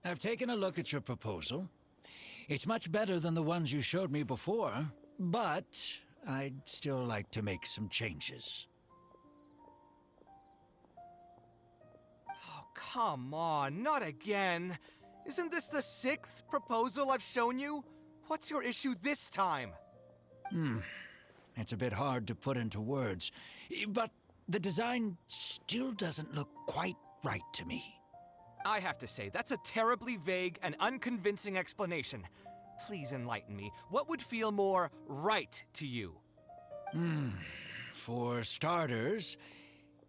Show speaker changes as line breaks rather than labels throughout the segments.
I've taken a look at your proposal. It's much better than the ones you showed me before, but I'd still like to make some changes.
Oh, come on, not again. Isn't this the 6th proposal I've shown you? What's your issue this time?
It's a bit hard to put into words, but the design still doesn't look quite right to me.
I have to say, that's a terribly vague and unconvincing explanation. Please enlighten me. What would feel more right to you?
For starters,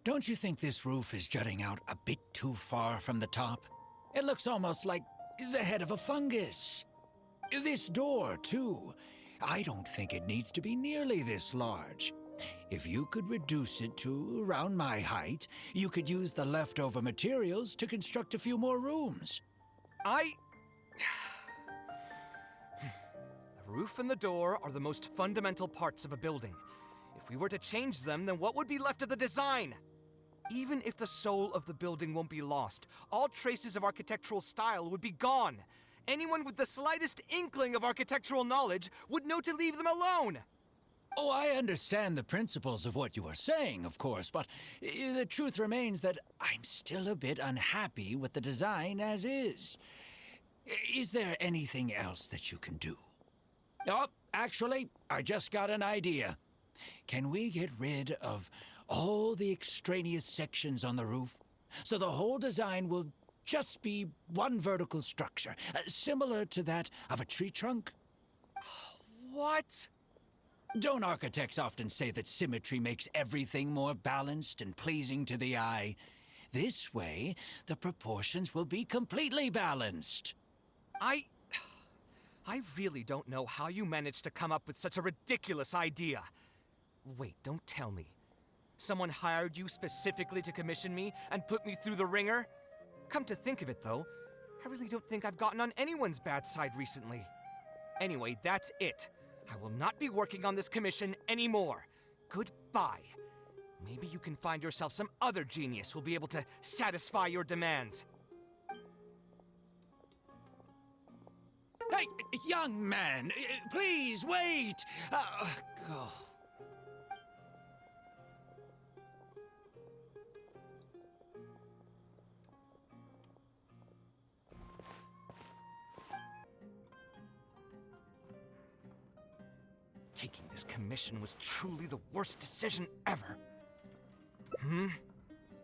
don't you think this roof is jutting out a bit too far from the top? It looks almost like the head of a fungus. This door, too. I don't think it needs to be nearly this large. If you could reduce it to around my height, you could use the leftover materials to construct a few more rooms.
The roof and the door are the most fundamental parts of a building. If we were to change them, then what would be left of the design? Even if the soul of the building won't be lost, all traces of architectural style would be gone. Anyone with the slightest inkling of architectural knowledge would know to leave them alone.
Oh, I understand the principles of what you are saying, of course, but the truth remains that I'm still a bit unhappy with the design as is. Is there anything else that you can do? Oh, actually, I just got an idea. Can we get rid of all the extraneous sections on the roof, so the whole design will just be one vertical structure, similar to that of a tree trunk?
What?
Don't architects often say that symmetry makes everything more balanced and pleasing to the eye? This way, the proportions will be completely balanced.
I really don't know how you managed to come up with such a ridiculous idea. Wait, don't tell me. Someone hired you specifically to commission me and put me through the ringer? Come to think of it, though, I really don't think I've gotten on anyone's bad side recently. Anyway, that's it. I will not be working on this commission anymore. Goodbye. Maybe you can find yourself some other genius who'll be able to satisfy your demands.
Hey, young man, please wait! Oh.
Taking this commission was truly the worst decision ever.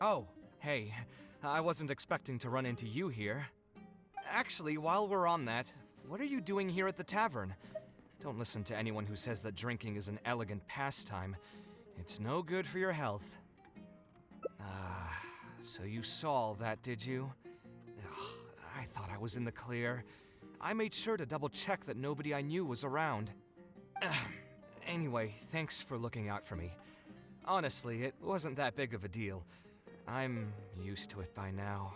Oh, hey, I wasn't expecting to run into you here. Actually, while we're on that, what are you doing here at the tavern? Don't listen to anyone who says that drinking is an elegant pastime. It's no good for your health. So you saw all that, did you? Ugh, I thought I was in the clear. I made sure to double-check that nobody I knew was around. Anyway, thanks for looking out for me. Honestly, it wasn't that big of a deal. I'm used to it by now.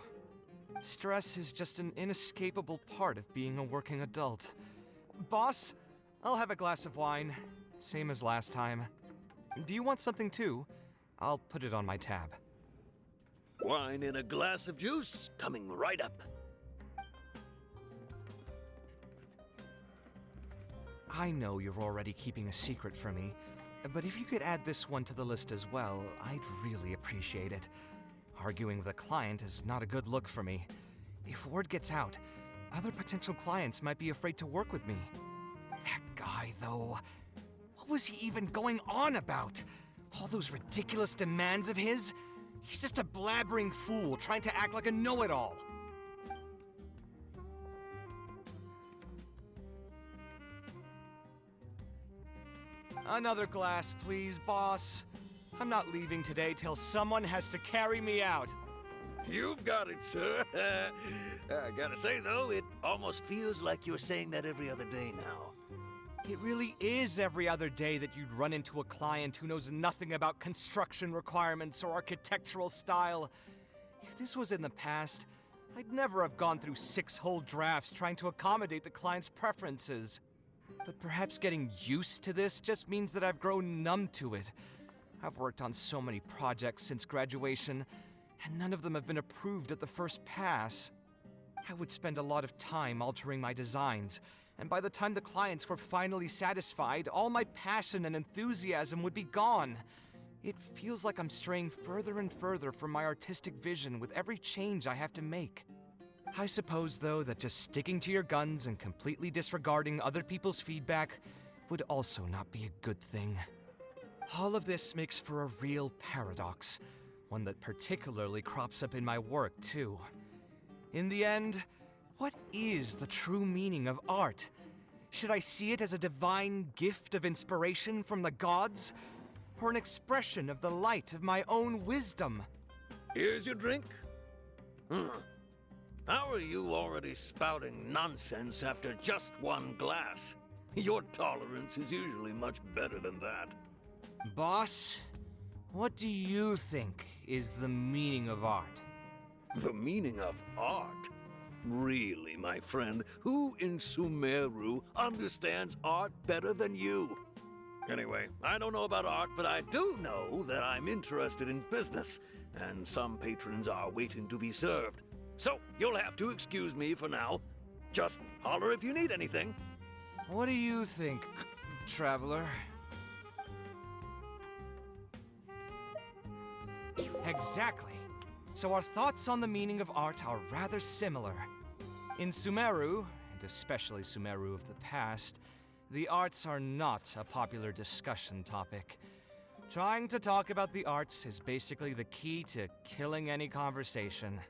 Stress is just an inescapable part of being a working adult. Boss, I'll have a glass of wine, same as last time. Do you want something too? I'll put it on my tab.
Wine and a glass of juice coming right up.
I know you're already keeping a secret from me, but if you could add this one to the list as well, I'd really appreciate it. Arguing with a client is not a good look for me. If word gets out, other potential clients might be afraid to work with me. That guy, though, what was he even going on about? All those ridiculous demands of his? He's just a blabbering fool trying to act like a know-it-all. Another glass, please, boss. I'm not leaving today till someone has to carry me out.
You've got it, sir. I gotta say, though, it almost feels like you're saying that every other day now.
It really is every other day that you'd run into a client who knows nothing about construction requirements or architectural style. If this was in the past, I'd never have gone through 6 whole drafts trying to accommodate the client's preferences. But perhaps getting used to this just means that I've grown numb to it. I've worked on so many projects since graduation, and none of them have been approved at the first pass. I would spend a lot of time altering my designs, and by the time the clients were finally satisfied, all my passion and enthusiasm would be gone. It feels like I'm straying further and further from my artistic vision with every change I have to make. I suppose, though, that just sticking to your guns and completely disregarding other people's feedback would also not be a good thing. All of this makes for a real paradox, one that particularly crops up in my work, too. In the end, what is the true meaning of art? Should I see it as a divine gift of inspiration from the gods, or an expression of the light of my own wisdom?
Here's your drink. How are you already spouting nonsense after just one glass? Your tolerance is usually much better than that.
Boss, what do you think is the meaning of art?
The meaning of art? Really, my friend, who in Sumeru understands art better than you? Anyway, I don't know about art, but I do know that I'm interested in business, and some patrons are waiting to be served. So, you'll have to excuse me for now. Just holler if you need anything.
What do you think, traveler? Exactly. So our thoughts on the meaning of art are rather similar. In Sumeru, and especially Sumeru of the past, the arts are not a popular discussion topic. Trying to talk about the arts is basically the key to killing any conversation.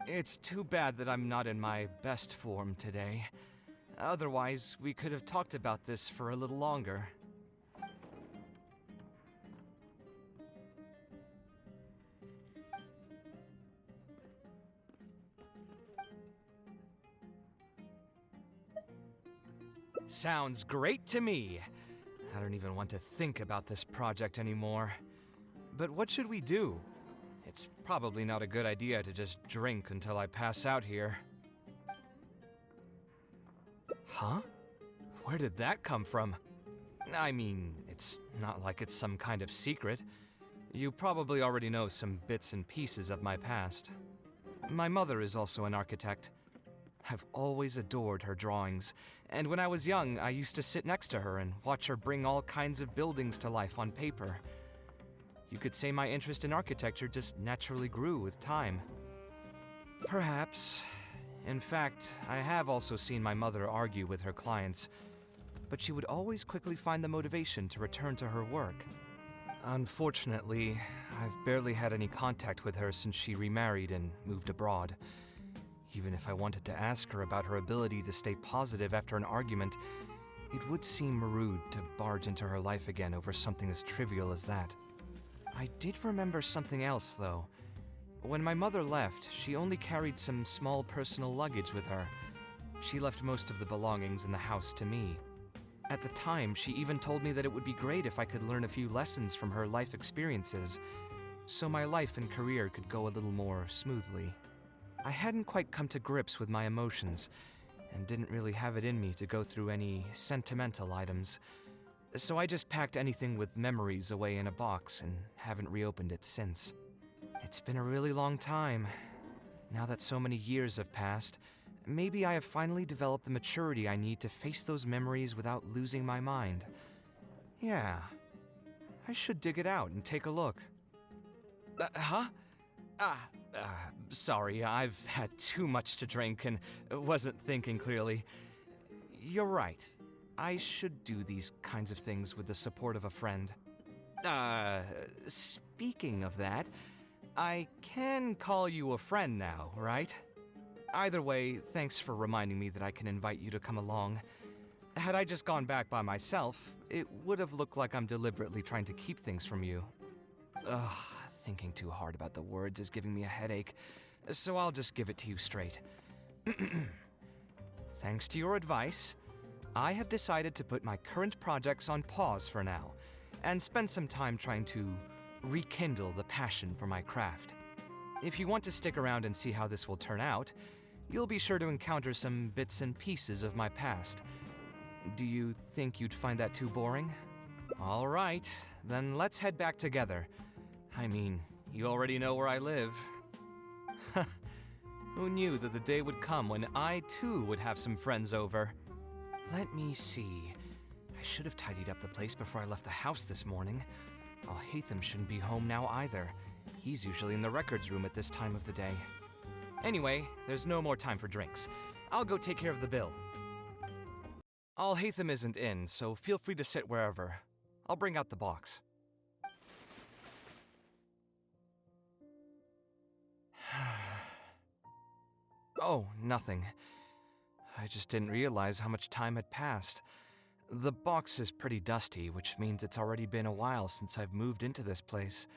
It's too bad that I'm not in my best form today. Otherwise, we could have talked about this for a little longer. Sounds great to me. I don't even want to think about this project anymore. But what should we do? It's probably not a good idea to just drink until I pass out here. Huh? Where did that come from? I mean, it's not like it's some kind of secret. You probably already know some bits and pieces of my past. My mother is also an architect. I've always adored her drawings, and when I was young, I used to sit next to her and watch her bring all kinds of buildings to life on paper. You could say my interest in architecture just naturally grew with time. Perhaps. In fact, I have also seen my mother argue with her clients, but she would always quickly find the motivation to return to her work. Unfortunately, I've barely had any contact with her since she remarried and moved abroad. Even if I wanted to ask her about her ability to stay positive after an argument, it would seem rude to barge into her life again over something as trivial as that. I did remember something else, though. When my mother left, she only carried some small personal luggage with her. She left most of the belongings in the house to me. At the time, she even told me that it would be great if I could learn a few lessons from her life experiences, so my life and career could go a little more smoothly. I hadn't quite come to grips with my emotions, and didn't really have it in me to go through any sentimental items, so I just packed anything with memories away in a box and haven't reopened it since. It's been a really long time. Now that so many years have passed, maybe I have finally developed the maturity I need to face those memories without losing my mind. Yeah, I should dig it out and take a look. Sorry, I've had too much to drink and wasn't thinking clearly. You're right. I should do these kinds of things with the support of a friend. Speaking of that, I can call you a friend now, right? Either way, thanks for reminding me that I can invite you to come along. Had I just gone back by myself, it would have looked like I'm deliberately trying to keep things from you. Thinking too hard about the words is giving me a headache, so I'll just give it to you straight. Thanks to your advice, I have decided to put my current projects on pause for now, and spend some time trying to rekindle the passion for my craft. If you want to stick around and see how this will turn out, you'll be sure to encounter some bits and pieces of my past. Do you think you'd find that too boring? All right, then let's head back together. I mean, you already know where I live. Who knew that the day would come when I too would have some friends over? Let me see. I should have tidied up the place before I left the house this morning. Alhaitham shouldn't be home now either. He's usually in the records room at this time of the day. Anyway, there's no more time for drinks. I'll go take care of the bill. Alhaitham isn't in, so feel free to sit wherever. I'll bring out the box. Oh, nothing. I just didn't realize how much time had passed. The box is pretty dusty, which means it's already been a while since I've moved into this place,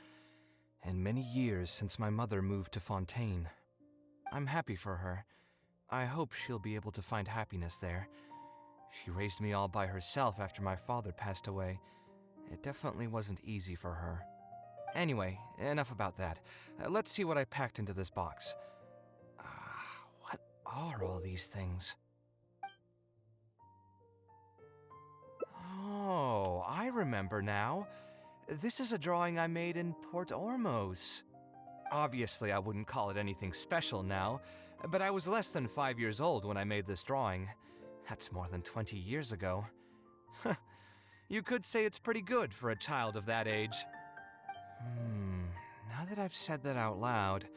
and many years since my mother moved to Fontaine. I'm happy for her. I hope she'll be able to find happiness there. She raised me all by herself after my father passed away. It definitely wasn't easy for her. Anyway, enough about that. Let's see what I packed into this box. What are all these things? Oh, I remember now. This is a drawing I made in Port Ormos. Obviously, I wouldn't call it anything special now, but I was less than 5 years old when I made this drawing. That's more than 20 years ago. You could say it's pretty good for a child of that age. Now that I've said that out loud,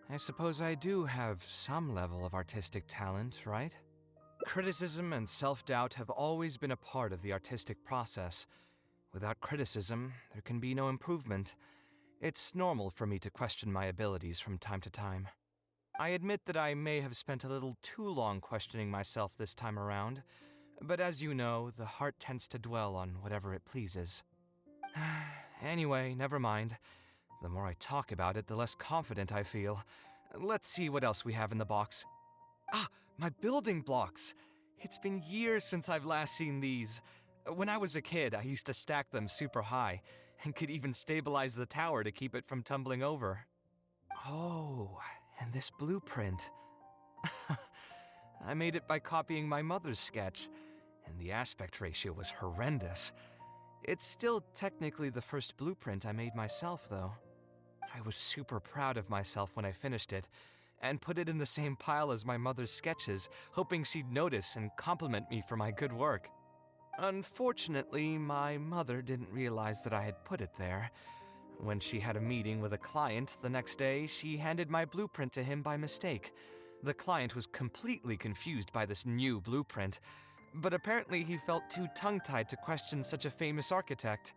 I suppose I do have some level of artistic talent, right? Criticism and self-doubt have always been a part of the artistic process. Without criticism, there can be no improvement. It's normal for me to question my abilities from time to time. I admit that I may have spent a little too long questioning myself this time around, but as you know, the heart tends to dwell on whatever it pleases. Anyway, never mind. The more I talk about it, the less confident I feel. Let's see what else we have in the box. My building blocks! It's been years since I've last seen these. When I was a kid, I used to stack them super high, and could even stabilize the tower to keep it from tumbling over. Oh, and this blueprint. I made it by copying my mother's sketch, and the aspect ratio was horrendous. It's still technically the first blueprint I made myself, though. I was super proud of myself when I finished it, and put it in the same pile as my mother's sketches, hoping she'd notice and compliment me for my good work. Unfortunately, my mother didn't realize that I had put it there. When she had a meeting with a client the next day, she handed my blueprint to him by mistake. The client was completely confused by this new blueprint, but apparently he felt too tongue-tied to question such a famous architect.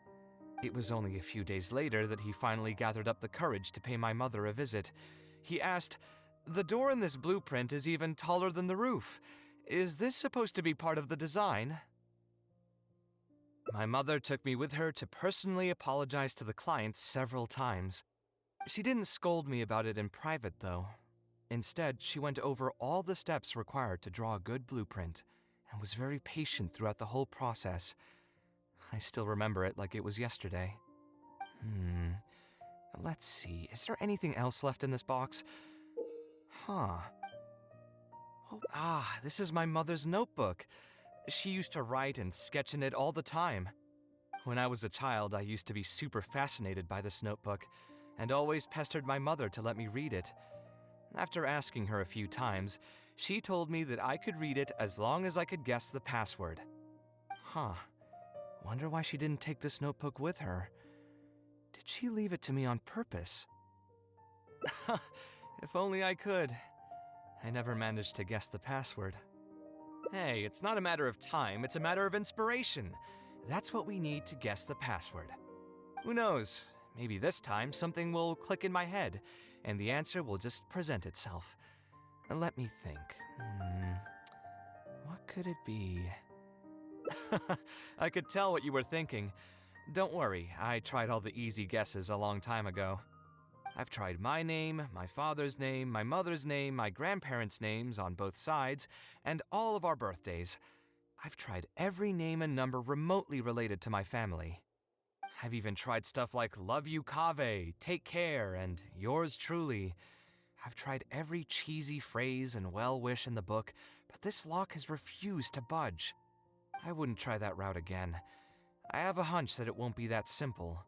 It was only a few days later that he finally gathered up the courage to pay my mother a visit. He asked, "The door in this blueprint is even taller than the roof. Is this supposed to be part of the design?" My mother took me with her to personally apologize to the client several times. She didn't scold me about it in private, though. Instead, she went over all the steps required to draw a good blueprint, and was very patient throughout the whole process. I still remember it like it was yesterday. Let's see, is there anything else left in this box? This is my mother's notebook. She used to write and sketch in it all the time. When I was a child, I used to be super fascinated by this notebook, and always pestered my mother to let me read it. After asking her a few times, she told me that I could read it as long as I could guess the password. Wonder why she didn't take this notebook with her. Did she leave it to me on purpose? If only I could. I never managed to guess the password. Hey, it's not a matter of time, it's a matter of inspiration. That's what we need to guess the password. Who knows, maybe this time something will click in my head, and the answer will just present itself. Let me think. What could it be? I could tell what you were thinking. Don't worry, I tried all the easy guesses a long time ago. I've tried my name, my father's name, my mother's name, my grandparents' names on both sides, and all of our birthdays. I've tried every name and number remotely related to my family. I've even tried stuff like love you Kaveh, take care, and yours truly. I've tried every cheesy phrase and well-wish in the book, but this lock has refused to budge. I wouldn't try that route again. I have a hunch that it won't be that simple.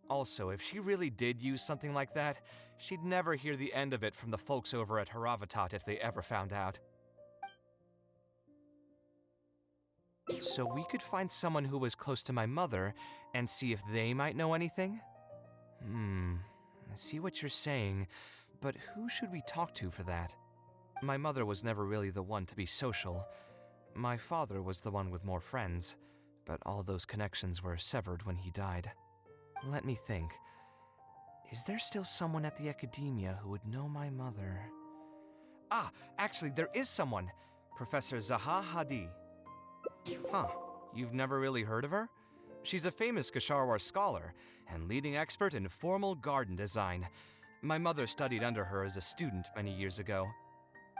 Also, if she really did use something like that, she'd never hear the end of it from the folks over at Haravatat if they ever found out. So we could find someone who was close to my mother and see if they might know anything? I see what you're saying, but who should we talk to for that? My mother was never really the one to be social. My father was the one with more friends, but all those connections were severed when he died. Let me think. Is there still someone at the academia who would know my mother? Ah, actually, there is someone. Professor Zaha Hadi. Huh, you've never really heard of her? She's a famous Gasharwar scholar and leading expert in formal garden design. My mother studied under her as a student many years ago.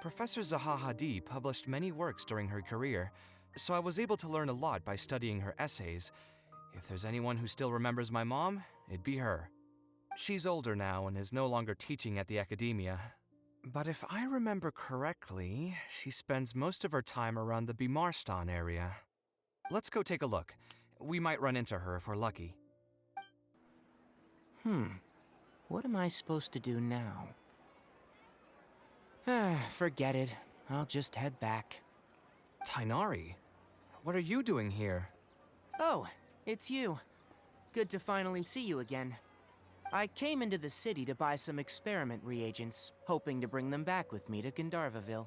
Professor Zaha Hadi published many works during her career, so I was able to learn a lot by studying her essays. If there's anyone who still remembers my mom, it'd be her. She's older now and is no longer teaching at the academia. But if I remember correctly, she spends most of her time around the Bimarstan area. Let's go take a look. We might run into her if we're lucky.
What am I supposed to do now? Forget it. I'll just head back.
Tainari, what are you doing here?
Oh, it's you. Good to finally see you again. I came into the city to buy some experiment reagents, hoping to bring them back with me to Gandharvaville.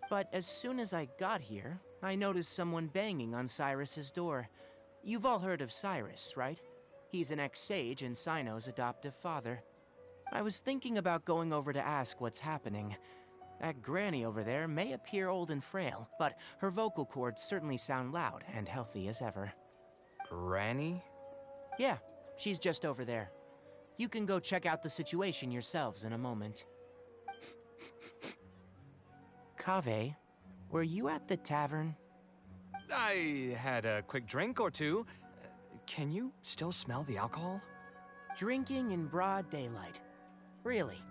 But as soon as I got here, I noticed someone banging on Cyrus's door. You've all heard of Cyrus, right? He's an ex-sage and Cyno's adoptive father. I was thinking about going over to ask what's happening. That granny over there may appear old and frail, but her vocal cords certainly sound loud and healthy as ever.
Granny?
Yeah, she's just over there. You can go check out the situation yourselves in a moment. Kaveh, were you at the tavern?
I had a quick drink or two. Can you still smell the alcohol?
Drinking in broad daylight. Really?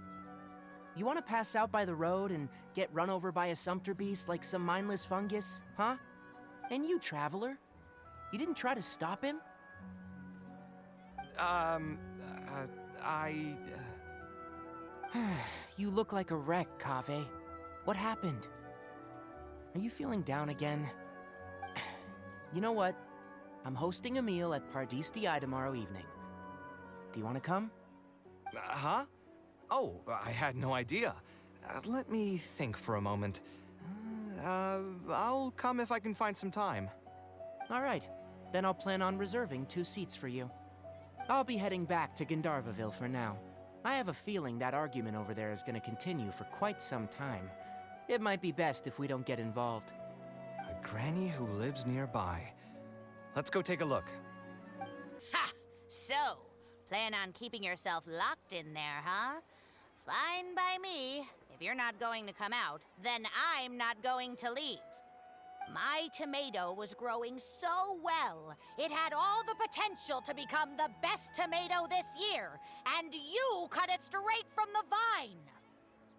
You want to pass out by the road and get run over by a sumpter beast like some mindless fungus, huh? And you, traveler? You didn't try to stop him? You look like a wreck, Kaveh. What happened? Are you feeling down again? You know what? I'm hosting a meal at Pardistii tomorrow evening. Do you want to come?
Huh? Oh, I had no idea. Let me think for a moment. I'll come if I can find some time.
All right. Then I'll plan on reserving 2 seats for you. I'll be heading back to Gandharvaville for now. I have a feeling that argument over there is going to continue for quite some time. It might be best if we don't get involved.
A granny who lives nearby. Let's go take a look.
Ha! So, plan on keeping yourself locked in there, huh? Fine by me. If you're not going to come out, then I'm not going to leave. My tomato was growing so well, it had all the potential to become the best tomato this year, and you cut it straight from the vine.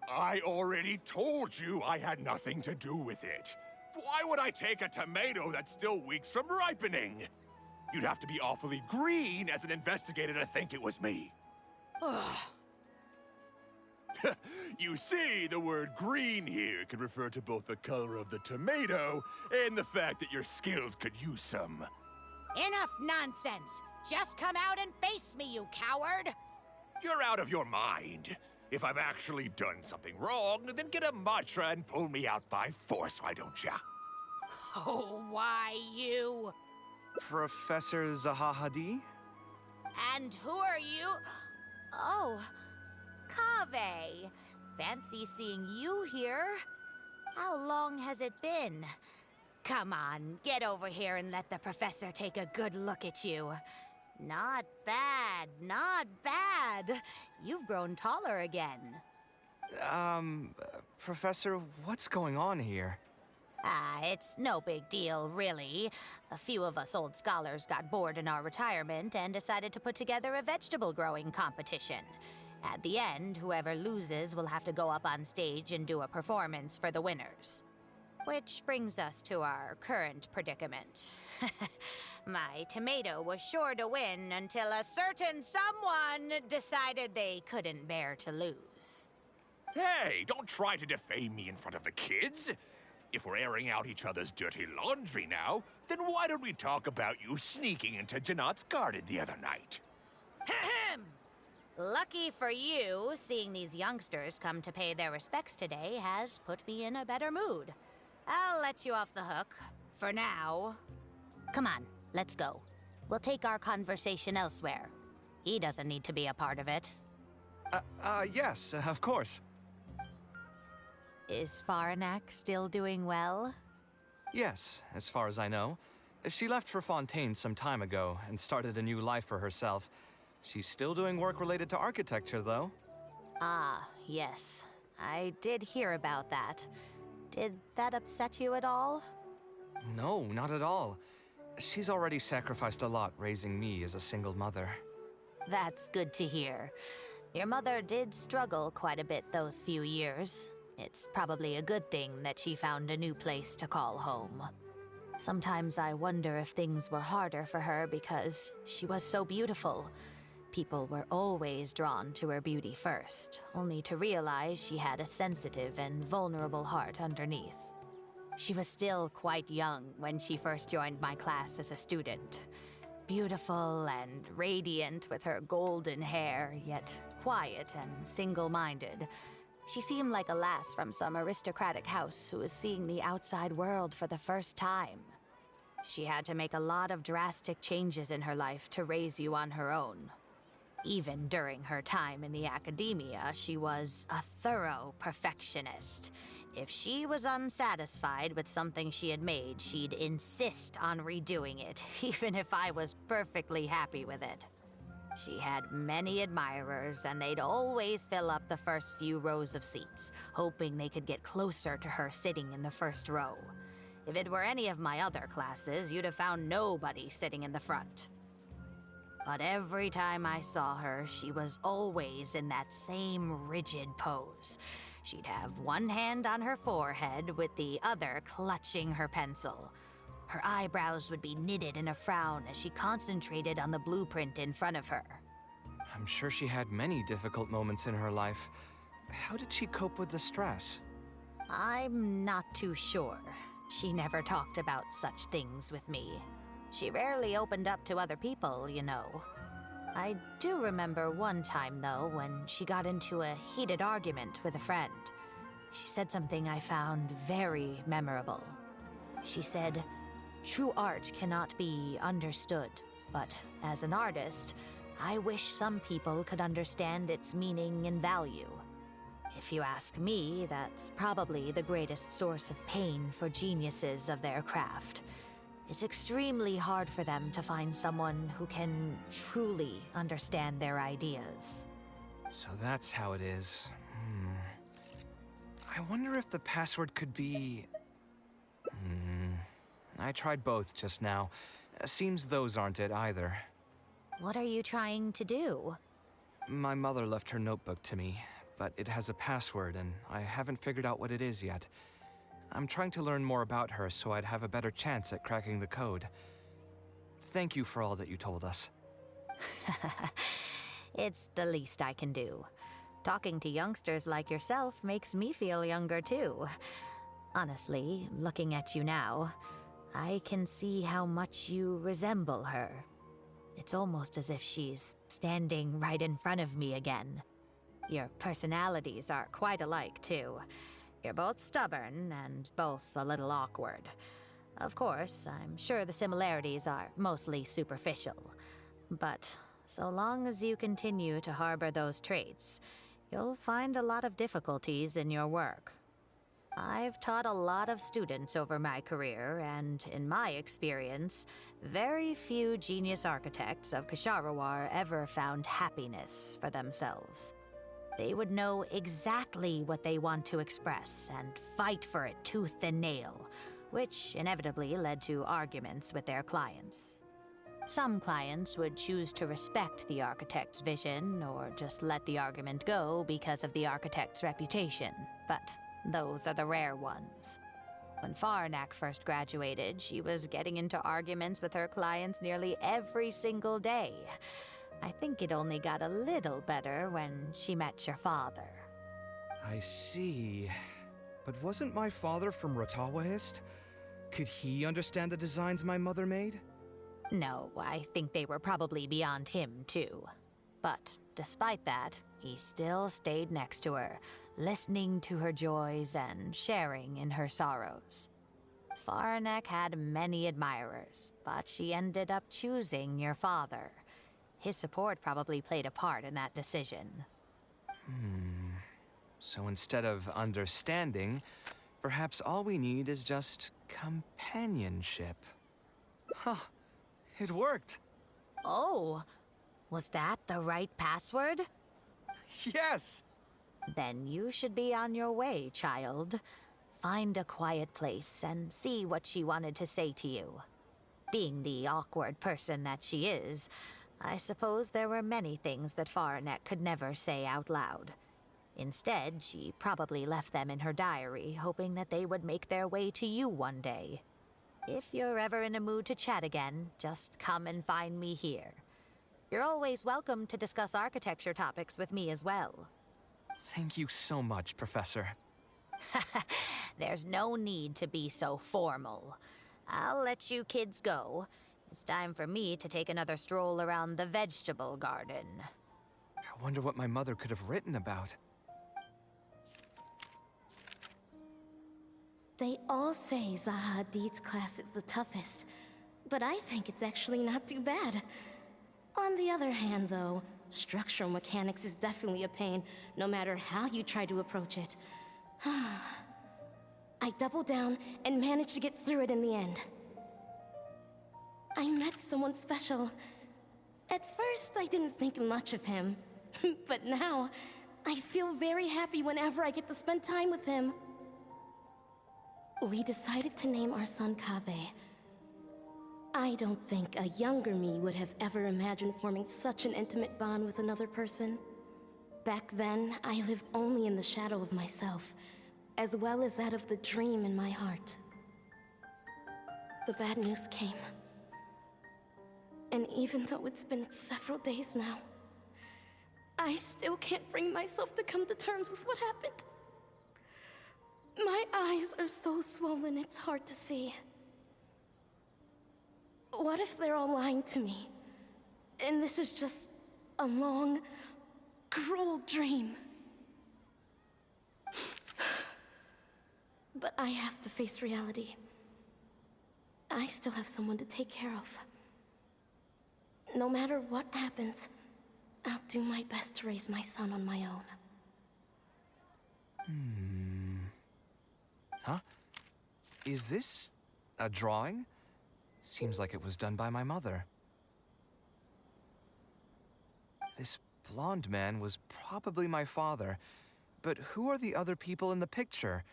I already told you I had nothing to do with it. Why would I take a tomato that's still weeks from ripening? You'd have to be awfully green as an investigator to think it was me. You see, the word green here could refer to both the color of the tomato and the fact that your skills could use some.
Enough nonsense! Just come out and face me, you coward!
You're out of your mind. If I've actually done something wrong, then get a mantra and pull me out by force, why don't ya?
Oh, why you?
Professor Zaha Hadi?
And who are you? Oh, Kaveh. Fancy seeing you here. How long has it been? Come on, get over here and let the professor take a good look at you. Not bad, not bad. You've grown taller again.
Professor, what's going on here?
It's no big deal, really. A few of us old scholars got bored in our retirement and decided to put together a vegetable growing competition. At the end, whoever loses will have to go up on stage and do a performance for the winners. Which brings us to our current predicament. My tomato was sure to win until a certain someone decided they couldn't bear to lose.
Hey, don't try to defame me in front of the kids. If we're airing out each other's dirty laundry now, then why don't we talk about you sneaking into Janot's garden the other night?
Ahem! Lucky for you, seeing these youngsters come to pay their respects today has put me in a better mood. I'll let you off the hook, for now. Come on, let's go. We'll take our conversation elsewhere. He doesn't need to be a part of it.
Yes, of course.
Is Faranak still doing well?
Yes, as far as I know. She left for Fontaine some time ago and started a new life for herself. She's still doing work related to architecture, though.
Ah, yes. I did hear about that. Did that upset you at all?
No, not at all. She's already sacrificed a lot raising me as a single mother.
That's good to hear. Your mother did struggle quite a bit those few years. It's probably a good thing that she found a new place to call home. Sometimes I wonder if things were harder for her because she was so beautiful. People were always drawn to her beauty first, only to realize she had a sensitive and vulnerable heart underneath. She was still quite young when she first joined my class as a student. Beautiful and radiant with her golden hair, yet quiet and single-minded. She seemed like a lass from some aristocratic house who was seeing the outside world for the first time. She had to make a lot of drastic changes in her life to raise you on her own. Even during her time in the academia, she was a thorough perfectionist. If she was unsatisfied with something she had made, she'd insist on redoing it, even if I was perfectly happy with it. She had many admirers, and they'd always fill up the first few rows of seats, hoping they could get closer to her sitting in the first row. If it were any of my other classes, you'd have found nobody sitting in the front. But every time I saw her, she was always in that same rigid pose. She'd have one hand on her forehead with the other clutching her pencil. Her eyebrows would be knitted in a frown as she concentrated on the blueprint in front of her.
I'm sure she had many difficult moments in her life. How did she cope with the stress?
I'm not too sure. She never talked about such things with me. She rarely opened up to other people, you know. I do remember one time, though, when she got into a heated argument with a friend. She said something I found very memorable. She said, "True art cannot be understood, but as an artist, I wish some people could understand its meaning and value." If you ask me, that's probably the greatest source of pain for geniuses of their craft. It's extremely hard for them to find someone who can truly understand their ideas.
So that's how it is. I wonder if the password could be... I tried both just now. Seems those aren't it either.
What are you trying to do?
My mother left her notebook to me, but it has a password and I haven't figured out what it is yet. I'm trying to learn more about her so I'd have a better chance at cracking the code. Thank you for all that you told us.
It's the least I can do. Talking to youngsters like yourself makes me feel younger too. Honestly, looking at you now, I can see how much you resemble her. It's almost as if she's standing right in front of me again. Your personalities are quite alike too. You're both stubborn and both a little awkward. Of course, I'm sure the similarities are mostly superficial. But so long as you continue to harbor those traits, you'll find a lot of difficulties in your work. I've taught a lot of students over my career, and in my experience, very few genius architects of Ksharawar ever found happiness for themselves. They would know exactly what they want to express and fight for it tooth and nail, which inevitably led to arguments with their clients. Some clients would choose to respect the architect's vision or just let the argument go because of the architect's reputation, but those are the rare ones. When Farnak first graduated, she was getting into arguments with her clients nearly every single day. I think it only got a little better when she met your father.
I see. But wasn't my father from Rotawahist? Could he understand the designs my mother made?
No, I think they were probably beyond him, too. But despite that, he still stayed next to her, listening to her joys and sharing in her sorrows. Farnak had many admirers, but she ended up choosing your father. His support probably played a part in that decision.
So instead of understanding, perhaps all we need is just companionship. Huh. It worked.
Oh, was that the right password?
Yes!
Then you should be on your way, child. Find a quiet place and see what she wanted to say to you. Being the awkward person that she is, I suppose there were many things that Farnak could never say out loud. Instead, she probably left them in her diary, hoping that they would make their way to you one day. If you're ever in a mood to chat again, just come and find me here. You're always welcome to discuss architecture topics with me as well.
Thank you so much, Professor.
There's no need to be so formal. I'll let you kids go. It's time for me to take another stroll around the vegetable garden.
I wonder what my mother could have written about.
They all say Zaha Hadid's class is the toughest, but I think it's actually not too bad. On the other hand, though, structural mechanics is definitely a pain, no matter how you try to approach it. I doubled down and managed to get through it in the end. I met someone special. At first, I didn't think much of him, but now, I feel very happy whenever I get to spend time with him. We decided to name our son Kaveh. I don't think a younger me would have ever imagined forming such an intimate bond with another person. Back then, I lived only in the shadow of myself, as well as that of the dream in my heart. The bad news came. And even though it's been several days now, I still can't bring myself to come to terms with what happened. My eyes are so swollen, it's hard to see. What if they're all lying to me? And this is just a long, cruel dream. But I have to face reality. I still have someone to take care of. No matter what happens, I'll do my best to raise my son on my own.
Huh? Is this a drawing? Seems like it was done by my mother. This blonde man was probably my father, but who are the other people in the picture?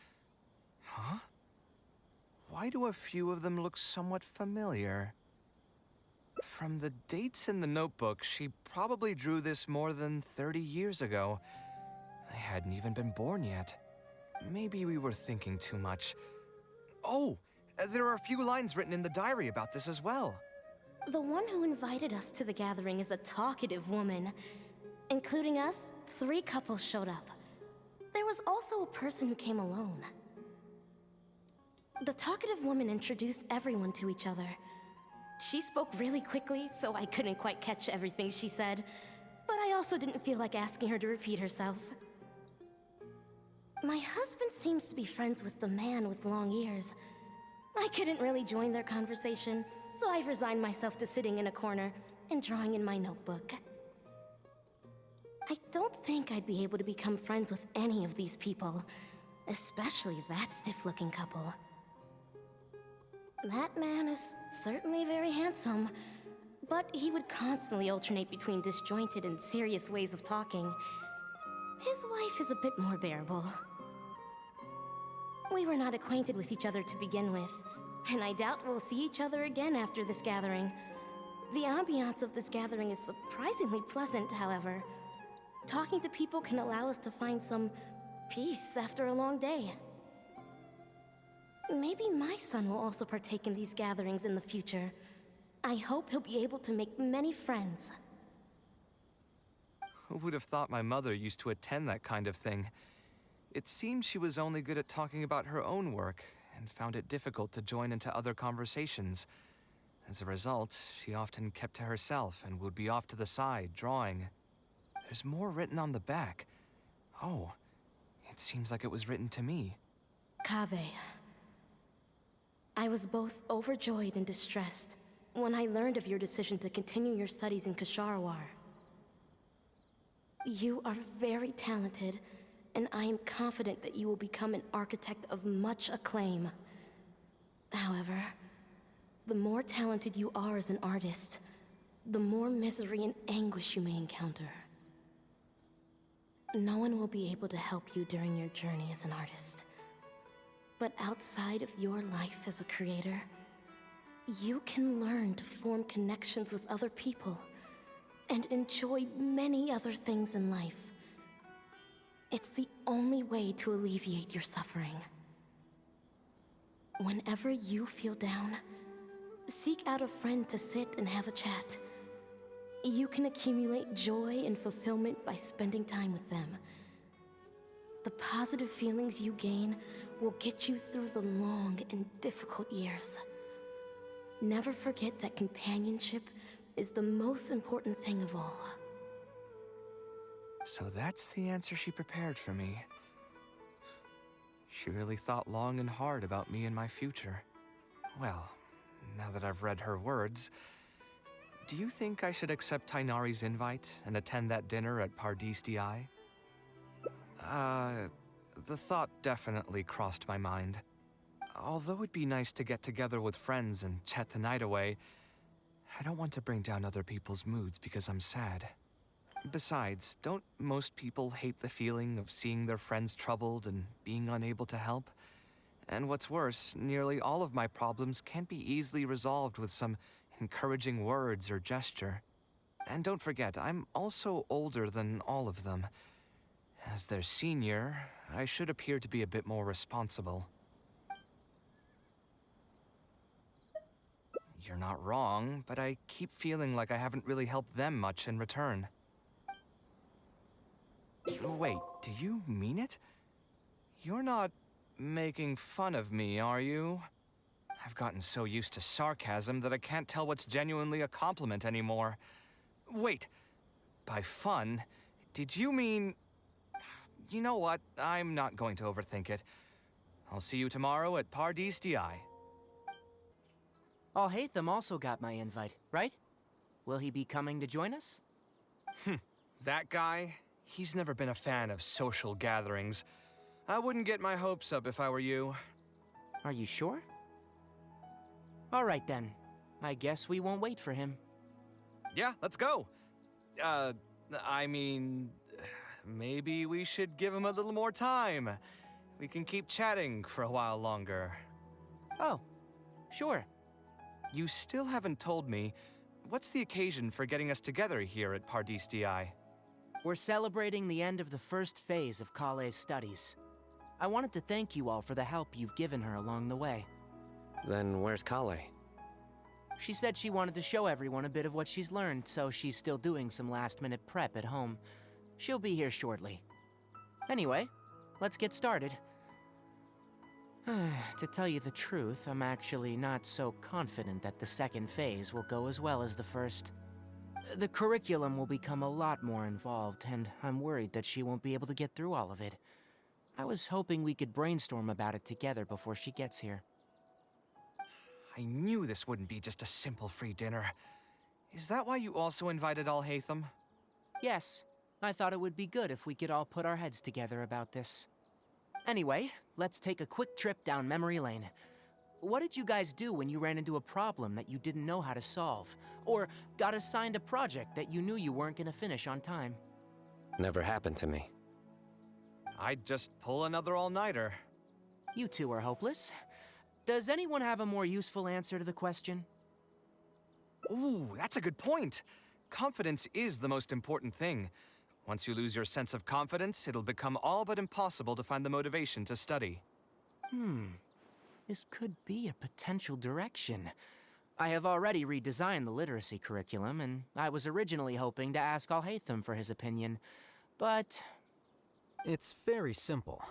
Huh? Why do a few of them look somewhat familiar? From the dates in the notebook, she probably drew this more than 30 years ago. I hadn't even been born yet. Maybe we were thinking too much. Oh, there are a few lines written in the diary about this as well.
The one who invited us to the gathering is a talkative woman. Including us, 3 couples showed up. There was also a person who came alone. The talkative woman introduced everyone to each other. She spoke really quickly, so I couldn't quite catch everything she said, but I also didn't feel like asking her to repeat herself. My husband seems to be friends with the man with long ears. I couldn't really join their conversation, so I've resigned myself to sitting in a corner and drawing in my notebook. I don't think I'd be able to become friends with any of these people, especially that stiff-looking couple. That man is certainly very handsome, but he would constantly alternate between disjointed and serious ways of talking. His wife is a bit more bearable. We were not acquainted with each other to begin with, and I doubt we'll see each other again after this gathering. The ambiance of this gathering is surprisingly pleasant, however. Talking to people can allow us to find some peace after a long day. Maybe my son will also partake in these gatherings in the future. I hope he'll be able to make many friends.
Who would have thought my mother used to attend that kind of thing? It seemed she was only good at talking about her own work, and found it difficult to join into other conversations. As a result, she often kept to herself and would be off to the side, drawing. There's more written on the back. Oh, it seems like it was written to me.
Kaveh. I was both overjoyed and distressed when I learned of your decision to continue your studies in Kasharawar. You are very talented, and I am confident that you will become an architect of much acclaim. However, the more talented you are as an artist, the more misery and anguish you may encounter. No one will be able to help you during your journey as an artist. But outside of your life as a creator, you can learn to form connections with other people and enjoy many other things in life. It's the only way to alleviate your suffering. Whenever you feel down, seek out a friend to sit and have a chat. You can accumulate joy and fulfillment by spending time with them. The positive feelings you gain will get you through the long and difficult years. Never forget that companionship is the most important thing of all.
So that's the answer she prepared for me. She really thought long and hard about me and my future. Well, now that I've read her words, do you think I should accept Tainari's invite and attend that dinner at Pardistii? The thought definitely crossed my mind. Although it'd be nice to get together with friends and chat the night away, I don't want to bring down other people's moods because I'm sad. Besides, don't most people hate the feeling of seeing their friends troubled and being unable to help? And what's worse, nearly all of my problems can't be easily resolved with some encouraging words or gesture. And don't forget, I'm also older than all of them. As their senior, I should appear to be a bit more responsible. You're not wrong, but I keep feeling like I haven't really helped them much in return. Wait, do you mean it? You're not making fun of me, are you? I've gotten so used to sarcasm that I can't tell what's genuinely a compliment anymore. Wait, by fun, did you mean... You know what? I'm not going to overthink it. I'll see you tomorrow at Pardistii.
Alhaitham also got my invite, right? Will he be coming to join us?
That guy? He's never been a fan of social gatherings. I wouldn't get my hopes up if I were you.
Are you sure? All right then. I guess we won't wait for him.
Yeah, let's go. I mean... Maybe we should give him a little more time. We can keep chatting for a while longer.
Oh, sure.
You still haven't told me, what's the occasion for getting us together here at Pardistii?
We're celebrating the end of the first phase of Kaveh's studies. I wanted to thank you all for the help you've given her along the way.
Then where's Kaveh?
She said she wanted to show everyone a bit of what she's learned, so she's still doing some last-minute prep at home. She'll be here shortly. Anyway, let's get started. To tell you the truth, I'm actually not so confident that the second phase will go as well as the first. The curriculum will become a lot more involved, and I'm worried that she won't be able to get through all of it. I was hoping we could brainstorm about it together before she gets here.
I knew this wouldn't be just a simple free dinner. Is that why you also invited Alhaitham?
Yes. I thought it would be good if we could all put our heads together about this. Anyway, let's take a quick trip down memory lane. What did you guys do when you ran into a problem that you didn't know how to solve? Or got assigned a project that you knew you weren't gonna finish on time?
Never happened to me.
I'd just pull another all-nighter.
You two are hopeless. Does anyone have a more useful answer to the question?
Ooh, that's a good point. Confidence is the most important thing. Once you lose your sense of confidence, it'll become all but impossible to find the motivation to study.
This could be a potential direction. I have already redesigned the literacy curriculum, and I was originally hoping to ask Alhaitham for his opinion, but...
It's very simple.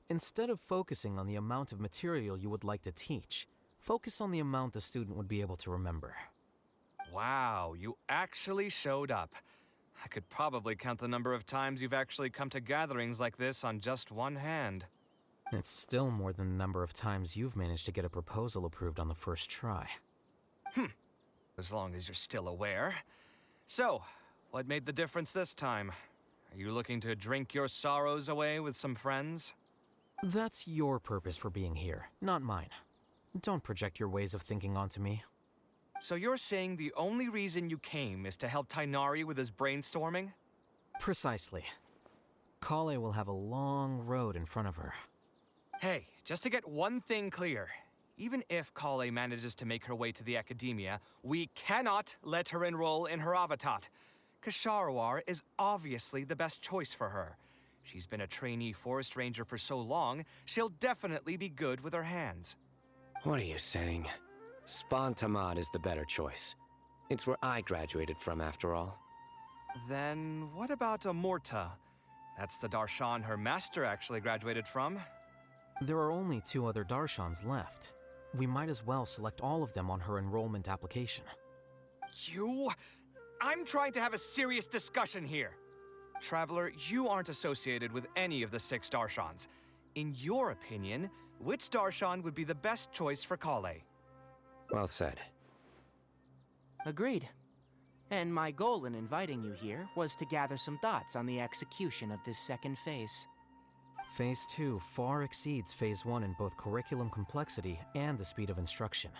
Instead of focusing on the amount of material you would like to teach, focus on the amount the student would be able to remember.
Wow, you actually showed up. I could probably count the number of times you've actually come to gatherings like this on just one hand.
It's still more than the number of times you've managed to get a proposal approved on the first try.
As long as you're still aware. So, what made the difference this time? Are you looking to drink your sorrows away with some friends?
That's your purpose for being here, not mine. Don't project your ways of thinking onto me.
So you're saying the only reason you came is to help Tainari with his brainstorming?
Precisely. Kaveh will have a long road in front of her.
Hey, just to get one thing clear. Even if Kaveh manages to make her way to the academia, we cannot let her enroll in her avatat. Kasharawar is obviously the best choice for her. She's been a trainee forest ranger for so long, she'll definitely be good with her hands.
What are you saying? Spontamad is the better choice. It's where I graduated from, after all.
Then what about Amorta? That's the darshan her master actually graduated from.
There are only 2 other darshans left. We might as well select all of them on her enrollment application.
I'm trying to have a serious discussion here. Traveler, you aren't associated with any of the 6 darshans. In your opinion, which darshan would be the best choice for Kaveh?
Well said.
Agreed. And my goal in inviting you here was to gather some thoughts on the execution of this second phase.
Phase 2 far exceeds Phase 1 in both curriculum complexity and the speed of instruction.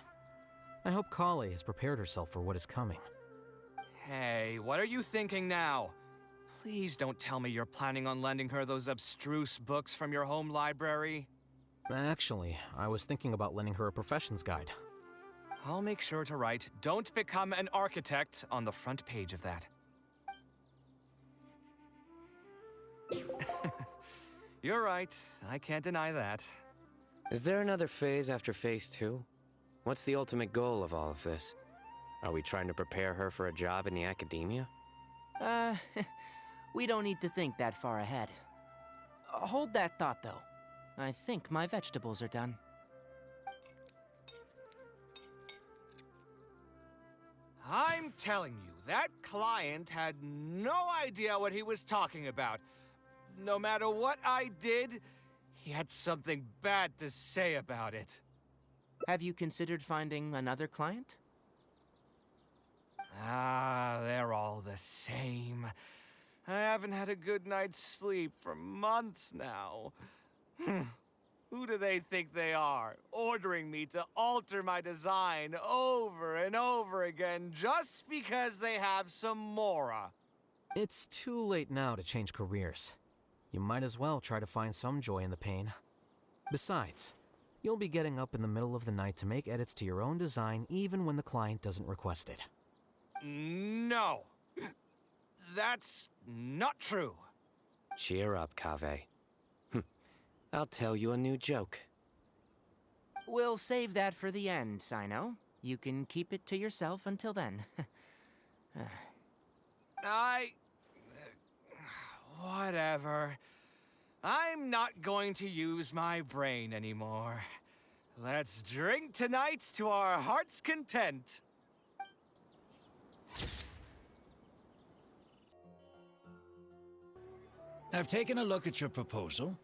I hope Kaveh has prepared herself for what is coming.
Hey, what are you thinking now? Please don't tell me you're planning on lending her those abstruse books from your home library.
Actually, I was thinking about lending her a professions guide.
I'll make sure to write, "Don't become an architect" on the front page of that. You're right. I can't deny that.
Is there another phase after Phase 2? What's the ultimate goal of all of this? Are we trying to prepare her for a job in the academia?
We don't need to think that far ahead. Hold that thought, though. I think my vegetables are done.
I'm telling you, that client had no idea what he was talking about. No matter what I did, he had something bad to say about it.
Have you considered finding another client?
They're all the same. I haven't had a good night's sleep for months now. Who do they think they are, ordering me to alter my design over and over again just because they have some mora?
It's too late now to change careers. You might as well try to find some joy in the pain. Besides, you'll be getting up in the middle of the night to make edits to your own design even when the client doesn't request it.
No. That's not true.
Cheer up, Kaveh. I'll tell you a new joke.
We'll save that for the end, Sino. You can keep it to yourself until then.
Whatever. I'm not going to use my brain anymore. Let's drink tonight to our heart's content.
I've taken a look at your proposal.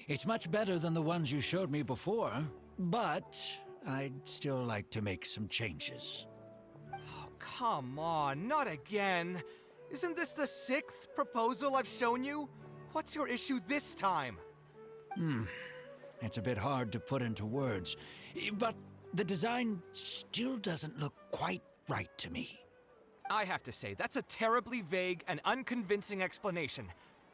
It's much better than the ones you showed me before, but I'd still like to make some changes.
Oh, come on, not again. Isn't this the 6th proposal I've shown you? What's your issue this time?
It's a bit hard to put into words, but the design still doesn't look quite right to me.
I have to say, that's a terribly vague and unconvincing explanation.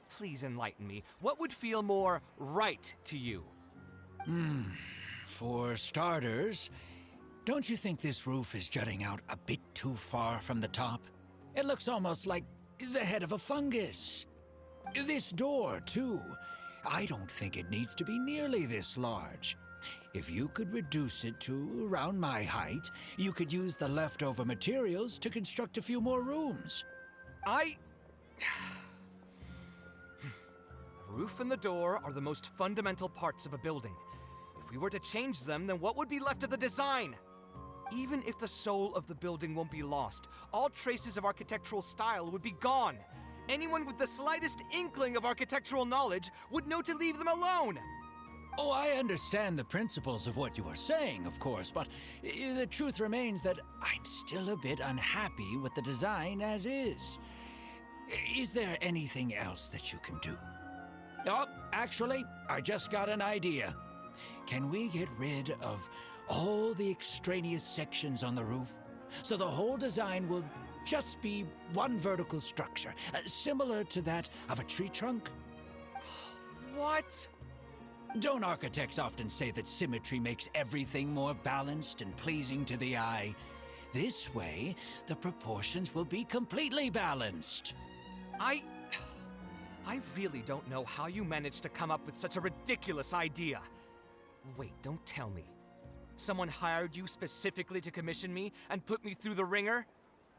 Please enlighten me. What would feel more right to you?
For starters, don't you think this roof is jutting out a bit too far from the top? It looks almost like the head of a fungus. This door, too. I don't think it needs to be nearly this large. If you could reduce it to around my height, you could use the leftover materials to construct a few more rooms.
The roof and the door are the most fundamental parts of a building. If we were to change them, then what would be left of the design? Even if the soul of the building won't be lost, all traces of architectural style would be gone. Anyone with the slightest inkling of architectural knowledge would know to leave them alone.
Oh, I understand the principles of what you are saying, of course, but the truth remains that I'm still a bit unhappy with the design as is. Is there anything else that you can do? Oh, actually, I just got an idea. Can we get rid of all the extraneous sections on the roof, so the whole design will just be one vertical structure, similar to that of a tree trunk?
What?
Don't architects often say that symmetry makes everything more balanced and pleasing to the eye? This way, the proportions will be completely balanced.
I really don't know how you managed to come up with such a ridiculous idea. Wait, don't tell me. Someone hired you specifically to commission me and put me through the ringer?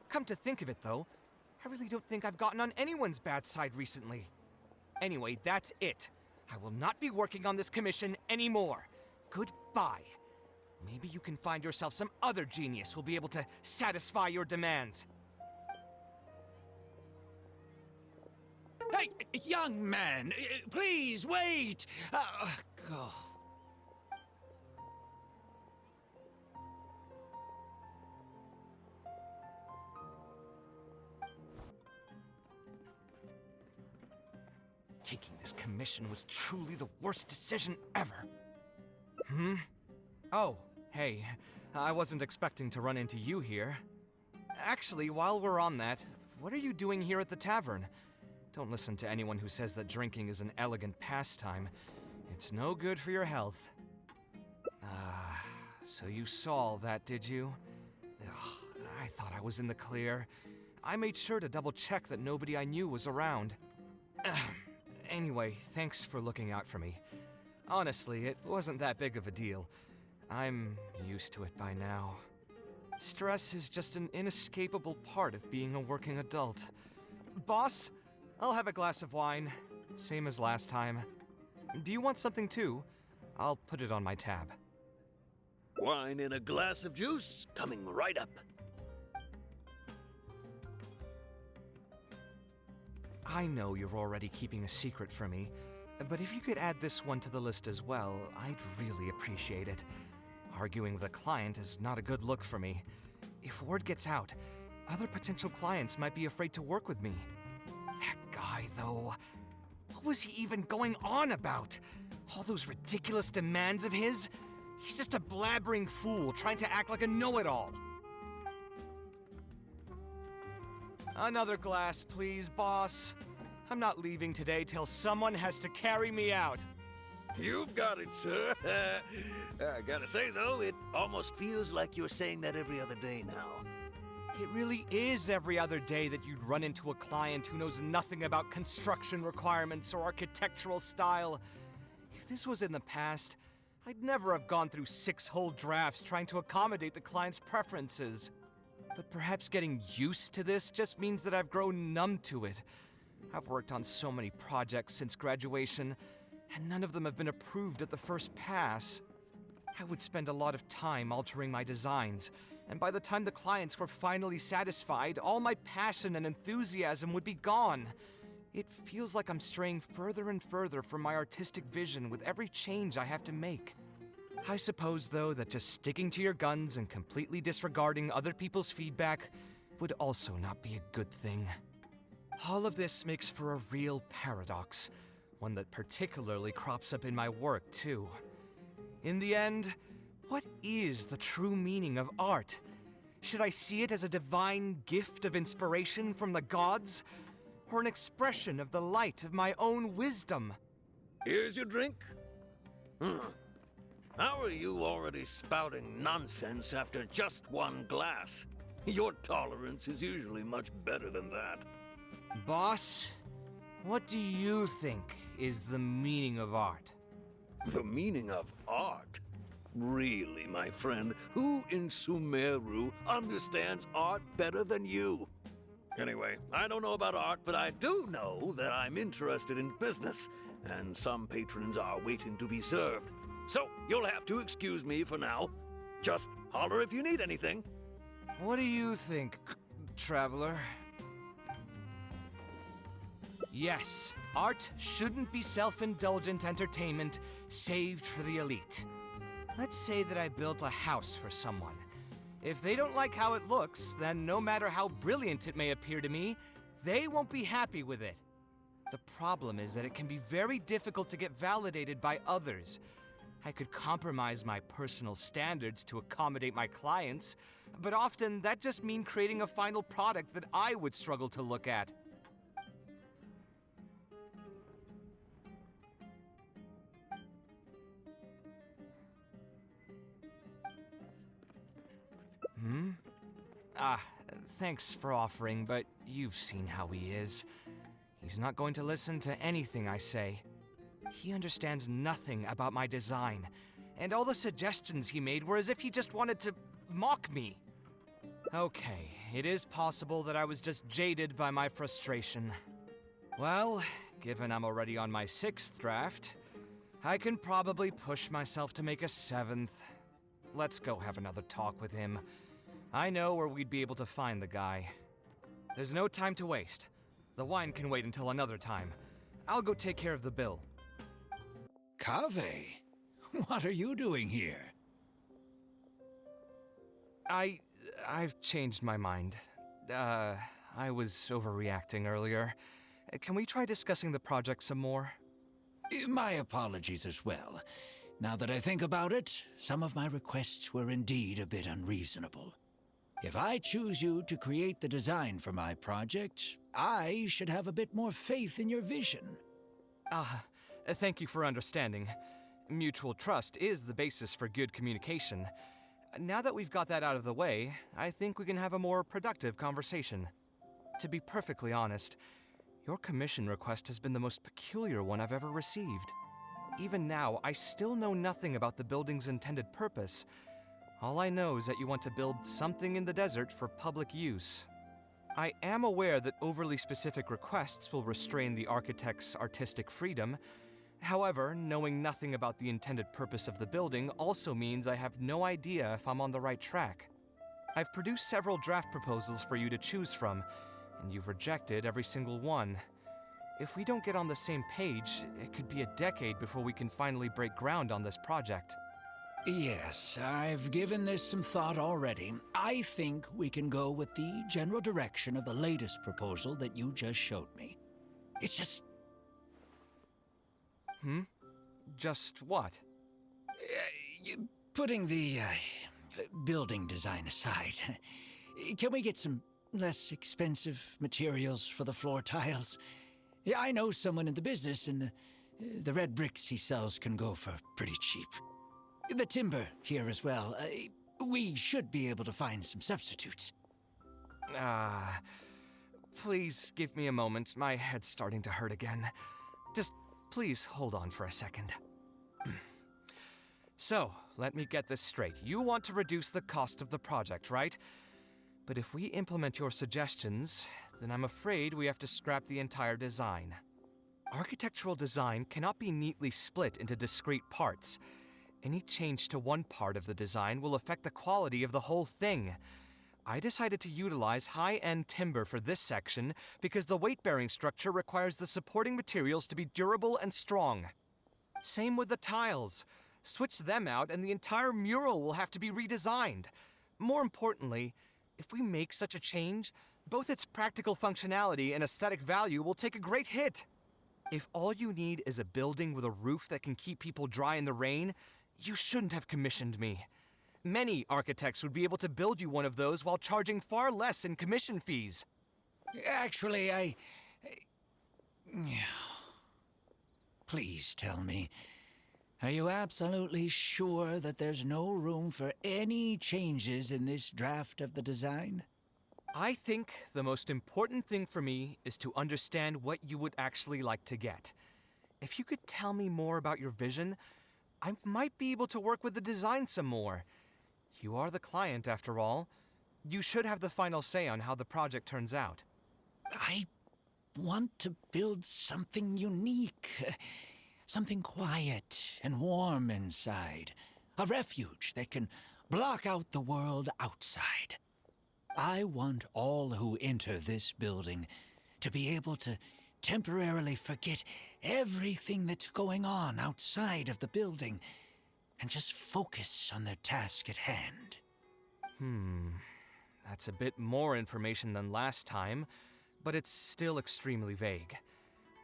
Come to think of it, though, I really don't think I've gotten on anyone's bad side recently. Anyway, that's it. I will not be working on this commission anymore. Goodbye. Maybe you can find yourself some other genius who'll be able to satisfy your demands.
Hey, young man, please wait! Oh.
Taking this commission was truly the worst decision ever. Oh, hey, I wasn't expecting to run into you here. Actually, while we're on that, what are you doing here at the tavern? Don't listen to anyone who says that drinking is an elegant pastime. It's no good for your health. So you saw all that, did you? Ugh, I thought I was in the clear. I made sure to double-check that nobody I knew was around. Anyway, thanks for looking out for me. Honestly, it wasn't that big of a deal. I'm used to it by now. Stress is just an inescapable part of being a working adult. Boss, I'll have a glass of wine, same as last time. Do you want something too? I'll put it on my tab.
Wine in a glass of juice, coming right up.
I know you're already keeping a secret from me, but if you could add this one to the list as well, I'd really appreciate it. Arguing with a client is not a good look for me. If word gets out, other potential clients might be afraid to work with me. That guy, though, what was he even going on about? All those ridiculous demands of his? He's just a blabbering fool trying to act like a know-it-all. Another glass, please, boss. I'm not leaving today till someone has to carry me out.
You've got it, sir. I gotta say, though, it almost feels like you're saying that every other day now.
It really is every other day that you'd run into a client who knows nothing about construction requirements or architectural style. If this was in the past, I'd never have gone through 6 whole drafts trying to accommodate the client's preferences. But perhaps getting used to this just means that I've grown numb to it. I've worked on so many projects since graduation, and none of them have been approved at the first pass. I would spend a lot of time altering my designs, and by the time the clients were finally satisfied, all my passion and enthusiasm would be gone. It feels like I'm straying further and further from my artistic vision with every change I have to make. I suppose, though, that just sticking to your guns and completely disregarding other people's feedback would also not be a good thing. All of this makes for a real paradox, one that particularly crops up in my work, too. In the end, what is the true meaning of art? Should I see it as a divine gift of inspiration from the gods, or an expression of the light of my own wisdom?
Here's your drink. How are you already spouting nonsense after just one glass? Your tolerance is usually much better than that.
Boss, what do you think is the meaning of art?
The meaning of art? Really, my friend, who in Sumeru understands art better than you? Anyway, I don't know about art, but I do know that I'm interested in business, and some patrons are waiting to be served. So, you'll have to excuse me for now. Just holler if you need anything.
What do you think, traveler? Yes, art shouldn't be self-indulgent entertainment saved for the elite. Let's say that I built a house for someone. If they don't like how it looks, then no matter how brilliant it may appear to me, they won't be happy with it. The problem is that it can be very difficult to get validated by others. I could compromise my personal standards to accommodate my clients, but often that just means creating a final product that I would struggle to look at. Thanks for offering, but you've seen how he is. He's not going to listen to anything I say. He understands nothing about my design, and all the suggestions he made were as if he just wanted to mock me. Okay, it is possible that I was just jaded by my frustration. Well, given I'm already on my 6th draft, I can probably push myself to make a 7th. Let's go have another talk with him. I know where we'd be able to find the guy. There's no time to waste. The wine can wait until another time. I'll go take care of the bill.
Kaveh, what are you doing here?
I've changed my mind. I was overreacting earlier. Can we try discussing the project some more?
My apologies as well. Now that I think about it, some of my requests were indeed a bit unreasonable. If I choose you to create the design for my project, I should have a bit more faith in your vision.
Thank you for understanding. Mutual trust is the basis for good communication. Now that we've got that out of the way, I think we can have a more productive conversation. To be perfectly honest, your commission request has been the most peculiar one I've ever received. Even now, I still know nothing about the building's intended purpose. All I know is that you want to build something in the desert for public use. I am aware that overly specific requests will restrain the architect's artistic freedom. However, knowing nothing about the intended purpose of the building also means I have no idea if I'm on the right track. I've produced several draft proposals for you to choose from, and you've rejected every single one. If we don't get on the same page, it could be a decade before we can finally break ground on this project.
Yes, I've given this some thought already. I think we can go with the general direction of the latest proposal that you just showed me. It's just...
Just what?
Putting the building design aside, can we get some less expensive materials for the floor tiles? Yeah, I know someone in the business, and the red bricks he sells can go for pretty cheap. The timber here as well. We should be able to find some substitutes.
Please give me a moment. My head's starting to hurt again. Just please hold on for a second. So, let me get this straight. You want to reduce the cost of the project, right? But if we implement your suggestions, then I'm afraid we have to scrap the entire design. Architectural design cannot be neatly split into discrete parts. Any change to one part of the design will affect the quality of the whole thing. I decided to utilize high-end timber for this section because the weight-bearing structure requires the supporting materials to be durable and strong. Same with the tiles. Switch them out and the entire mural will have to be redesigned. More importantly, if we make such a change, both its practical functionality and aesthetic value will take a great hit. If all you need is a building with a roof that can keep people dry in the rain, you shouldn't have commissioned me. Many architects would be able to build you one of those while charging far less in commission fees.
Actually, Please tell me, are you absolutely sure that there's no room for any changes in this draft of the design?
I think the most important thing for me is to understand what you would actually like to get. If you could tell me more about your vision, I might be able to work with the design some more. You are the client, after all. You should have the final say on how the project turns out.
I want to build something unique. Something quiet and warm inside. A refuge that can block out the world outside. I want all who enter this building to be able to temporarily forget everything that's going on outside of the building and just focus on their task at hand.
That's a bit more information than last time, but it's still extremely vague.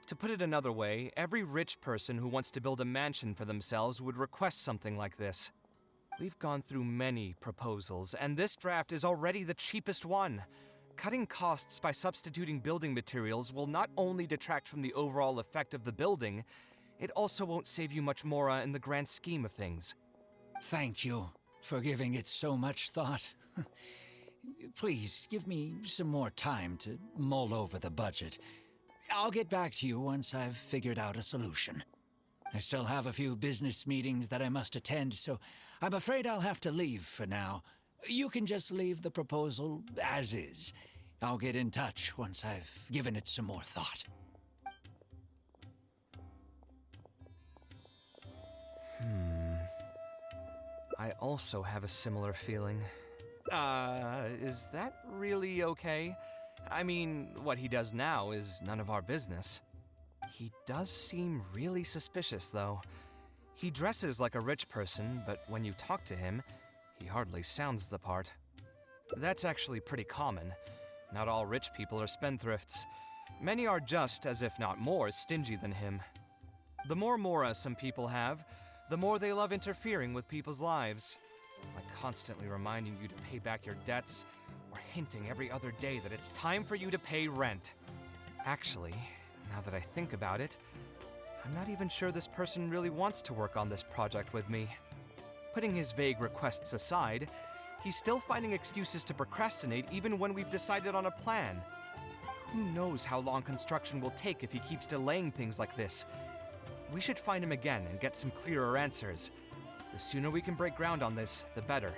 To put it another way, every rich person who wants to build a mansion for themselves would request something like this. We've gone through many proposals, and this draft is already the cheapest one. Cutting costs by substituting building materials will not only detract from the overall effect of the building, it also won't save you much more in the grand scheme of things.
Thank you for giving it so much thought. Please, give me some more time to mull over the budget. I'll get back to you once I've figured out a solution. I still have a few business meetings that I must attend, so I'm afraid I'll have to leave for now. You can just leave the proposal as is. I'll get in touch once I've given it some more thought.
I also have a similar feeling. Is that really okay? I mean, what he does now is none of our business. He does seem really suspicious, though. He dresses like a rich person, but when you talk to him, he hardly sounds the part. That's actually pretty common. Not all rich people are spendthrifts. Many are just, as if not more, stingy than him. The more mora some people have, the more they love interfering with people's lives. Like constantly reminding you to pay back your debts, or hinting every other day that it's time for you to pay rent. Actually, now that I think about it, I'm not even sure this person really wants to work on this project with me. Putting his vague requests aside, he's still finding excuses to procrastinate even when we've decided on a plan. Who knows how long construction will take if he keeps delaying things like this? We should find him again and get some clearer answers. The sooner we can break ground on this, the better.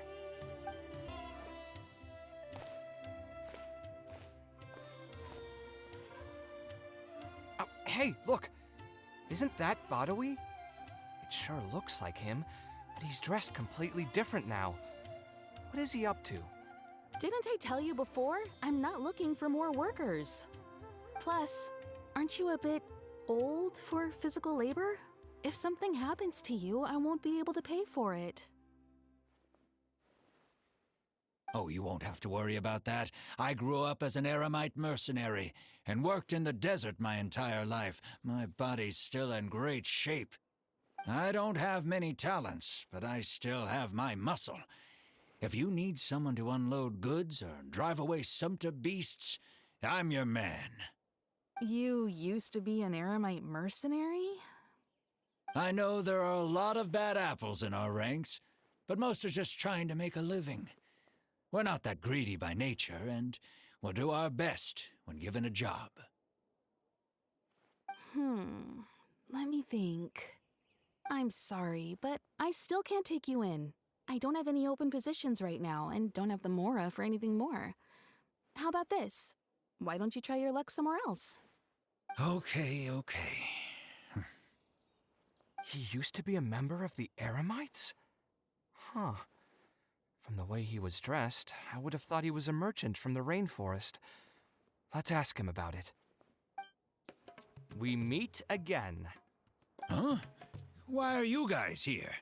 Oh, hey, look! Isn't that Badawi? It sure looks like him, but he's dressed completely different now. What is he up to?
Didn't I tell you before? I'm not looking for more workers. Plus, aren't you a bit old for physical labor? If something happens to you, I won't be able to pay for it.
Oh, you won't have to worry about that. I grew up as an Eremite mercenary and worked in the desert my entire life. My body's still in great shape. I don't have many talents, but I still have my muscle. If you need someone to unload goods or drive away sumpter beasts, I'm your man.
You used to be an Eremite mercenary?
I know there are a lot of bad apples in our ranks, but most are just trying to make a living. We're not that greedy by nature, and we'll do our best when given a job.
Let me think. I'm sorry, but I still can't take you in. I don't have any open positions right now, and don't have the mora for anything more. How about this? Why don't you try your luck somewhere else?
Okay.
He used to be a member of the Eremites? Huh. From the way he was dressed, I would have thought he was a merchant from the rainforest. Let's ask him about it. We meet again.
Huh? Why are you guys here?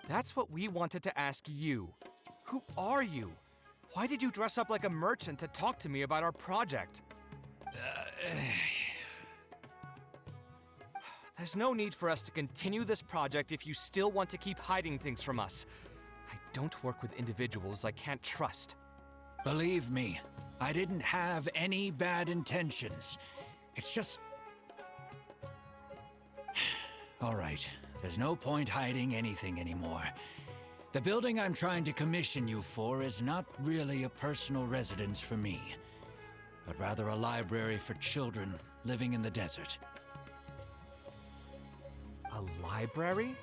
That's what we wanted to ask you. Who are you? Why did you dress up like a merchant to talk to me about our project? There's no need for us to continue this project if you still want to keep hiding things from us. I don't work with individuals I can't trust.
Believe me, I didn't have any bad intentions. It's just... All right, there's no point hiding anything anymore. The building I'm trying to commission you for is not really a personal residence for me, but rather a library for children living in the desert.
A library?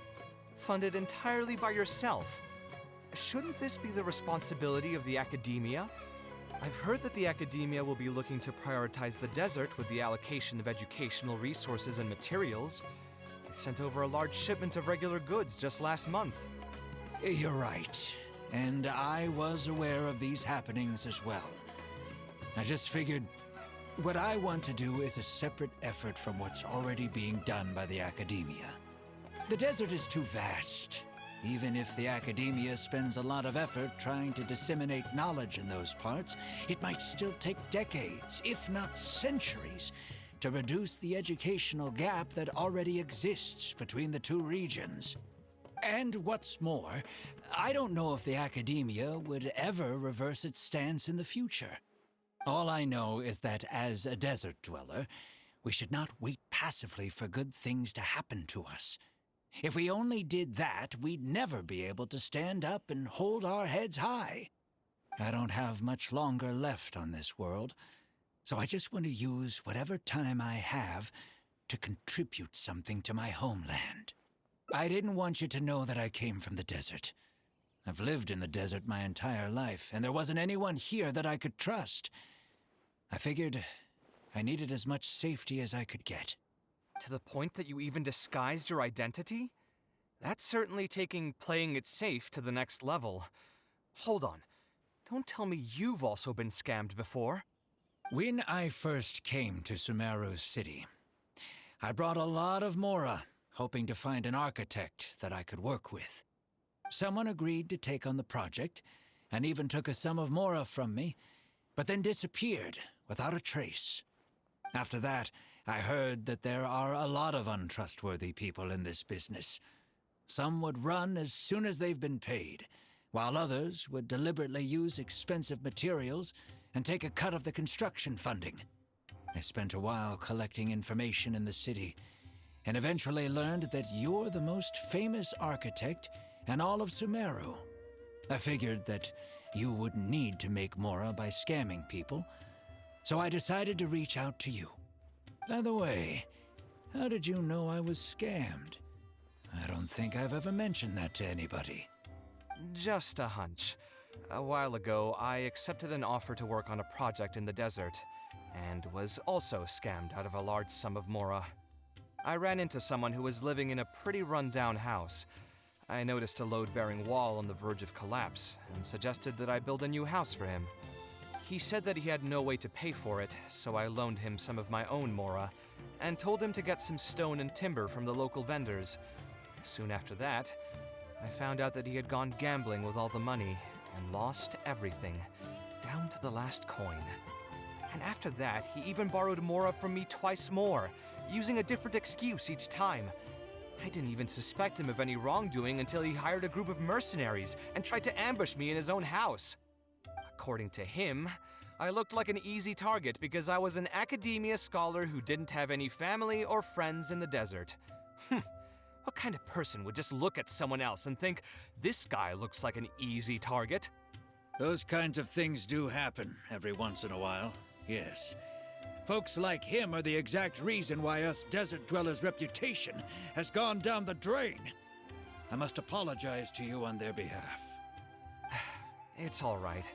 funded entirely by yourself. Shouldn't this be the responsibility of the academia? I've heard that the academia will be looking to prioritize the desert with the allocation of educational resources and materials. It sent over a large shipment of regular goods just last month.
You're right. And I was aware of these happenings as well. I just figured what I want to do is a separate effort from what's already being done by the academia. The desert is too vast. Even if the academia spends a lot of effort trying to disseminate knowledge in those parts, it might still take decades, if not centuries, to reduce the educational gap that already exists between the two regions. And what's more, I don't know if the academia would ever reverse its stance in the future. All I know is that as a desert dweller, we should not wait passively for good things to happen to us. If we only did that, we'd never be able to stand up and hold our heads high. I don't have much longer left on this world, so I just want to use whatever time I have to contribute something to my homeland. I didn't want you to know that I came from the desert. I've lived in the desert my entire life, and there wasn't anyone here that I could trust. I figured I needed as much safety as I could get.
To the point that you even disguised your identity? That's certainly taking playing it safe to the next level. Hold on. Don't tell me you've also been scammed before.
When I first came to Sumeru's city, I brought a lot of Mora, hoping to find an architect that I could work with. Someone agreed to take on the project, and even took a sum of Mora from me, but then disappeared without a trace. After that, I heard that there are a lot of untrustworthy people in this business. Some would run as soon as they've been paid, while others would deliberately use expensive materials and take a cut of the construction funding. I spent a while collecting information in the city, and eventually learned that you're the most famous architect in all of Sumeru. I figured that you wouldn't need to make Mora by scamming people, so I decided to reach out to you. By the way, how did you know I was scammed? I don't think I've ever mentioned that to anybody.
Just a hunch. A while ago, I accepted an offer to work on a project in the desert, and was also scammed out of a large sum of Mora. I ran into someone who was living in a pretty run-down house. I noticed a load-bearing wall on the verge of collapse, and suggested that I build a new house for him. He said that he had no way to pay for it, so I loaned him some of my own Mora, and told him to get some stone and timber from the local vendors. Soon after that, I found out that he had gone gambling with all the money, and lost everything, down to the last coin. And after that, he even borrowed Mora from me twice more, using a different excuse each time. I didn't even suspect him of any wrongdoing until he hired a group of mercenaries and tried to ambush me in his own house. According to him, I looked like an easy target because I was an academia scholar who didn't have any family or friends in the desert. What kind of person would just look at someone else and think, this guy looks like an easy target?
Those kinds of things do happen every once in a while, yes. Folks like him are the exact reason why us desert dwellers' reputation has gone down the drain. I must apologize to you on their behalf.
It's all right.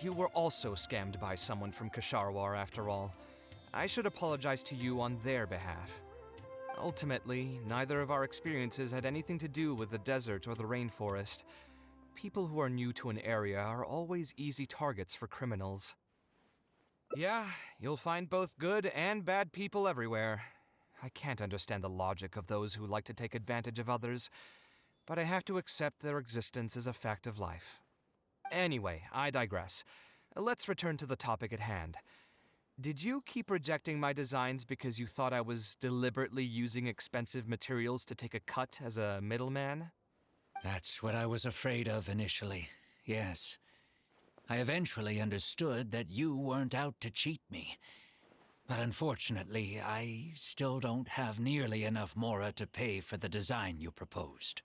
You were also scammed by someone from Kasharwar after all. I should apologize to you on their behalf. Ultimately, neither of our experiences had anything to do with the desert or the rainforest. People who are new to an area are always easy targets for criminals. Yeah, you'll find both good and bad people everywhere. I can't understand the logic of those who like to take advantage of others, but I have to accept their existence as a fact of life. Anyway, I digress. Let's return to the topic at hand. Did you keep rejecting my designs because you thought I was deliberately using expensive materials to take a cut as a middleman?
That's what I was afraid of initially, yes. I eventually understood that you weren't out to cheat me. But unfortunately, I still don't have nearly enough Mora to pay for the design you proposed.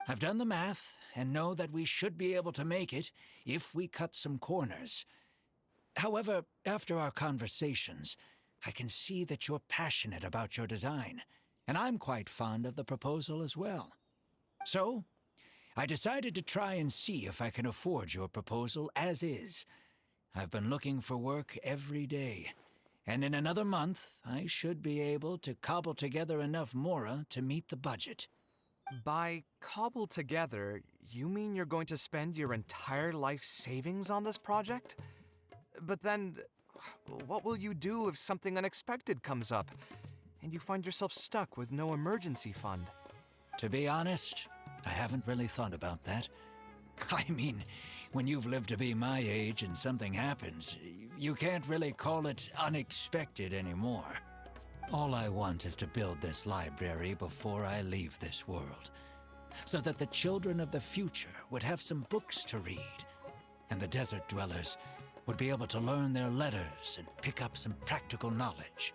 I've done the math and know that we should be able to make it if we cut some corners. However, after our conversations, I can see that you're passionate about your design, and I'm quite fond of the proposal as well. So, I decided to try and see if I can afford your proposal as is. I've been looking for work every day, and in another month, I should be able to cobble together enough mora to meet the budget.
By cobble together, you mean you're going to spend your entire life savings on this project? But then, what will you do if something unexpected comes up, and you find yourself stuck with no emergency fund?
To be honest, I haven't really thought about that. I mean, when you've lived to be my age and something happens, you can't really call it unexpected anymore. All I want is to build this library before I leave this world, so that the children of the future would have some books to read, and the desert dwellers would be able to learn their letters and pick up some practical knowledge.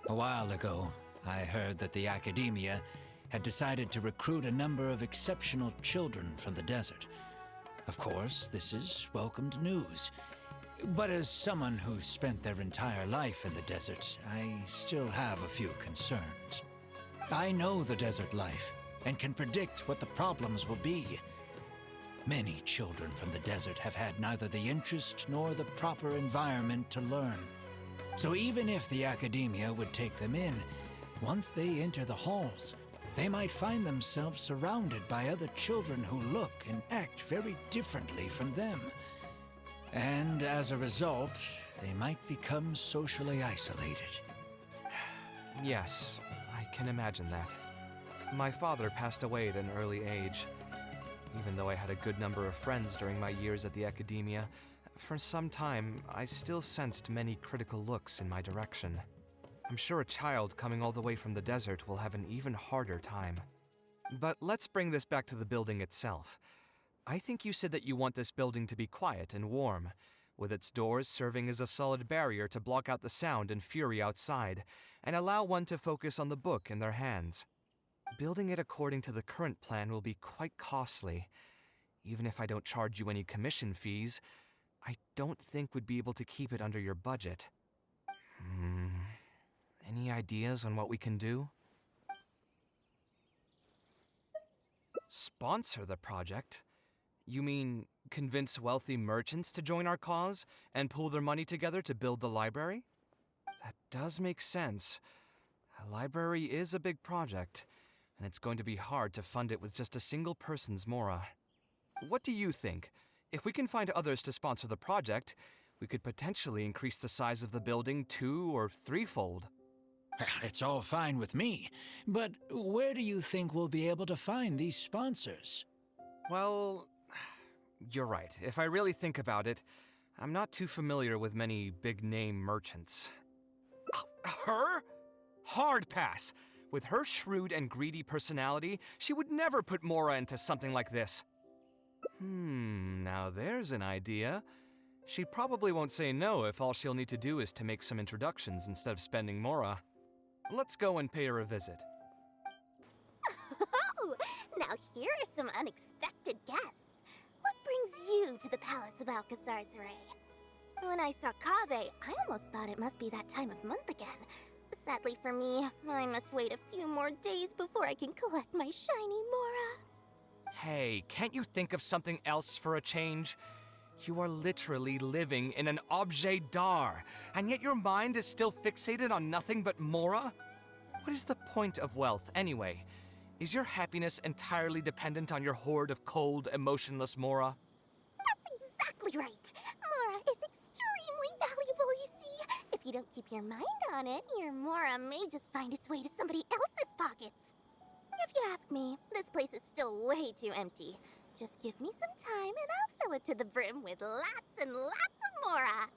A while ago, I heard that the academia had decided to recruit a number of exceptional children from the desert. Of course, this is welcomed news. But as someone who spent their entire life in the desert, I still have a few concerns. I know the desert life and can predict what the problems will be. Many children from the desert have had neither the interest nor the proper environment to learn. So even if the academia would take them in, once they enter the halls, they might find themselves surrounded by other children who look and act very differently from them. And as a result, they might become socially isolated.
Yes, I can imagine that. My father passed away at an early age. Even though I had a good number of friends during my years at the academia, for some time I still sensed many critical looks in my direction. I'm sure a child coming all the way from the desert will have an even harder time. But let's bring this back to the building itself. I think you said that you want this building to be quiet and warm, with its doors serving as a solid barrier to block out the sound and fury outside, and allow one to focus on the book in their hands. Building it according to the current plan will be quite costly. Even if I don't charge you any commission fees, I don't think we'd be able to keep it under your budget. Any ideas on what we can do? Sponsor the project? You mean convince wealthy merchants to join our cause and pool their money together to build the library? That does make sense. A library is a big project, and it's going to be hard to fund it with just a single person's mora. What do you think? If we can find others to sponsor the project, we could potentially increase the size of the building 2- or 3-fold.
It's all fine with me, but where do you think we'll be able to find these sponsors?
Well, you're right. If I really think about it, I'm not too familiar with many big-name merchants. Her? Hard pass. With her shrewd and greedy personality, she would never put mora into something like this. Now there's an idea. She probably won't say no if all she'll need to do is to make some introductions instead of spending mora. Let's go and pay her a visit.
Oh, now here are some unexpected guests. What brings you to the Palace of Alcazar's Ray? When I saw Kaveh, I almost thought it must be that time of month again. Sadly for me, I must wait a few more days before I can collect my shiny mora.
Hey, can't you think of something else for a change? You are literally living in an objet d'art, and yet your mind is still fixated on nothing but mora? What is the point of wealth, anyway? Is your happiness entirely dependent on your hoard of cold, emotionless mora?
That's exactly right. Mora is extremely valuable, you see. If you don't keep your mind on it, your mora may just find its way to somebody else's pockets. If you ask me, this place is still way too empty. Just give me some time and I'll fill it to the brim with lots and lots of mora.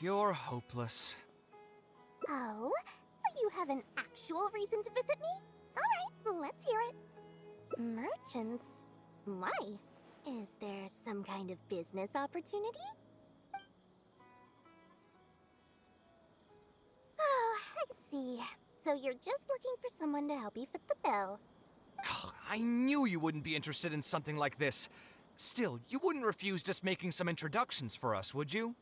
You're hopeless.
Oh, so you have an actual reason to visit me? All right, let's hear it. Merchants? Why? Is there some kind of business opportunity? Oh, I see. So you're just looking for someone to help you fit the bill.
I knew you wouldn't be interested in something like this. Still, you wouldn't refuse just making some introductions for us, would you?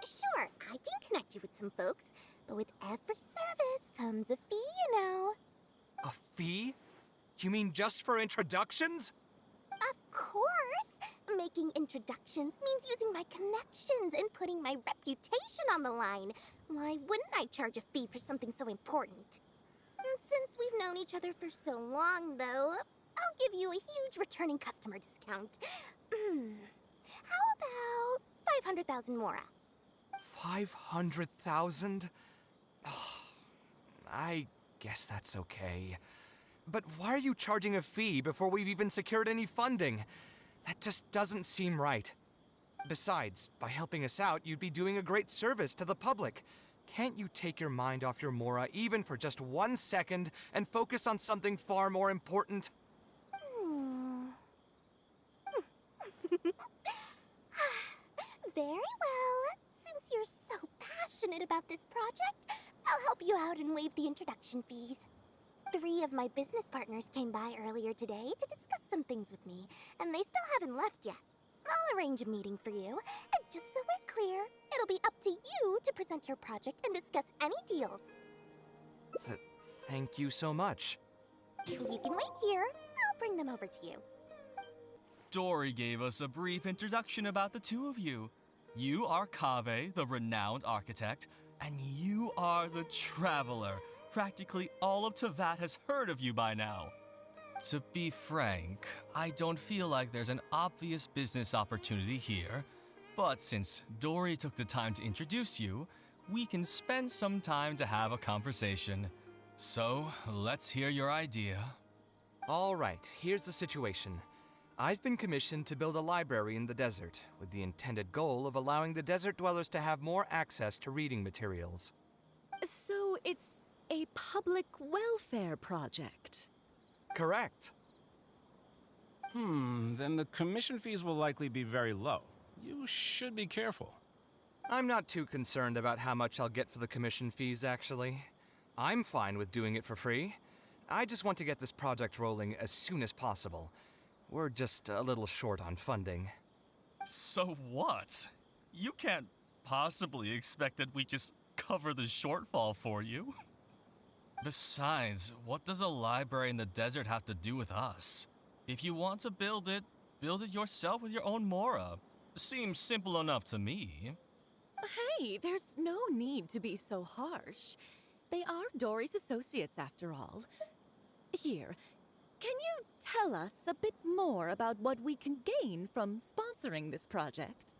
Sure, I can connect you with some folks, but with every service comes a fee, you know.
A fee? You mean just for introductions?
Of course! Making introductions means using my connections and putting my reputation on the line. Why wouldn't I charge a fee for something so important? And since we've known each other for so long, though, I'll give you a huge returning customer discount. How about 500,000 Mora?
500,000? I guess that's okay. But why are you charging a fee before we've even secured any funding? That just doesn't seem right. Besides, by helping us out, you'd be doing a great service to the public. Can't you take your mind off your Mora even for just 1 second and focus on something far more important?
Very well. Since you're so passionate about this project, I'll help you out and waive the introduction fees. 3 of my business partners came by earlier today to discuss some things with me, and they still haven't left yet. I'll arrange a meeting for you, and just so we're clear, it'll be up to you to present your project and discuss any deals.
Thank you so much.
You can wait here. I'll bring them over to you.
Dory gave us a brief introduction about the two of you. You are Kaveh, the renowned architect, and you are the traveler. Practically all of Teyvat has heard of you by now. To be frank, I don't feel like there's an obvious business opportunity here, but since Dory took the time to introduce you, we can spend some time to have a conversation. So, let's hear your idea.
All right, here's the situation. I've been commissioned to build a library in the desert, with the intended goal of allowing the desert dwellers to have more access to reading materials.
So it's a public welfare project?
Correct.
Then the commission fees will likely be very low. You should be careful.
I'm not too concerned about how much I'll get for the commission fees, actually. I'm fine with doing it for free. I just want to get this project rolling as soon as possible. We're just a little short on funding.
So what? You can't possibly expect that we just cover the shortfall for you. Besides, what does a library in the desert have to do with us? If you want to build it yourself with your own Mora. Seems simple enough to me.
Hey, there's no need to be so harsh. They are Dory's associates after all. Here, can you tell us a bit more about what we can gain from sponsoring this project?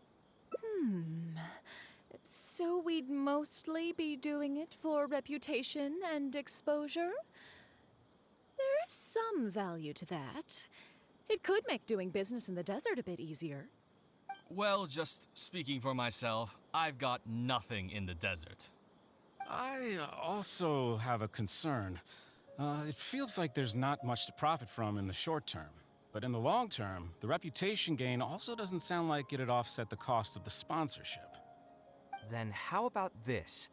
So we'd mostly be doing it for reputation and exposure? There is some value to that. It could make doing business in the desert a bit easier.
Well, just speaking for myself, I've got nothing in the desert.
I also have a concern. It feels like there's not much to profit from in the short term. But in the long term, the reputation gain also doesn't sound like it'd offset the cost of the sponsorship.
Then how about this?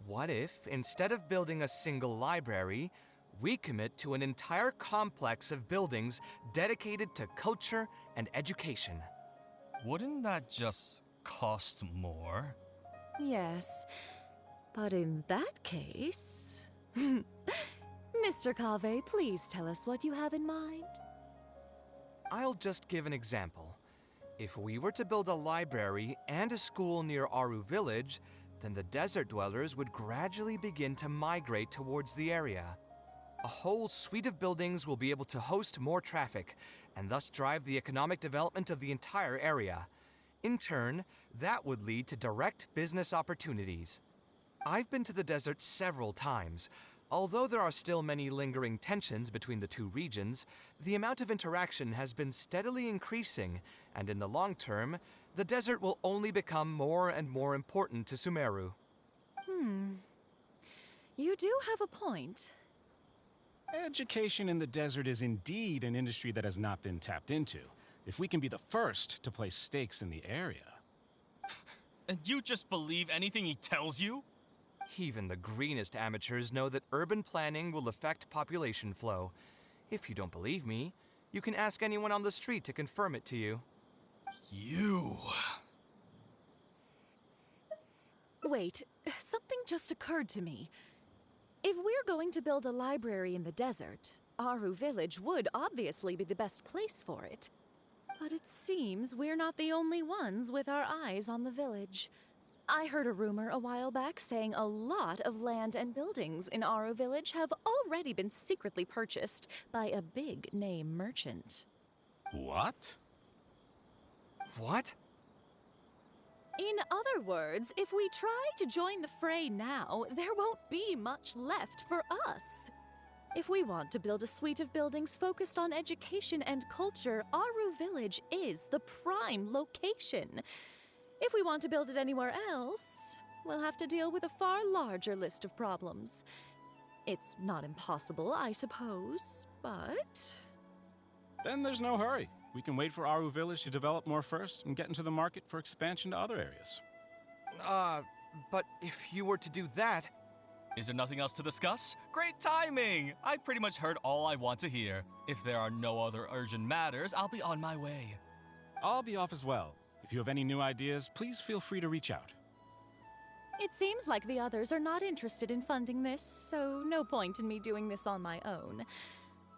What if, instead of building a single library, we commit to an entire complex of buildings dedicated to culture and education?
Wouldn't that just cost more?
Yes, but in that case... Mr. Kaveh, please tell us what you have in mind.
I'll just give an example. If we were to build a library and a school near Aru village, then the desert dwellers would gradually begin to migrate towards the area. A whole suite of buildings will be able to host more traffic, and thus drive the economic development of the entire area. In turn, that would lead to direct business opportunities. I've been to the desert several times. Although there are still many lingering tensions between the two regions, the amount of interaction has been steadily increasing, and in the long term, the desert will only become more and more important to Sumeru.
You do have a point.
Education in the desert is indeed an industry that has not been tapped into. If we can be the first to place stakes in the area.
And you just believe anything he tells you?
Even the greenest amateurs know that urban planning will affect population flow. If you don't believe me, you can ask anyone on the street to confirm it to you.
You...
Wait, something just occurred to me. If we're going to build a library in the desert, Aru Village would obviously be the best place for it. But it seems we're not the only ones with our eyes on the village. I heard a rumor a while back saying a lot of land and buildings in Aru Village have already been secretly purchased by a big-name merchant.
What?
What?
In other words, if we try to join the fray now, there won't be much left for us. If we want to build a suite of buildings focused on education and culture, Aru Village is the prime location. If we want to build it anywhere else, we'll have to deal with a far larger list of problems. It's not impossible, I suppose, but...
Then there's no hurry. We can wait for Aru Village to develop more first and get into the market for expansion to other areas.
But if you were to do that...
Is there nothing else to discuss? Great timing! I pretty much heard all I want to hear. If there are no other urgent matters, I'll be on my way.
I'll be off as well. If you have any new ideas, please feel free to reach out.
it seems like the others are not interested in funding this, so no point in me doing this on my own.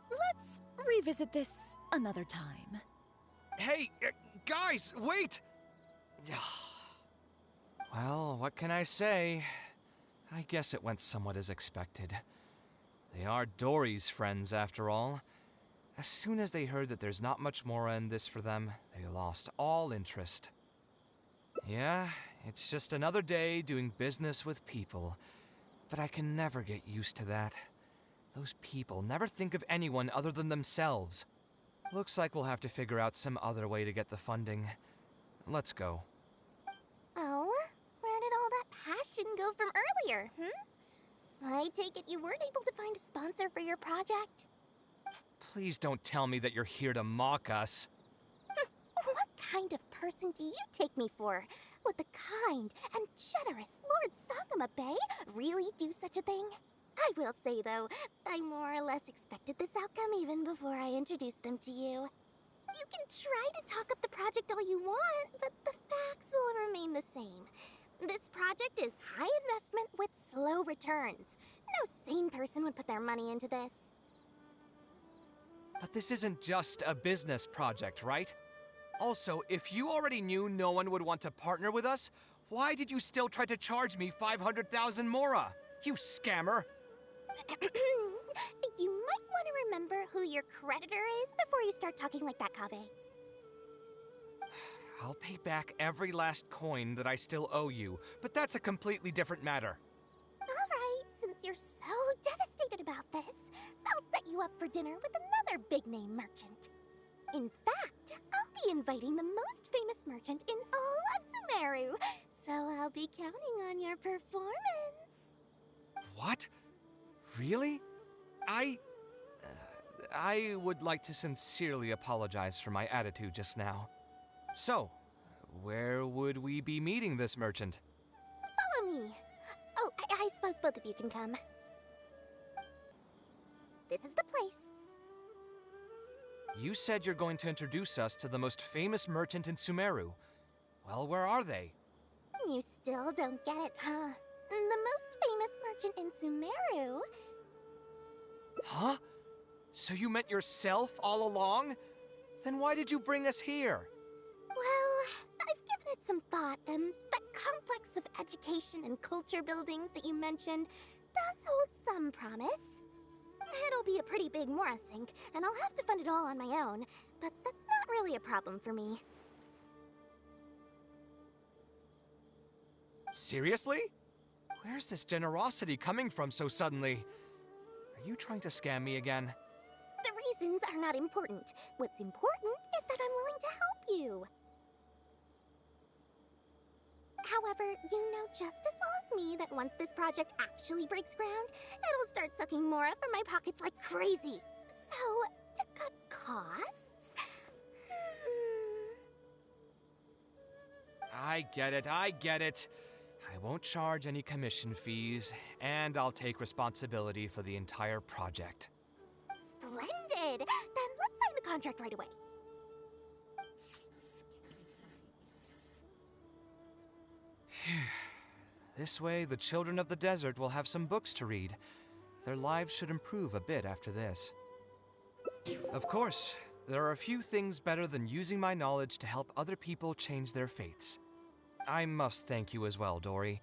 Let's revisit this another time.
Hey, guys, wait! Well, what can I say? I guess it went somewhat as expected. They are Dory's friends, after all. As soon as they heard that there's not much more in this for them, they lost all interest. Yeah, it's just another day doing business with people. But I can never get used to that. Those people never think of anyone other than themselves. Looks like we'll have to figure out some other way to get the funding. Let's go.
Oh, where did all that passion go from earlier, I take it you weren't able to find a sponsor for your project?
Please don't tell me that you're here to mock us.
What kind of person do you take me for? Would the kind and generous Lord Sangama Bay really do such a thing? I will say, though, I more or less expected this outcome even before I introduced them to you. You can try to talk up the project all you want, but the facts will remain the same. This project is high investment with slow returns. No sane person would put their money into this.
But this isn't just a business project, right? Also, if you already knew no one would want to partner with us, why did you still try to charge me 500,000 mora? You scammer!
You might want to remember who your creditor is before you start talking like that, Kaveh.
I'll pay back every last coin that I still owe you, but that's a completely different matter.
Alright, since you're so devastated about this, I'll set you up for dinner with another big-name merchant. In fact, I'll be inviting the most famous merchant in all of Sumeru, so I'll be counting on your performance.
What? Really? I would like to sincerely apologize for my attitude just now. So, where would we be meeting this merchant?
Follow me. Oh, I suppose both of you can come. This is the place.
You said you're going to introduce us to the most famous merchant in Sumeru. Well, where are they?
You still don't get it, huh? The most famous merchant in Sumeru.
Huh? So you meant yourself all along? Then why did you bring us here?
Well, I've given it some thought, and that complex of education and culture buildings that you mentioned does hold some promise. It'll be a pretty big Mora sink, and I'll have to fund it all on my own, but that's not really a problem for me.
Seriously? Where's this generosity coming from so suddenly? Are you trying to scam me again?
The reasons are not important. What's important is that I'm willing to help you. However, you know just as well as me that once this project actually breaks ground, it'll start sucking Mora from my pockets like crazy. So, to cut costs...
I get it. I won't charge any commission fees, and I'll take responsibility for the entire project.
Splendid! Then let's sign the contract right away.
This way, the children of the desert will have some books to read. Their lives should improve a bit after this. Of course, there are a few things better than using my knowledge to help other people change their fates. I must thank you as well, Dory.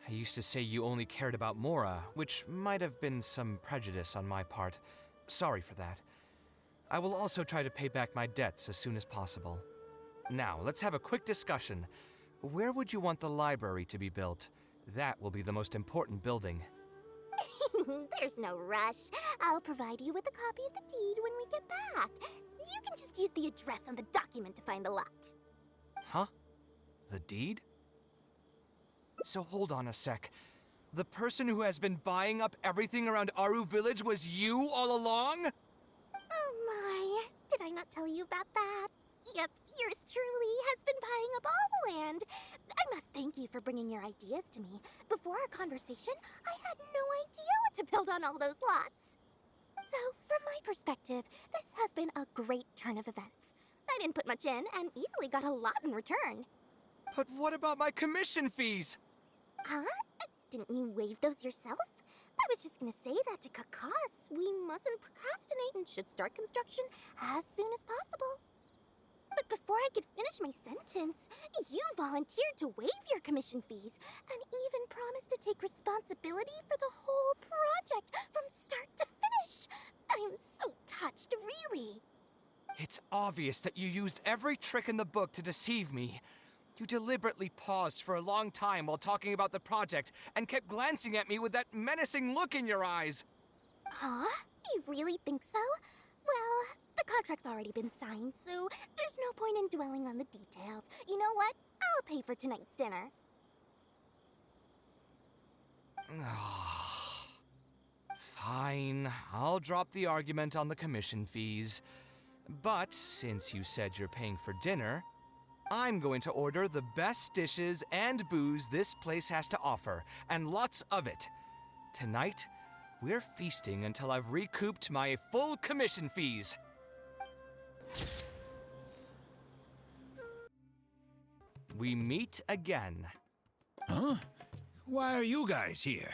I used to say you only cared about Mora, which might have been some prejudice on my part. Sorry for that. I will also try to pay back my debts as soon as possible. Now, let's have a quick discussion. Where would you want the library to be built? That will be the most important building.
There's no rush. I'll provide you with a copy of the deed when we get back. You can just use the address on the document to find the lot.
Huh? The deed? So hold on a sec. The person who has been buying up everything around Aru Village was you all along?
Oh my, did I not tell you about that? Yep, yours truly has been buying up all the land. I must thank you for bringing your ideas to me. Before our conversation, I had no idea what to build on all those lots. So, from my perspective, this has been a great turn of events. I didn't put much in and easily got a lot in return.
But what about my commission fees?
Huh? Didn't you waive those yourself? I was just gonna say that to cut costs. We mustn't procrastinate and should start construction as soon as possible. But before I could finish my sentence, you volunteered to waive your commission fees and even promised to take responsibility for the whole project from start to finish. I'm so touched, really.
It's obvious that you used every trick in the book to deceive me. You deliberately paused for a long time while talking about the project and kept glancing at me with that menacing look in your eyes.
Huh? You really think so? Well, the contract's already been signed, so there's no point in dwelling on the details. You know what? I'll pay for tonight's dinner.
Fine, I'll drop the argument on the commission fees. But since you said you're paying for dinner, I'm going to order the best dishes and booze this place has to offer, and lots of it. Tonight, we're feasting until I've recouped my full commission fees. We meet again.
Huh? Why are you guys here?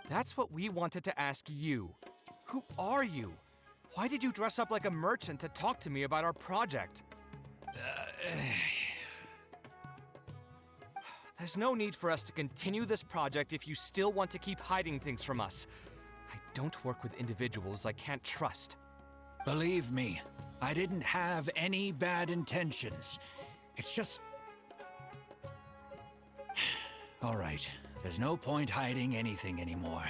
That's what we wanted to ask you. Who are you? Why did you dress up like a merchant to talk to me about our project? There's no need for us to continue this project if you still want to keep hiding things from us. I don't work with individuals I can't trust.
Believe me, I didn't have any bad intentions. It's just... All right, there's no point hiding anything anymore.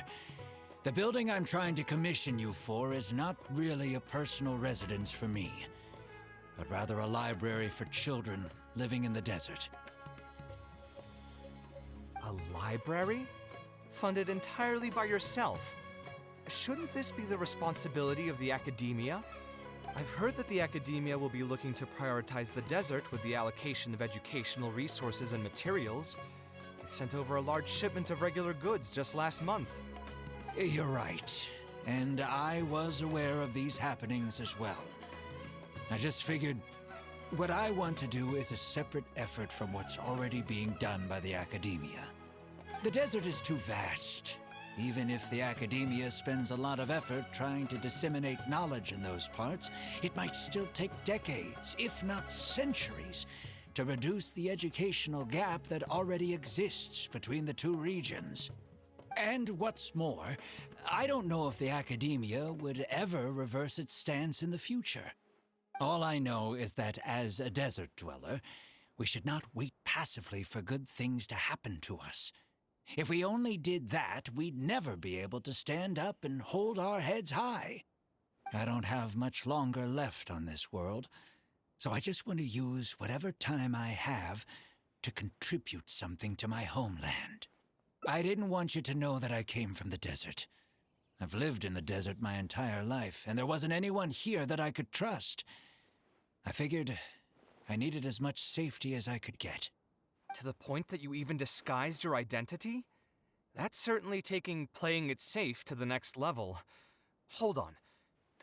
The building I'm trying to commission you for is not really a personal residence for me, but rather a library for children living in the desert.
A library? Funded entirely by yourself? Shouldn't this be the responsibility of the academia? I've heard that the academia will be looking to prioritize the desert with the allocation of educational resources and materials. It sent over a large shipment of regular goods just last month.
You're right, and I was aware of these happenings as well. I just figured what I want to do is a separate effort from what's already being done by the academia. The desert is too vast. Even if the academia spends a lot of effort trying to disseminate knowledge in those parts, it might still take decades, if not centuries, to reduce the educational gap that already exists between the two regions. And what's more, I don't know if the academia would ever reverse its stance in the future. All I know is that as a desert dweller, we should not wait passively for good things to happen to us. If we only did that, we'd never be able to stand up and hold our heads high. I don't have much longer left on this world, so I just want to use whatever time I have to contribute something to my homeland. I didn't want you to know that I came from the desert. I've lived in the desert my entire life, and there wasn't anyone here that I could trust. I figured I needed as much safety as I could get.
To the point that you even disguised your identity? That's certainly taking playing it safe to the next level. Hold on.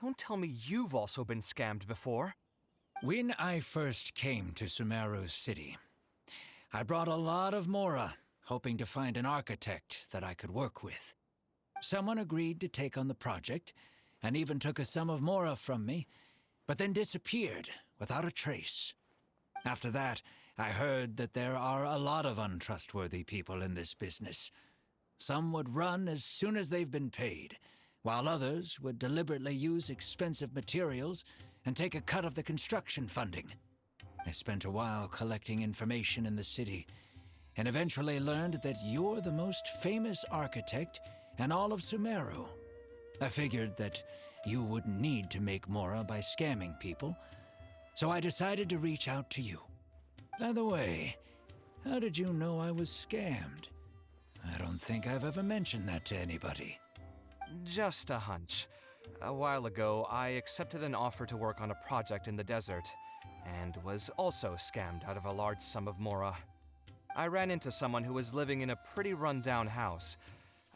Don't tell me you've also been scammed before.
When I first came to Sumeru's city, I brought a lot of Mora, hoping to find an architect that I could work with. Someone agreed to take on the project, and even took a sum of mora from me, but then disappeared without a trace. After that, I heard that there are a lot of untrustworthy people in this business. Some would run as soon as they've been paid, while others would deliberately use expensive materials and take a cut of the construction funding. I spent a while collecting information in the city, and eventually learned that you're the most famous architect in all of Sumeru. I figured that you wouldn't need to make mora by scamming people, so I decided to reach out to you. By the way, how did you know I was scammed? I don't think I've ever mentioned that to anybody.
Just a hunch. A while ago, I accepted an offer to work on a project in the desert, and was also scammed out of a large sum of mora. I ran into someone who was living in a pretty run-down house.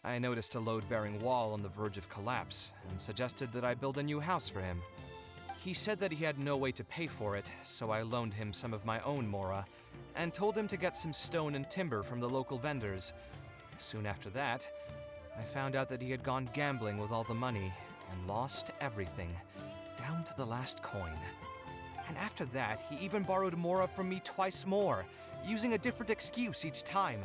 I noticed a load-bearing wall on the verge of collapse, and suggested that I build a new house for him. He said that he had no way to pay for it, so I loaned him some of my own mora, and told him to get some stone and timber from the local vendors. Soon after that, I found out that he had gone gambling with all the money, and lost everything, down to the last coin. And after that, he even borrowed mora from me twice more, using a different excuse each time.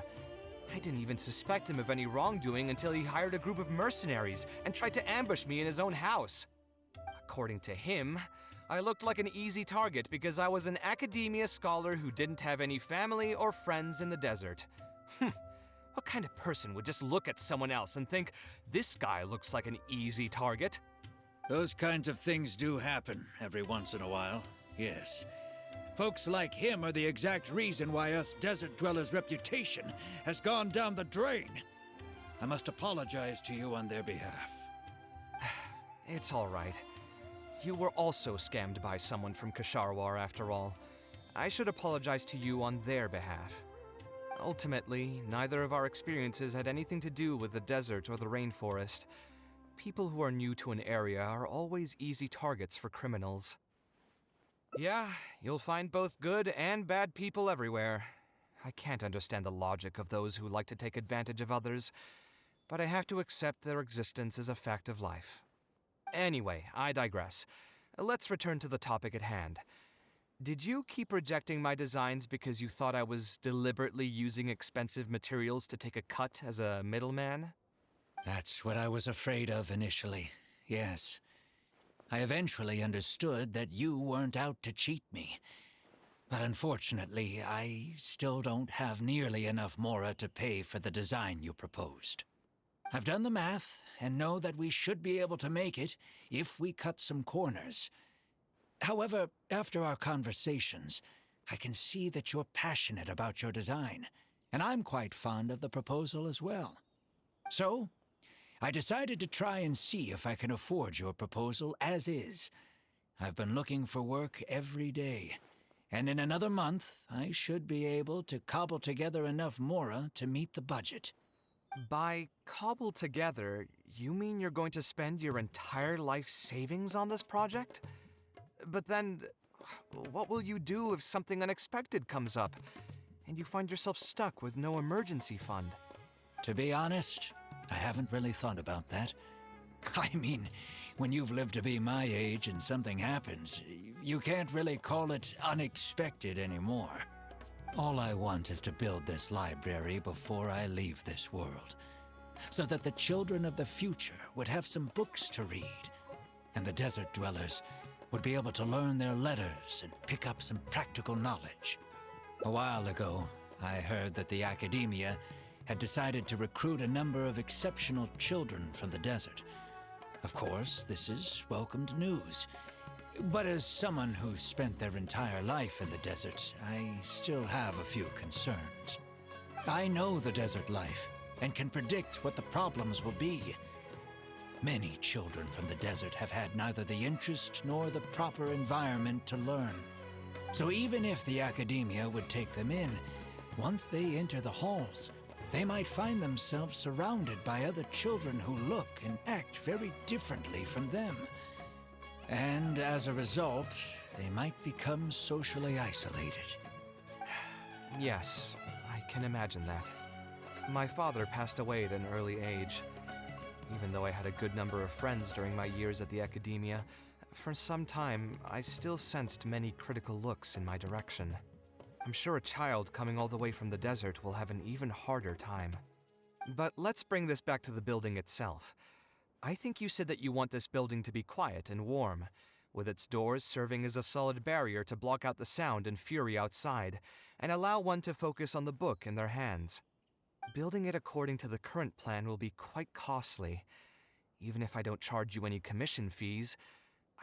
I didn't even suspect him of any wrongdoing until he hired a group of mercenaries and tried to ambush me in his own house. According to him, I looked like an easy target because I was an academia scholar who didn't have any family or friends in the desert. What kind of person would just look at someone else and think, this guy looks like an easy target?
Those kinds of things do happen every once in a while, yes. Folks like him are the exact reason why us desert dwellers' reputation has gone down the drain. I must apologize to you on their behalf.
It's all right. You were also scammed by someone from Kasharwar, after all. I should apologize to you on their behalf. Ultimately, neither of our experiences had anything to do with the desert or the rainforest. People who are new to an area are always easy targets for criminals. Yeah, you'll find both good and bad people everywhere. I can't understand the logic of those who like to take advantage of others, but I have to accept their existence as a fact of life. Anyway, I digress. Let's return to the topic at hand. Did you keep rejecting my designs because you thought I was deliberately using expensive materials to take a cut as a middleman?
That's what I was afraid of initially, yes. I eventually understood that you weren't out to cheat me. But unfortunately, I still don't have nearly enough mora to pay for the design you proposed. I've done the math and know that we should be able to make it if we cut some corners. However, after our conversations, I can see that you're passionate about your design, and I'm quite fond of the proposal as well. So, I decided to try and see if I can afford your proposal as is. I've been looking for work every day, and in another month, I should be able to cobble together enough mora to meet the budget.
By cobble together, you mean you're going to spend your entire life savings on this project? But then, what will you do if something unexpected comes up, and you find yourself stuck with no emergency fund?
To be honest, I haven't really thought about that. I mean, when you've lived to be my age and something happens, you can't really call it unexpected anymore. All I want is to build this library before I leave this world, so that the children of the future would have some books to read, and the desert dwellers would be able to learn their letters and pick up some practical knowledge. A while ago, I heard that the academia had decided to recruit a number of exceptional children from the desert. Of course, this is welcomed news. But as someone who spent their entire life in the desert, I still have a few concerns. I know the desert life and can predict what the problems will be. Many children from the desert have had neither the interest nor the proper environment to learn. So even if the academia would take them in, once they enter the halls, they might find themselves surrounded by other children who look and act very differently from them. And as a result, they might become socially isolated.
Yes, I can imagine that. My father passed away at an early age. Even though I had a good number of friends during my years at the academia, for some time I still sensed many critical looks in my direction. I'm sure a child coming all the way from the desert will have an even harder time. But let's bring this back to the building itself. I think you said that you want this building to be quiet and warm, with its doors serving as a solid barrier to block out the sound and fury outside, and allow one to focus on the book in their hands. Building it according to the current plan will be quite costly. Even if I don't charge you any commission fees,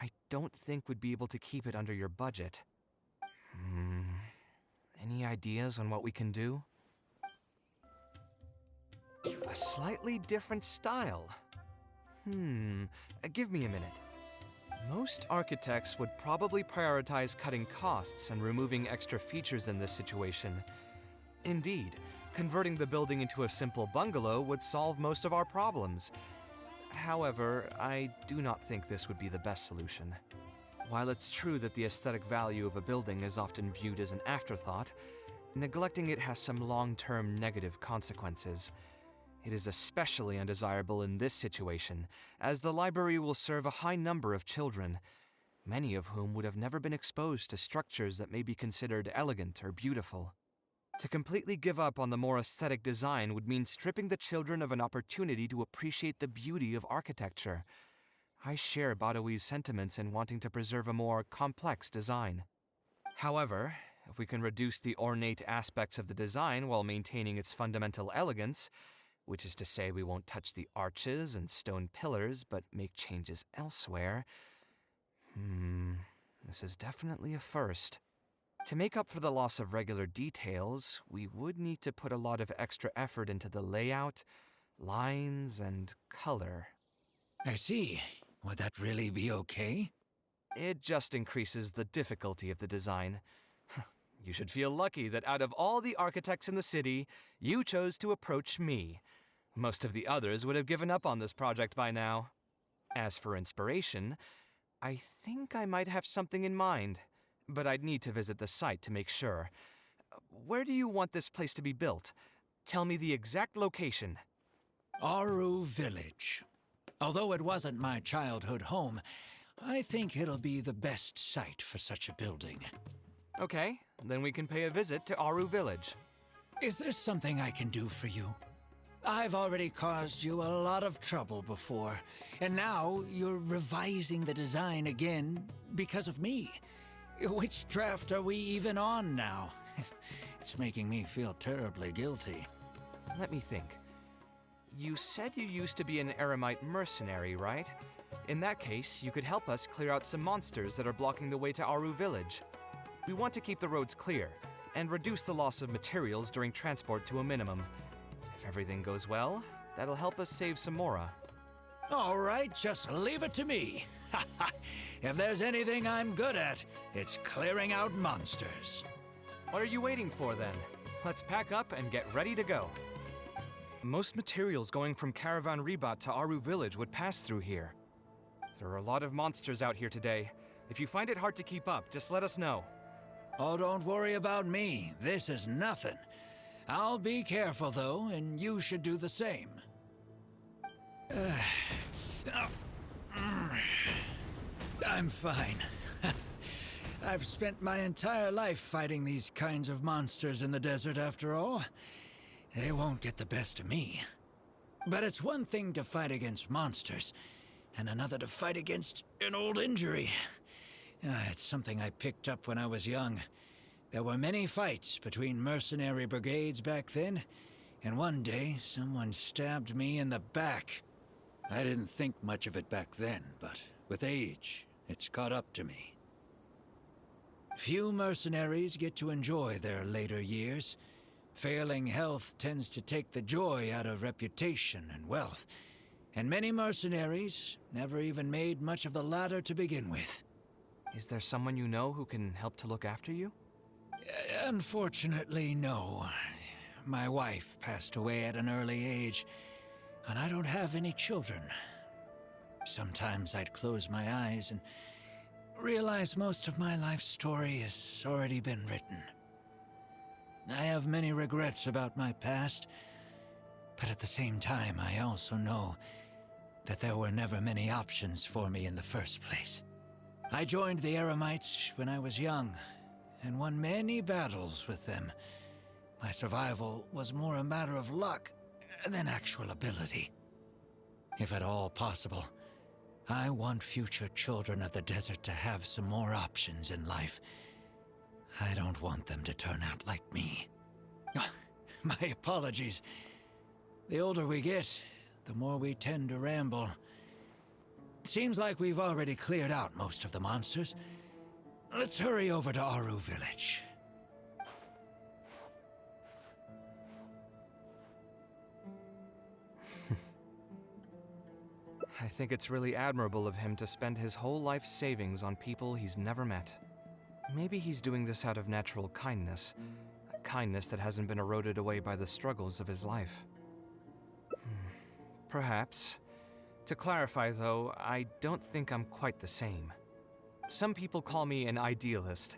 I don't think we'd be able to keep it under your budget. Any ideas on what we can do? A slightly different style. Give me a minute. Most architects would probably prioritize cutting costs and removing extra features in this situation. Indeed, converting the building into a simple bungalow would solve most of our problems. However, I do not think this would be the best solution. While it's true that the aesthetic value of a building is often viewed as an afterthought, neglecting it has some long-term negative consequences. It is especially undesirable in this situation, as the library will serve a high number of children, many of whom would have never been exposed to structures that may be considered elegant or beautiful. To completely give up on the more aesthetic design would mean stripping the children of an opportunity to appreciate the beauty of architecture. I share Badawi's sentiments in wanting to preserve a more complex design. However, if we can reduce the ornate aspects of the design while maintaining its fundamental elegance, which is to say we won't touch the arches and stone pillars but make changes elsewhere, this is definitely a first. To make up for the loss of regular details, we would need to put a lot of extra effort into the layout, lines, and color.
I see. Would that really be okay?
It just increases the difficulty of the design. You should feel lucky that out of all the architects in the city, you chose to approach me. Most of the others would have given up on this project by now. As for inspiration, I think I might have something in mind, but I'd need to visit the site to make sure. Where do you want this place to be built? Tell me the exact location.
Aru Village. Although it wasn't my childhood home, I think it'll be the best site for such a building.
Okay, then we can pay a visit to Aru Village.
Is there something I can do for you? I've already caused you a lot of trouble before, and now you're revising the design again because of me. Which draft are we even on now? It's making me feel terribly guilty.
Let me think. You said you used to be an Eremite mercenary, right? In that case, you could help us clear out some monsters that are blocking the way to Aru Village. We want to keep the roads clear, and reduce the loss of materials during transport to a minimum. If everything goes well, that'll help us save some Mora.
All right, just leave it to me. If there's anything I'm good at, it's clearing out monsters.
What are you waiting for then? Let's pack up and get ready to go. Most materials going from Caravan Ribat to Aru Village would pass through here. There are a lot of monsters out here today. If you find it hard to keep up, just let us know.
Oh, don't worry about me. This is nothing. I'll be careful, though, and you should do the same. I'm fine. I've spent my entire life fighting these kinds of monsters in the desert, after all. They won't get the best of me. But it's one thing to fight against monsters, and another to fight against an old injury. It's something I picked up when I was young. There were many fights between mercenary brigades back then, and one day someone stabbed me in the back. I didn't think much of it back then, but with age, it's caught up to me. Few mercenaries get to enjoy their later years. Failing health tends to take the joy out of reputation and wealth, and many mercenaries never even made much of the latter to begin with.
Is there someone you know who can help to look after you?
Unfortunately, no. My wife passed away at an early age, and I don't have any children. Sometimes I'd close my eyes and realize most of my life story has already been written. I have many regrets about my past, but at the same time, I also know that there were never many options for me in the first place. I joined the Eremites when I was young, and won many battles with them. My survival was more a matter of luck than actual ability. If at all possible, I want future children of the desert to have some more options in life. I don't want them to turn out like me. My apologies. The older we get, the more we tend to ramble. Seems like we've already cleared out most of the monsters. Let's hurry over to Aru Village.
I think it's really admirable of him to spend his whole life savings on people he's never met. Maybe he's doing this out of natural kindness. A kindness that hasn't been eroded away by the struggles of his life. Perhaps. To clarify, though, I don't think I'm quite the same. Some people call me an idealist.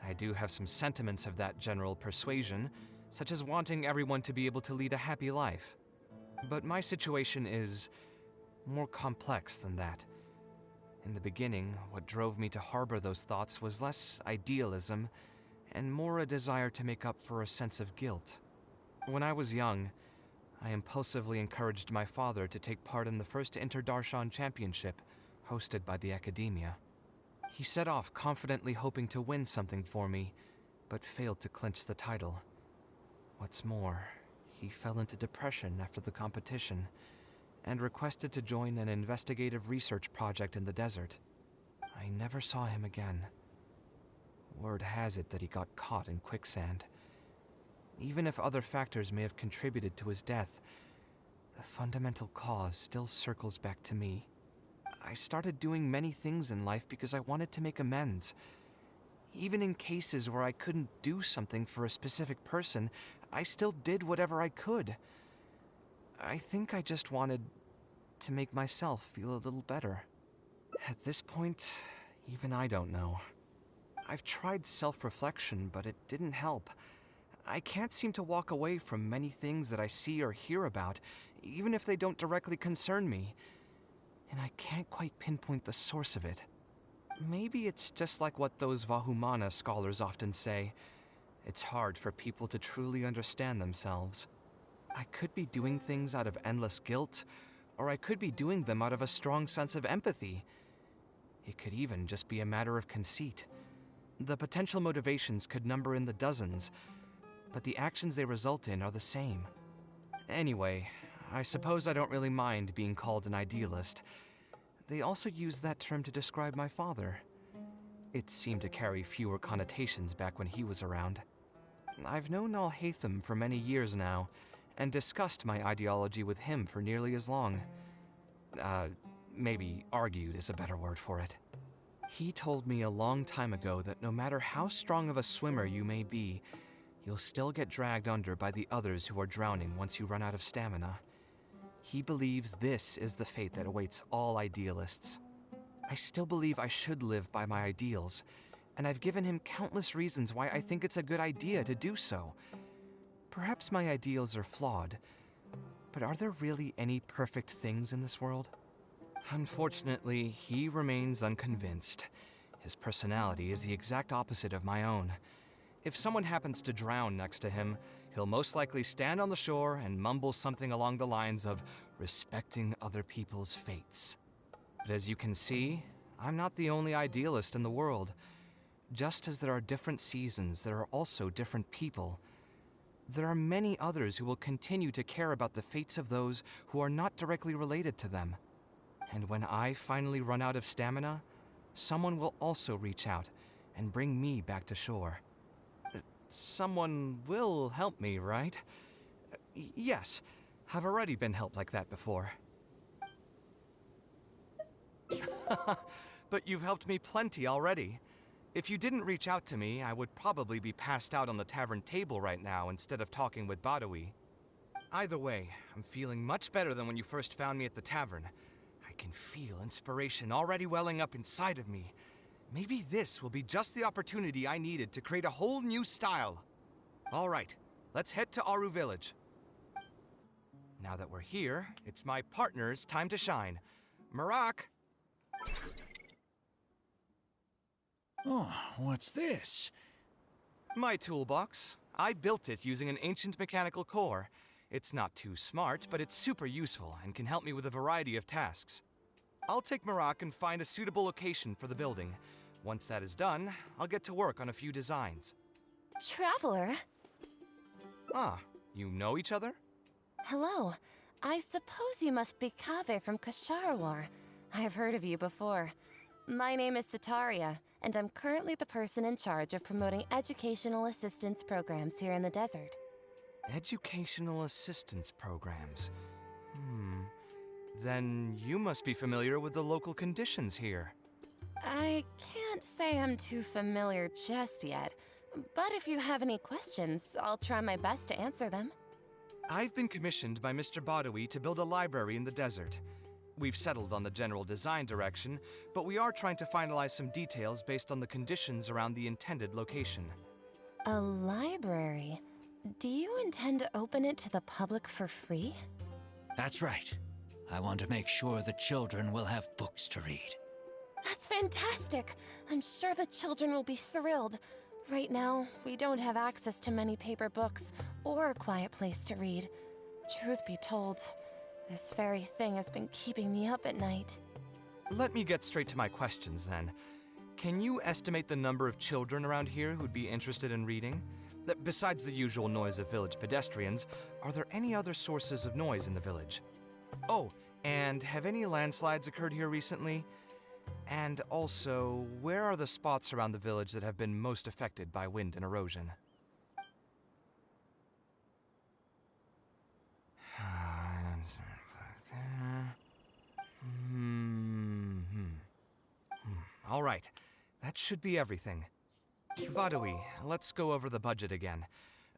I do have some sentiments of that general persuasion, such as wanting everyone to be able to lead a happy life. But my situation is more complex than that. In the beginning, what drove me to harbor those thoughts was less idealism and more a desire to make up for a sense of guilt. When I was young, I impulsively encouraged my father to take part in the first Inter-Darshan Championship hosted by the Academia. He set off confidently hoping to win something for me, but failed to clinch the title. What's more, he fell into depression after the competition and requested to join an investigative research project in the desert. I never saw him again. Word has it that he got caught in quicksand. Even if other factors may have contributed to his death, the fundamental cause still circles back to me. I started doing many things in life because I wanted to make amends. Even in cases where I couldn't do something for a specific person, I still did whatever I could. I think I just wanted to make myself feel a little better. At this point, even I don't know. I've tried self-reflection, but it didn't help. I can't seem to walk away from many things that I see or hear about, even if they don't directly concern me. And I can't quite pinpoint the source of it. Maybe it's just like what those Vahumana scholars often say. It's hard for people to truly understand themselves. I could be doing things out of endless guilt, or I could be doing them out of a strong sense of empathy. It could even just be a matter of conceit. The potential motivations could number in the dozens, but the actions they result in are the same. Anyway, I suppose I don't really mind being called an idealist. They also use that term to describe my father. It seemed to carry fewer connotations back when he was around. I've known Alhaitham for many years now, and discussed my ideology with him for nearly as long. Maybe argued is a better word for it. He told me a long time ago that no matter how strong of a swimmer you may be, you'll still get dragged under by the others who are drowning once you run out of stamina. He believes this is the fate that awaits all idealists. I still believe I should live by my ideals, and I've given him countless reasons why I think it's a good idea to do so. Perhaps my ideals are flawed, but are there really any perfect things in this world? Unfortunately, he remains unconvinced. His personality is the exact opposite of my own. If someone happens to drown next to him, he'll most likely stand on the shore and mumble something along the lines of respecting other people's fates. But as you can see, I'm not the only idealist in the world. Just as there are different seasons, there are also different people. There are many others who will continue to care about the fates of those who are not directly related to them. And when I finally run out of stamina, someone will also reach out and bring me back to shore. Someone will help me, right? Yes, I've already been helped like that before. But you've helped me plenty already. If you didn't reach out to me, I would probably be passed out on the tavern table right now instead of talking with Badawi. Either way, I'm feeling much better than when you first found me at the tavern. I can feel inspiration already welling up inside of me. Maybe this will be just the opportunity I needed to create a whole new style. All right, let's head to Aru Village. Now that we're here, it's my partner's time to shine. Marak!
Oh, what's this?
My toolbox. I built it using an ancient mechanical core. It's not too smart, but it's super useful and can help me with a variety of tasks. I'll take Marak and find a suitable location for the building. Once that is done, I'll get to work on a few designs.
Traveler?
Ah, you know each other?
Hello. I suppose you must be Kaveh from Kasharawar. I have heard of you before. My name is Sataria, and I'm currently the person in charge of promoting educational assistance programs here in the desert.
Educational assistance programs. Then you must be familiar with the local conditions here.
I can't say I'm too familiar just yet, but if you have any questions, I'll try my best to answer them.
I've been commissioned by Mr. Badawi to build a library in the desert. We've settled on the general design direction, but we are trying to finalize some details based on the conditions around the intended location.
A library? Do you intend to open it to the public for free?
That's right. I want to make sure the children will have books to read.
That's fantastic! I'm sure the children will be thrilled. Right now, we don't have access to many paper books or a quiet place to read. Truth be told, this very thing has been keeping me up at night.
Let me get straight to my questions then. Can you estimate the number of children around here who'd be interested in reading? Besides the usual noise of village pedestrians, are there any other sources of noise in the village? Oh, and have any landslides occurred here recently? And also, where are the spots around the village that have been most affected by wind and erosion? All right, that should be everything. Badawi, let's go over the budget again.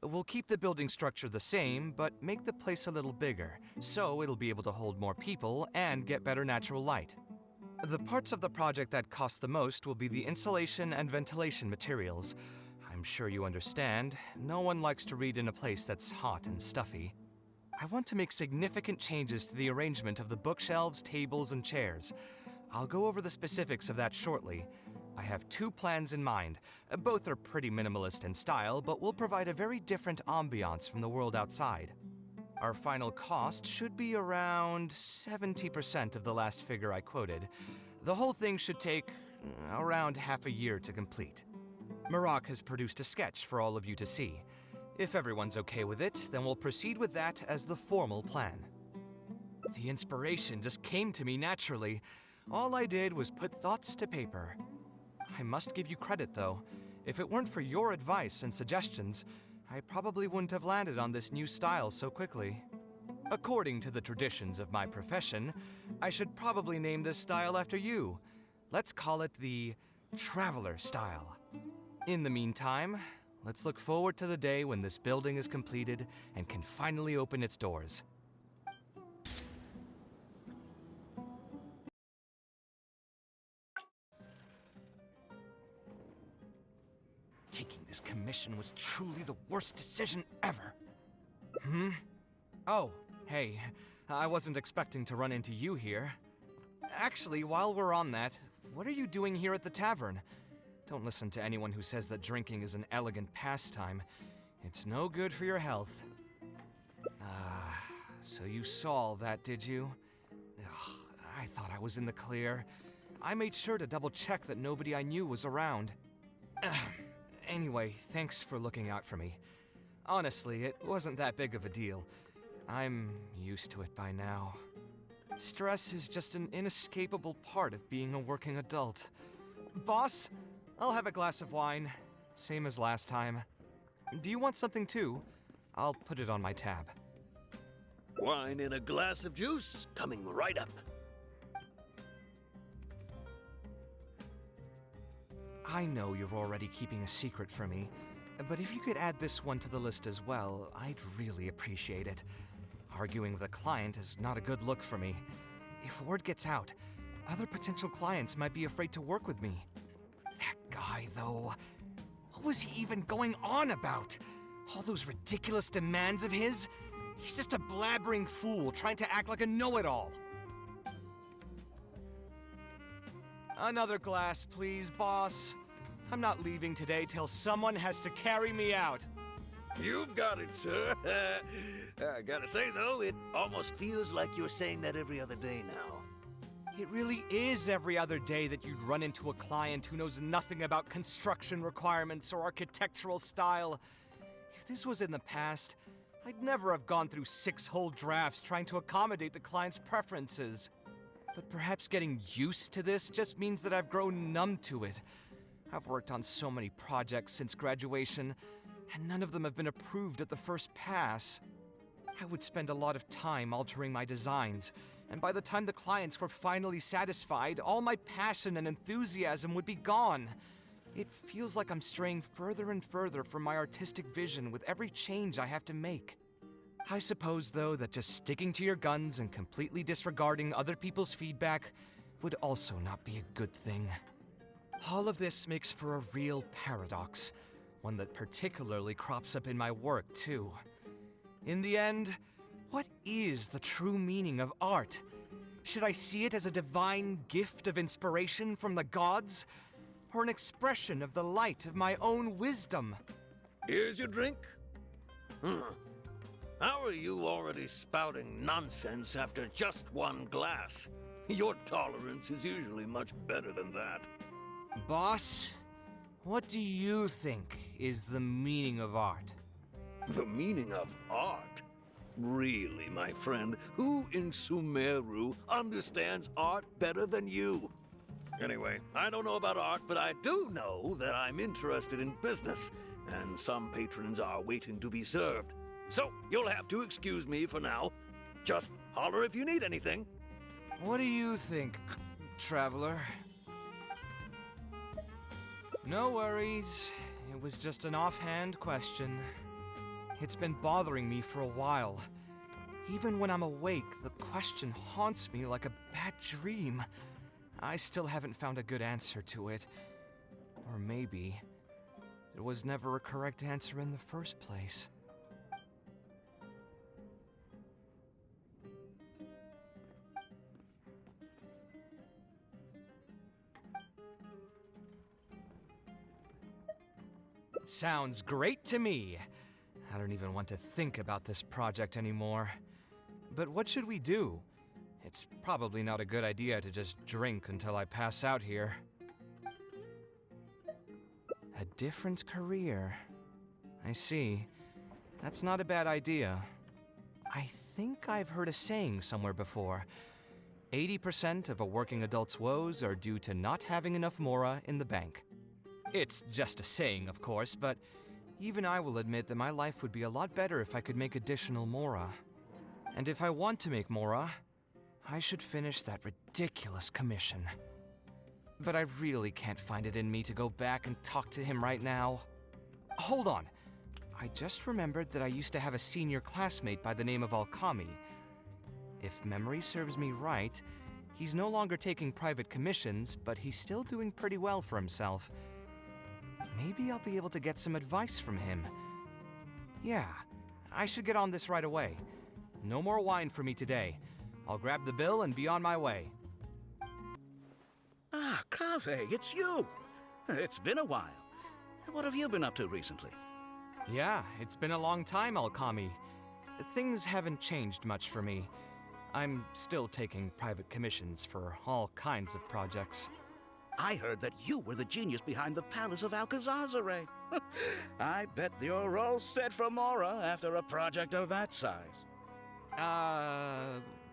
We'll keep the building structure the same, but make the place a little bigger, so it'll be able to hold more people and get better natural light. The parts of the project that cost the most will be the insulation and ventilation materials. I'm sure you understand, no one likes to read in a place that's hot and stuffy. I want to make significant changes to the arrangement of the bookshelves, tables, and chairs. I'll go over the specifics of that shortly. I have two plans in mind. Both are pretty minimalist in style, but will provide a very different ambiance from the world outside. Our final cost should be around 70% of the last figure I quoted. The whole thing should take around half a year to complete. Marak has produced a sketch for all of you to see. If everyone's okay with it, then we'll proceed with that as the formal plan. The inspiration just came to me naturally. All I did was put thoughts to paper. I must give you credit, though. If it weren't for your advice and suggestions, I probably wouldn't have landed on this new style so quickly. According to the traditions of my profession, I should probably name this style after you. Let's call it the Traveler style. In the meantime, let's look forward to the day when this building is completed and can finally open its doors. Taking this commission was truly the worst decision ever. Oh, hey, I wasn't expecting to run into you here. Actually, while we're on that, what are you doing here at the tavern? Don't listen to anyone who says that drinking is an elegant pastime. It's no good for your health. So you saw all that, did you? Ugh, I thought I was in the clear. I made sure to double-check that nobody I knew was around. Anyway, thanks for looking out for me. Honestly, it wasn't that big of a deal. I'm used to it by now. Stress is just an inescapable part of being a working adult. Boss, I'll have a glass of wine, same as last time. Do you want something too? I'll put it on my tab.
Wine in a glass of juice, coming right up.
I know you're already keeping a secret from me, but if you could add this one to the list as well, I'd really appreciate it. Arguing with a client is not a good look for me. If word gets out, other potential clients might be afraid to work with me. That guy, though, what was he even going on about? All those ridiculous demands of his? He's just a blabbering fool trying to act like a know-it-all. Another glass, please, boss. I'm not leaving today till someone has to carry me out.
You've got it, sir. I gotta say, though, it almost feels like you're saying that every other day now.
It really is every other day that you'd run into a client who knows nothing about construction requirements or architectural style. If this was in the past, I'd never have gone through 6 whole drafts trying to accommodate the client's preferences. But perhaps getting used to this just means that I've grown numb to it. I've worked on so many projects since graduation, and none of them have been approved at the first pass. I would spend a lot of time altering my designs, and by the time the clients were finally satisfied, all my passion and enthusiasm would be gone. It feels like I'm straying further and further from my artistic vision with every change I have to make. I suppose, though, that just sticking to your guns and completely disregarding other people's feedback would also not be a good thing. All of this makes for a real paradox, one that particularly crops up in my work, too. In the end, what is the true meaning of art? Should I see it as a divine gift of inspiration from the gods, or an expression of the light of my own wisdom?
Here's your drink. How are you already spouting nonsense after just one glass? Your tolerance is usually much better than that.
Boss, what do you think is the meaning of art?
The meaning of art? Really, my friend, who in Sumeru understands art better than you? Anyway, I don't know about art, but I do know that I'm interested in business, and some patrons are waiting to be served. So, you'll have to excuse me for now. Just holler if you need anything.
What do you think, traveler? No worries. It was just an offhand question. It's been bothering me for a while. Even when I'm awake, the question haunts me like a bad dream. I still haven't found a good answer to it. Or maybe there was never a correct answer in the first place. Sounds great to me. I don't even want to think about this project anymore. But what should we do? It's probably not a good idea to just drink until I pass out here. A different career. I see. That's not a bad idea. I think I've heard a saying somewhere before. 80% of a working adult's woes are due to not having enough mora in the bank. It's just a saying, of course, but even I will admit that my life would be a lot better if I could make additional mora. And if I want to make mora, I should finish that ridiculous commission. But I really can't find it in me to go back and talk to him right now. Hold on. I just remembered that I used to have a senior classmate by the name of Alkami. If memory serves me right, he's no longer taking private commissions, but he's still doing pretty well for himself. Maybe I'll be able to get some advice from him. Yeah, I should get on this right away. No more wine for me today. I'll grab the bill and be on my way.
Ah, Kaveh, it's you! It's been a while. What have you been up to recently?
Yeah, it's been a long time, Alkami. Things haven't changed much for me. I'm still taking private commissions for all kinds of projects.
I heard that you were the genius behind the Palace of Alcazazare. I bet you're all set for Mora after a project of that size.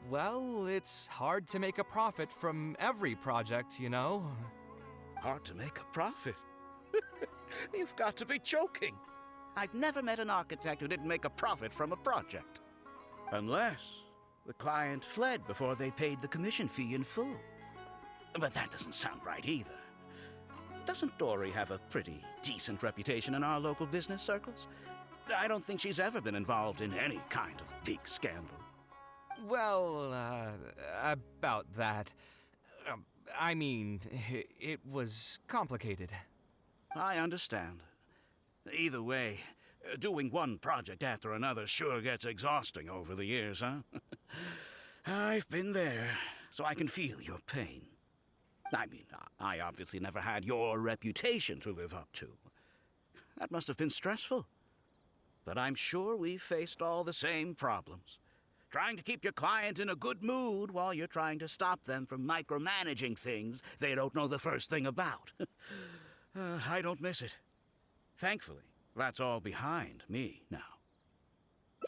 Well, it's hard to make a profit from every project, you know?
Hard to make a profit? You've got to be joking. I've never met an architect who didn't make a profit from a project. Unless the client fled before they paid the commission fee in full. But that doesn't sound right either. Doesn't Dory have a pretty decent reputation in our local business circles? I don't think she's ever been involved in any kind of big scandal.
Well, about that. I mean, it was complicated.
I understand. Either way, Doing one project after another sure gets exhausting over the years, huh? I've been there, so I can feel your pain. I mean, I obviously never had your reputation to live up to. That must have been stressful. But I'm sure we've faced all the same problems. Trying to keep your client in a good mood while you're trying to stop them from micromanaging things they don't know the first thing about. I don't miss it. Thankfully, that's all behind me now.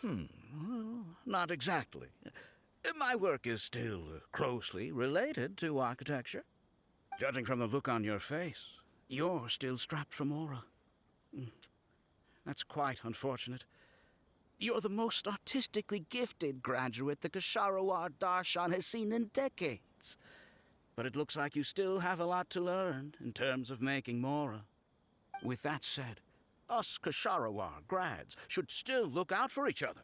Well, not exactly. My work is still closely related to architecture. Judging from the look on your face, you're still strapped for Mora. That's quite unfortunate. You're the most artistically gifted graduate the Ksharawar Darshan has seen in decades. But it looks like you still have a lot to learn in terms of making Mora. With that said, us Ksharawar grads should still look out for each other.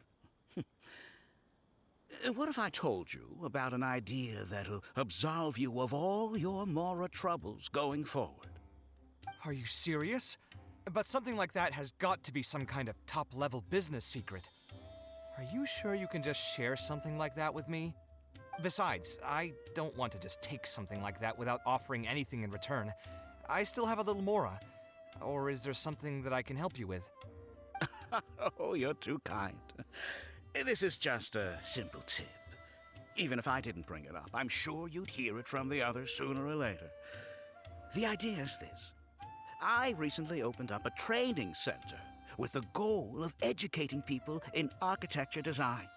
What if I told you about an idea that'll absolve you of all your Mora troubles going forward?
Are you serious? But something like that has got to be some kind of top-level business secret. Are you sure you can just share something like that with me? Besides, I don't want to just take something like that without offering anything in return. I still have a little Mora. Or is there something that I can help you with?
Oh, you're too kind. This is just a simple tip. Even if I didn't bring it up, I'm sure you'd hear it from the others sooner or later. The idea is this. I recently opened up a training center with the goal of educating people in architecture design.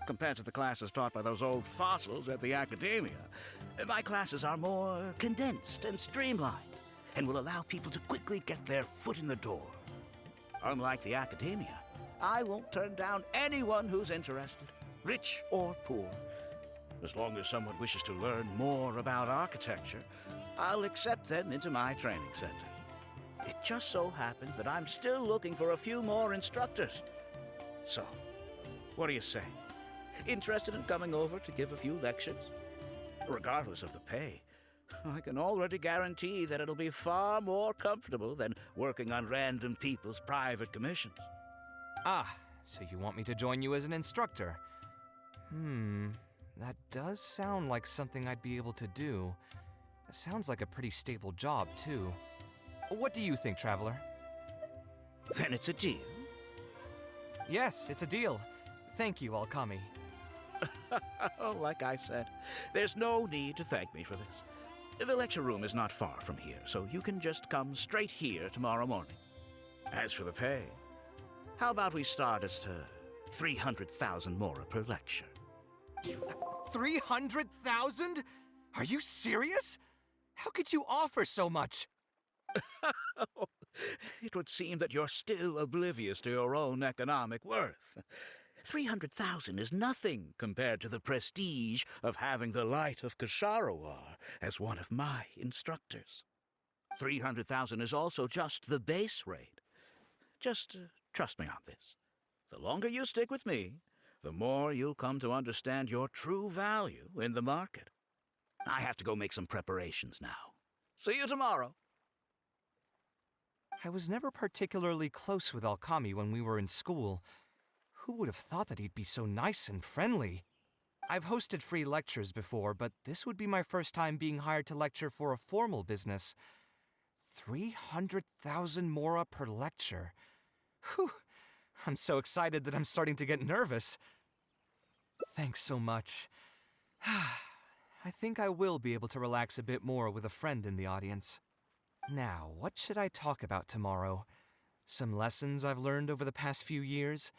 Compared to the classes taught by those old fossils at the academia, my classes are more condensed and streamlined and will allow people to quickly get their foot in the door. Unlike the academia, I won't turn down anyone who's interested, rich or poor. As long as someone wishes to learn more about architecture, I'll accept them into my training center. It just so happens that I'm still looking for a few more instructors. So, what do you say? Interested in coming over to give a few lectures? Regardless of the pay, I can already guarantee that it'll be far more comfortable than working on random people's private commissions.
Ah, so you want me to join you as an instructor? That does sound like something I'd be able to do. It sounds like a pretty stable job, too. What do you think, Traveler?
Then it's a deal.
Yes, it's a deal. Thank you, Alkami.
Like I said, there's no need to thank me for this. The lecture room is not far from here, so you can just come straight here tomorrow morning. As for the pay, how about we start at 300,000 Mora per lecture?
300,000? Are you serious? How could you offer so much?
It would seem that you're still oblivious to your own economic worth. 300,000 is nothing compared to the prestige of having the Light of Ksharawar as one of my instructors. 300,000 is also just the base rate. Just trust me on this. The longer you stick with me, the more you'll come to understand your true value in the market. I have to go make some preparations now. See you tomorrow.
I was never particularly close with Alkami when we were in school. Who would have thought that he'd be so nice and friendly? I've hosted free lectures before, but this would be my first time being hired to lecture for a formal business. 300,000 Mora per lecture. Whew! I'm so excited that I'm starting to get nervous. Thanks so much. I think I will be able to relax a bit more with a friend in the audience. Now, what should I talk about tomorrow? Some lessons I've learned over the past few years?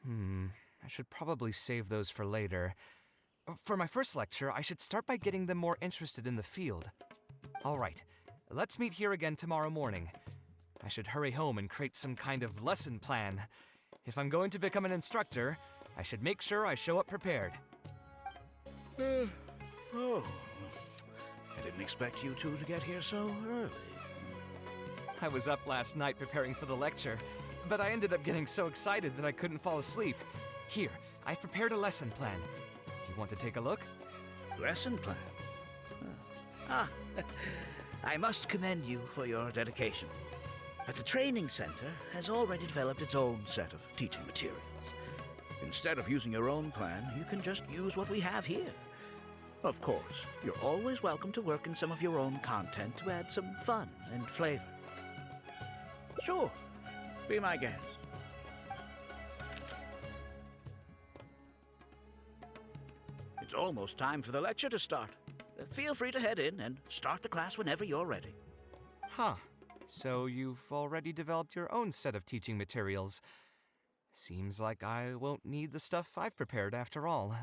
I should probably save those for later. For my first lecture, I should start by getting them more interested in the field. All right, let's meet here again tomorrow morning. I should hurry home and create some kind of lesson plan. If I'm going to become an instructor, I should make sure I show up prepared.
Oh, I didn't expect you two to get here so early.
I was up last night preparing for the lecture, but I ended up getting so excited that I couldn't fall asleep. Here, I've prepared a lesson plan. Do you want to take a look?
Lesson plan? I must commend you for your dedication. But the training center has already developed its own set of teaching materials. Instead of using your own plan, you can just use what we have here. Of course, you're always welcome to work in some of your own content to add some fun and flavor. Sure, be my guest. It's almost time for the lecture to start. Feel free to head in and start the class whenever you're ready.
Huh. So you've already developed your own set of teaching materials. Seems like I won't need the stuff I've prepared after all.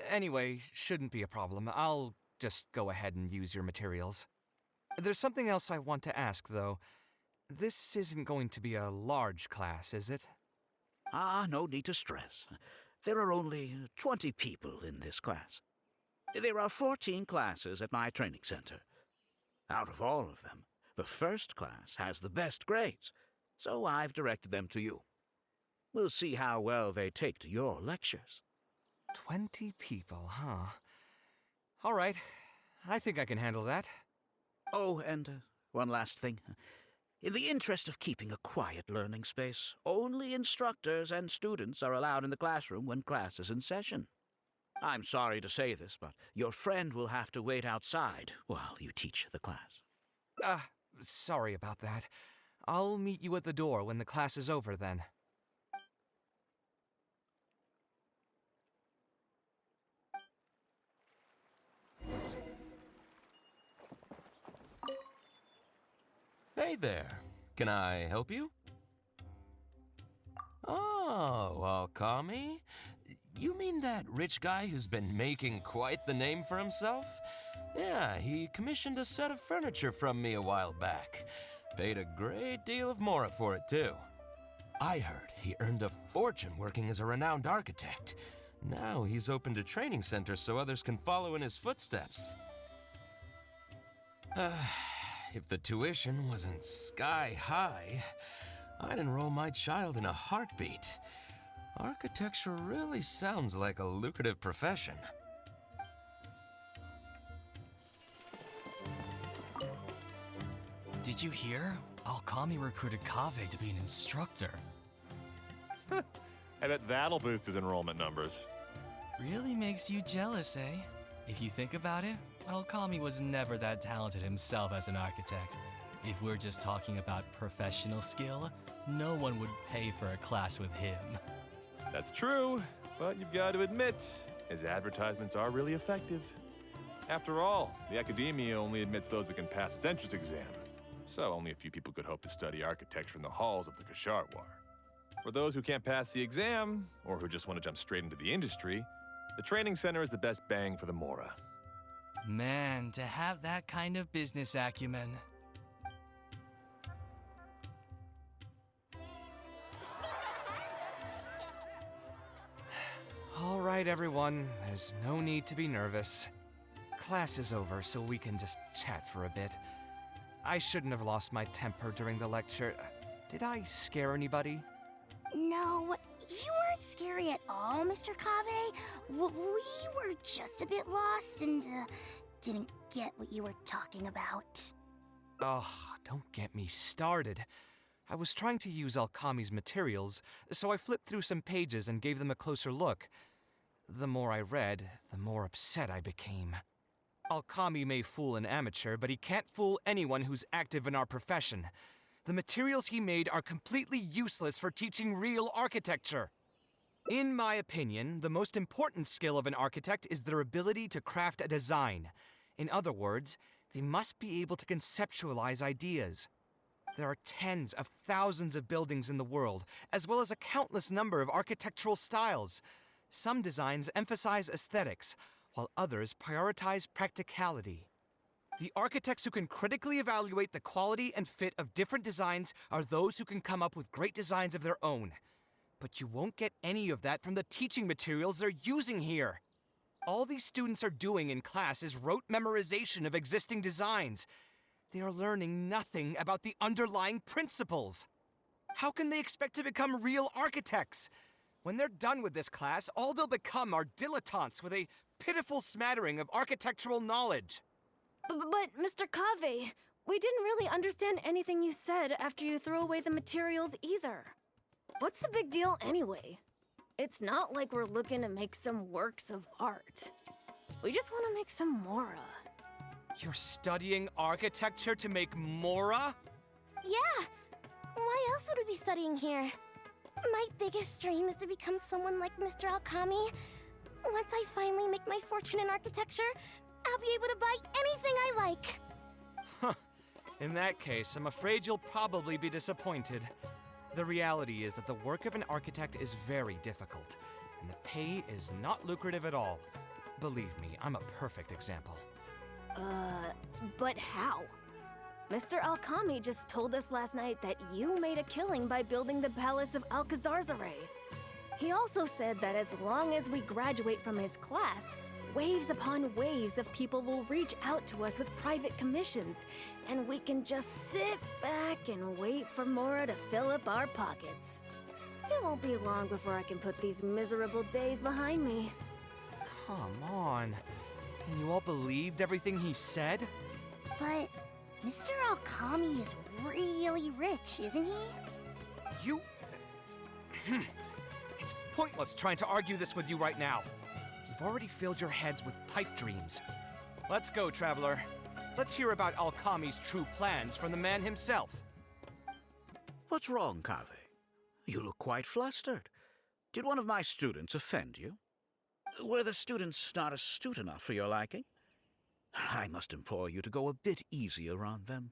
Anyway, shouldn't be a problem. I'll just go ahead and use your materials. There's something else I want to ask, though. This isn't going to be a large class, is it?
No need to stress. There are only 20 people in this class. There are 14 classes at my training center. Out of all of them, the first class has the best grades, so I've directed them to you. We'll see how well they take to your lectures.
20 people, huh? All right. I think I can handle that.
Oh, and one last thing. In the interest of keeping a quiet learning space, only instructors and students are allowed in the classroom when class is in session. I'm sorry to say this, but your friend will have to wait outside while you teach the class.
Sorry about that. I'll meet you at the door when the class is over, then.
Hey there. Can I help you? Oh, Alkami? You mean that rich guy who's been making quite the name for himself? Yeah, he commissioned a set of furniture from me a while back. Paid a great deal of mora for it, too. I heard he earned a fortune working as a renowned architect. Now he's opened a training center so others can follow in his footsteps. If the tuition wasn't sky high, I'd enroll my child in a heartbeat. Architecture really sounds like a lucrative profession.
Did you hear? Alkami recruited Kaveh to be an instructor.
I bet that'll boost his enrollment numbers.
Really makes you jealous, eh? If you think about it, Alkami was never that talented himself as an architect. If we're just talking about professional skill, no one would pay for a class with him.
That's true, but you've got to admit, his advertisements are really effective. After all, the academia only admits those that can pass its entrance exam, so only a few people could hope to study architecture in the halls of the Kasharwar. For those who can't pass the exam, or who just want to jump straight into the industry, the training center is the best bang for the mora.
Man, to have that kind of business acumen.
All right, everyone. There's no need to be nervous. Class is over, so we can just chat for a bit. I shouldn't have lost my temper during the lecture. Did I scare anybody?
No, you weren't scary at all, Mr. Kaveh. We were just a bit lost and didn't get what you were talking about.
Oh, don't get me started. I was trying to use Alkami's materials, so I flipped through some pages and gave them a closer look. The more I read, the more upset I became. Alkami may fool an amateur, but he can't fool anyone who's active in our profession. The materials he made are completely useless for teaching real architecture. In my opinion, the most important skill of an architect is their ability to craft a design. In other words, they must be able to conceptualize ideas. There are tens of thousands of buildings in the world, as well as a countless number of architectural styles. Some designs emphasize aesthetics, while others prioritize practicality. The architects who can critically evaluate the quality and fit of different designs are those who can come up with great designs of their own. But you won't get any of that from the teaching materials they're using here. All these students are doing in class is rote memorization of existing designs. They are learning nothing about the underlying principles. How can they expect to become real architects? When they're done with this class, all they'll become are dilettantes with a pitiful smattering of architectural knowledge.
But Mr. Kaveh,
we didn't really understand anything you said after you threw away the materials either. What's the big deal anyway? It's not like we're looking to make some works of art. We just want to make some Mora.
You're studying architecture to make Mora?
Yeah! Why else would we be studying here? My biggest dream is to become someone like Mr. Alkami. Once I finally make my fortune in architecture, I'll be able to buy anything I like.
Huh. In that case, I'm afraid you'll probably be disappointed. The reality is that the work of an architect is very difficult, and the pay is not lucrative at all. Believe me, I'm a perfect example.
But how? Mr. Alkami just told us last night that you made a killing by building the Palace of Alcazarzare. He also said that as long as we graduate from his class, waves upon waves of people will reach out to us with private commissions, and we can just sit back and wait for Mora to fill up our pockets. It won't be long before I can put these miserable days behind me.
Come on. And you all believed everything he said?
But Mr. Alkami is really rich, isn't he?
You... It's pointless trying to argue this with you right now. You've already filled your heads with pipe dreams. Let's go, traveler. Let's hear about Alkami's true plans from the man himself.
What's wrong, Kaveh? You look quite flustered. Did one of my students offend you? Were the students not astute enough for your liking? I must implore you to go a bit easier on them.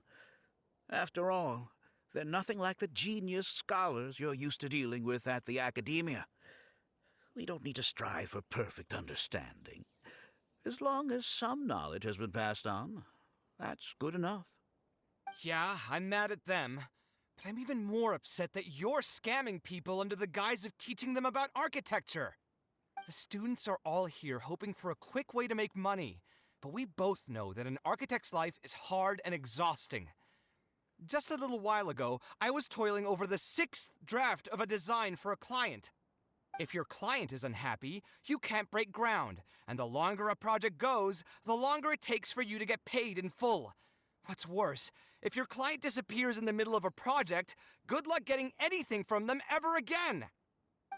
After all, they're nothing like the genius scholars you're used to dealing with at the academia. We don't need to strive for perfect understanding. As long as some knowledge has been passed on, that's good enough.
Yeah, I'm mad at them, but I'm even more upset that you're scamming people under the guise of teaching them about architecture. The students are all here hoping for a quick way to make money, but we both know that an architect's life is hard and exhausting. Just a little while ago, I was toiling over the 6th draft of a design for a client. If your client is unhappy, you can't break ground, and the longer a project goes, the longer it takes for you to get paid in full. What's worse, if your client disappears in the middle of a project, good luck getting anything from them ever again.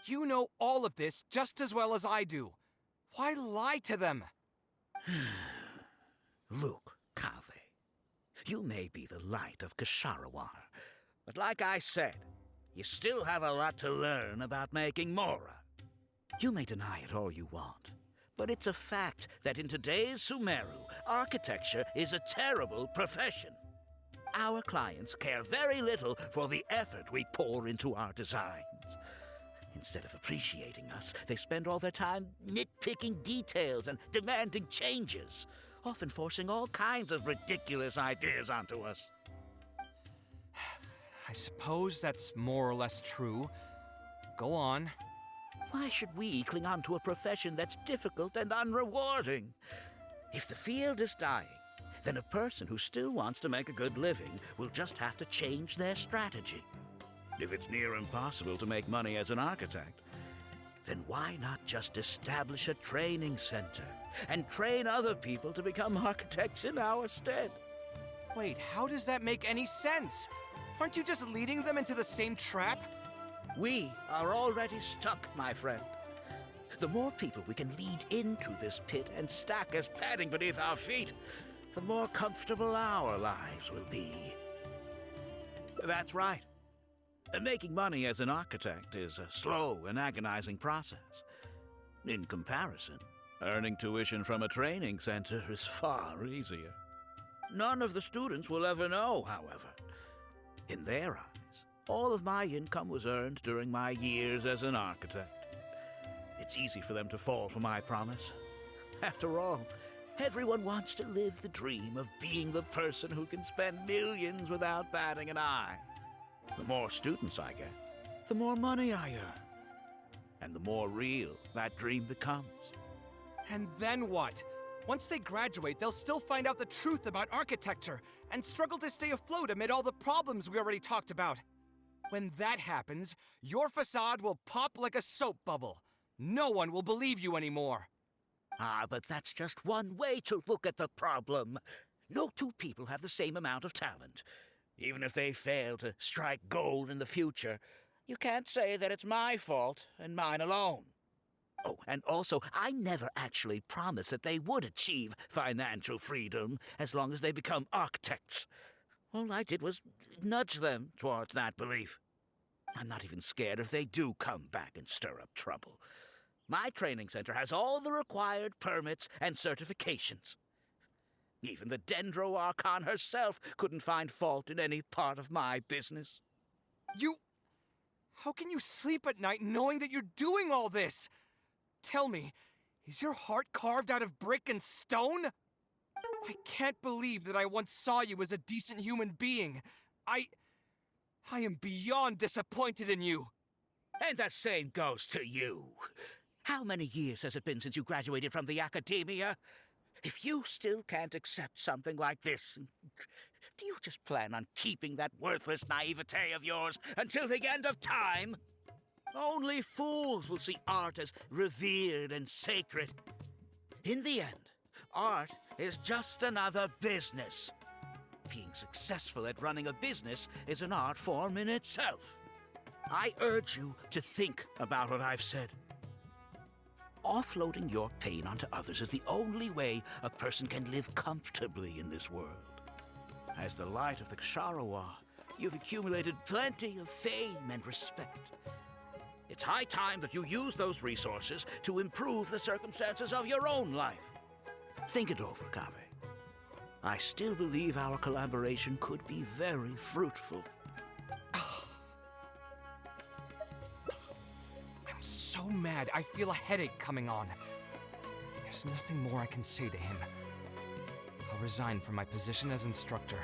You know all of this just as well as I do. Why lie to them?
Look, Kaveh, you may be the light of Ksharawar, but like I said, you still have a lot to learn about making Mora. You may deny it all you want, but it's a fact that in today's Sumeru, architecture is a terrible profession. Our clients care very little for the effort we pour into our designs. Instead of appreciating us, they spend all their time nitpicking details and demanding changes, often forcing all kinds of ridiculous ideas onto us.
I suppose that's more or less true. Go on.
Why should we cling on to a profession that's difficult and unrewarding? If the field is dying, then a person who still wants to make a good living will just have to change their strategy. If it's near impossible to make money as an architect, then why not just establish a training center and train other people to become architects in our stead?
Wait, how does that make any sense? Aren't you just leading them into the same trap?
We are already stuck, my friend. The more people we can lead into this pit and stack as padding beneath our feet, the more comfortable our lives will be. That's right. Making money as an architect is a slow and agonizing process. In comparison, earning tuition from a training center is far easier. None of the students will ever know, however. In their eyes, all of my income was earned during my years as an architect. It's easy for them to fall for my promise. After all, everyone wants to live the dream of being the person who can spend millions without batting an eye. The more students I get, the more money I earn. And the more real that dream becomes.
And then what? Once they graduate, they'll still find out the truth about architecture and struggle to stay afloat amid all the problems we already talked about. When that happens, your facade will pop like a soap bubble. No one will believe you anymore.
Ah, but that's just one way to look at the problem. No two people have the same amount of talent. Even if they fail to strike gold in the future, you can't say that it's my fault and mine alone. Oh, and also, I never actually promised that they would achieve financial freedom as long as they become architects. All I did was nudge them towards that belief. I'm not even scared if they do come back and stir up trouble. My training center has all the required permits and certifications. Even the Dendro Archon herself couldn't find fault in any part of my business.
How can you sleep at night knowing that you're doing all this? Tell me, is your heart carved out of brick and stone? I can't believe that I once saw you as a decent human being. I am beyond disappointed in you.
And the same goes to you. How many years has it been since you graduated from the academia? If you still can't accept something like this, do you just plan on keeping that worthless naivete of yours until the end of time? Only fools will see art as revered and sacred. In the end, art is just another business. Being successful at running a business is an art form in itself. I urge you to think about what I've said. Offloading your pain onto others is the only way a person can live comfortably in this world. As the light of the Ksharowa, you've accumulated plenty of fame and respect. It's high time that you use those resources to improve the circumstances of your own life. Think it over, Kaveh. I still believe our collaboration could be very fruitful.
I'm so mad, I feel a headache coming on. There's nothing more I can say to him. I'll resign from my position as instructor.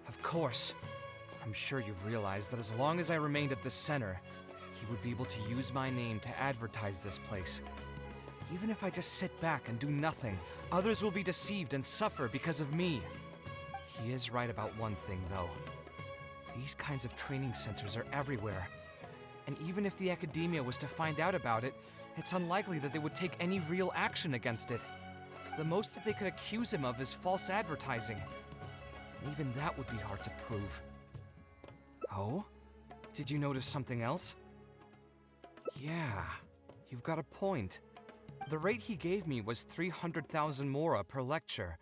Of course, I'm sure you've realized that as long as I remained at this center, he would be able to use my name to advertise this place. Even if I just sit back and do nothing, others will be deceived and suffer because of me. He is right about one thing, though. These kinds of training centers are everywhere. And even if the academia was to find out about it, it's unlikely that they would take any real action against it. The most that they could accuse him of is false advertising. And even that would be hard to prove. Oh? Did you notice something else? Yeah, you've got a point. The rate he gave me was 300,000 mora per lecture.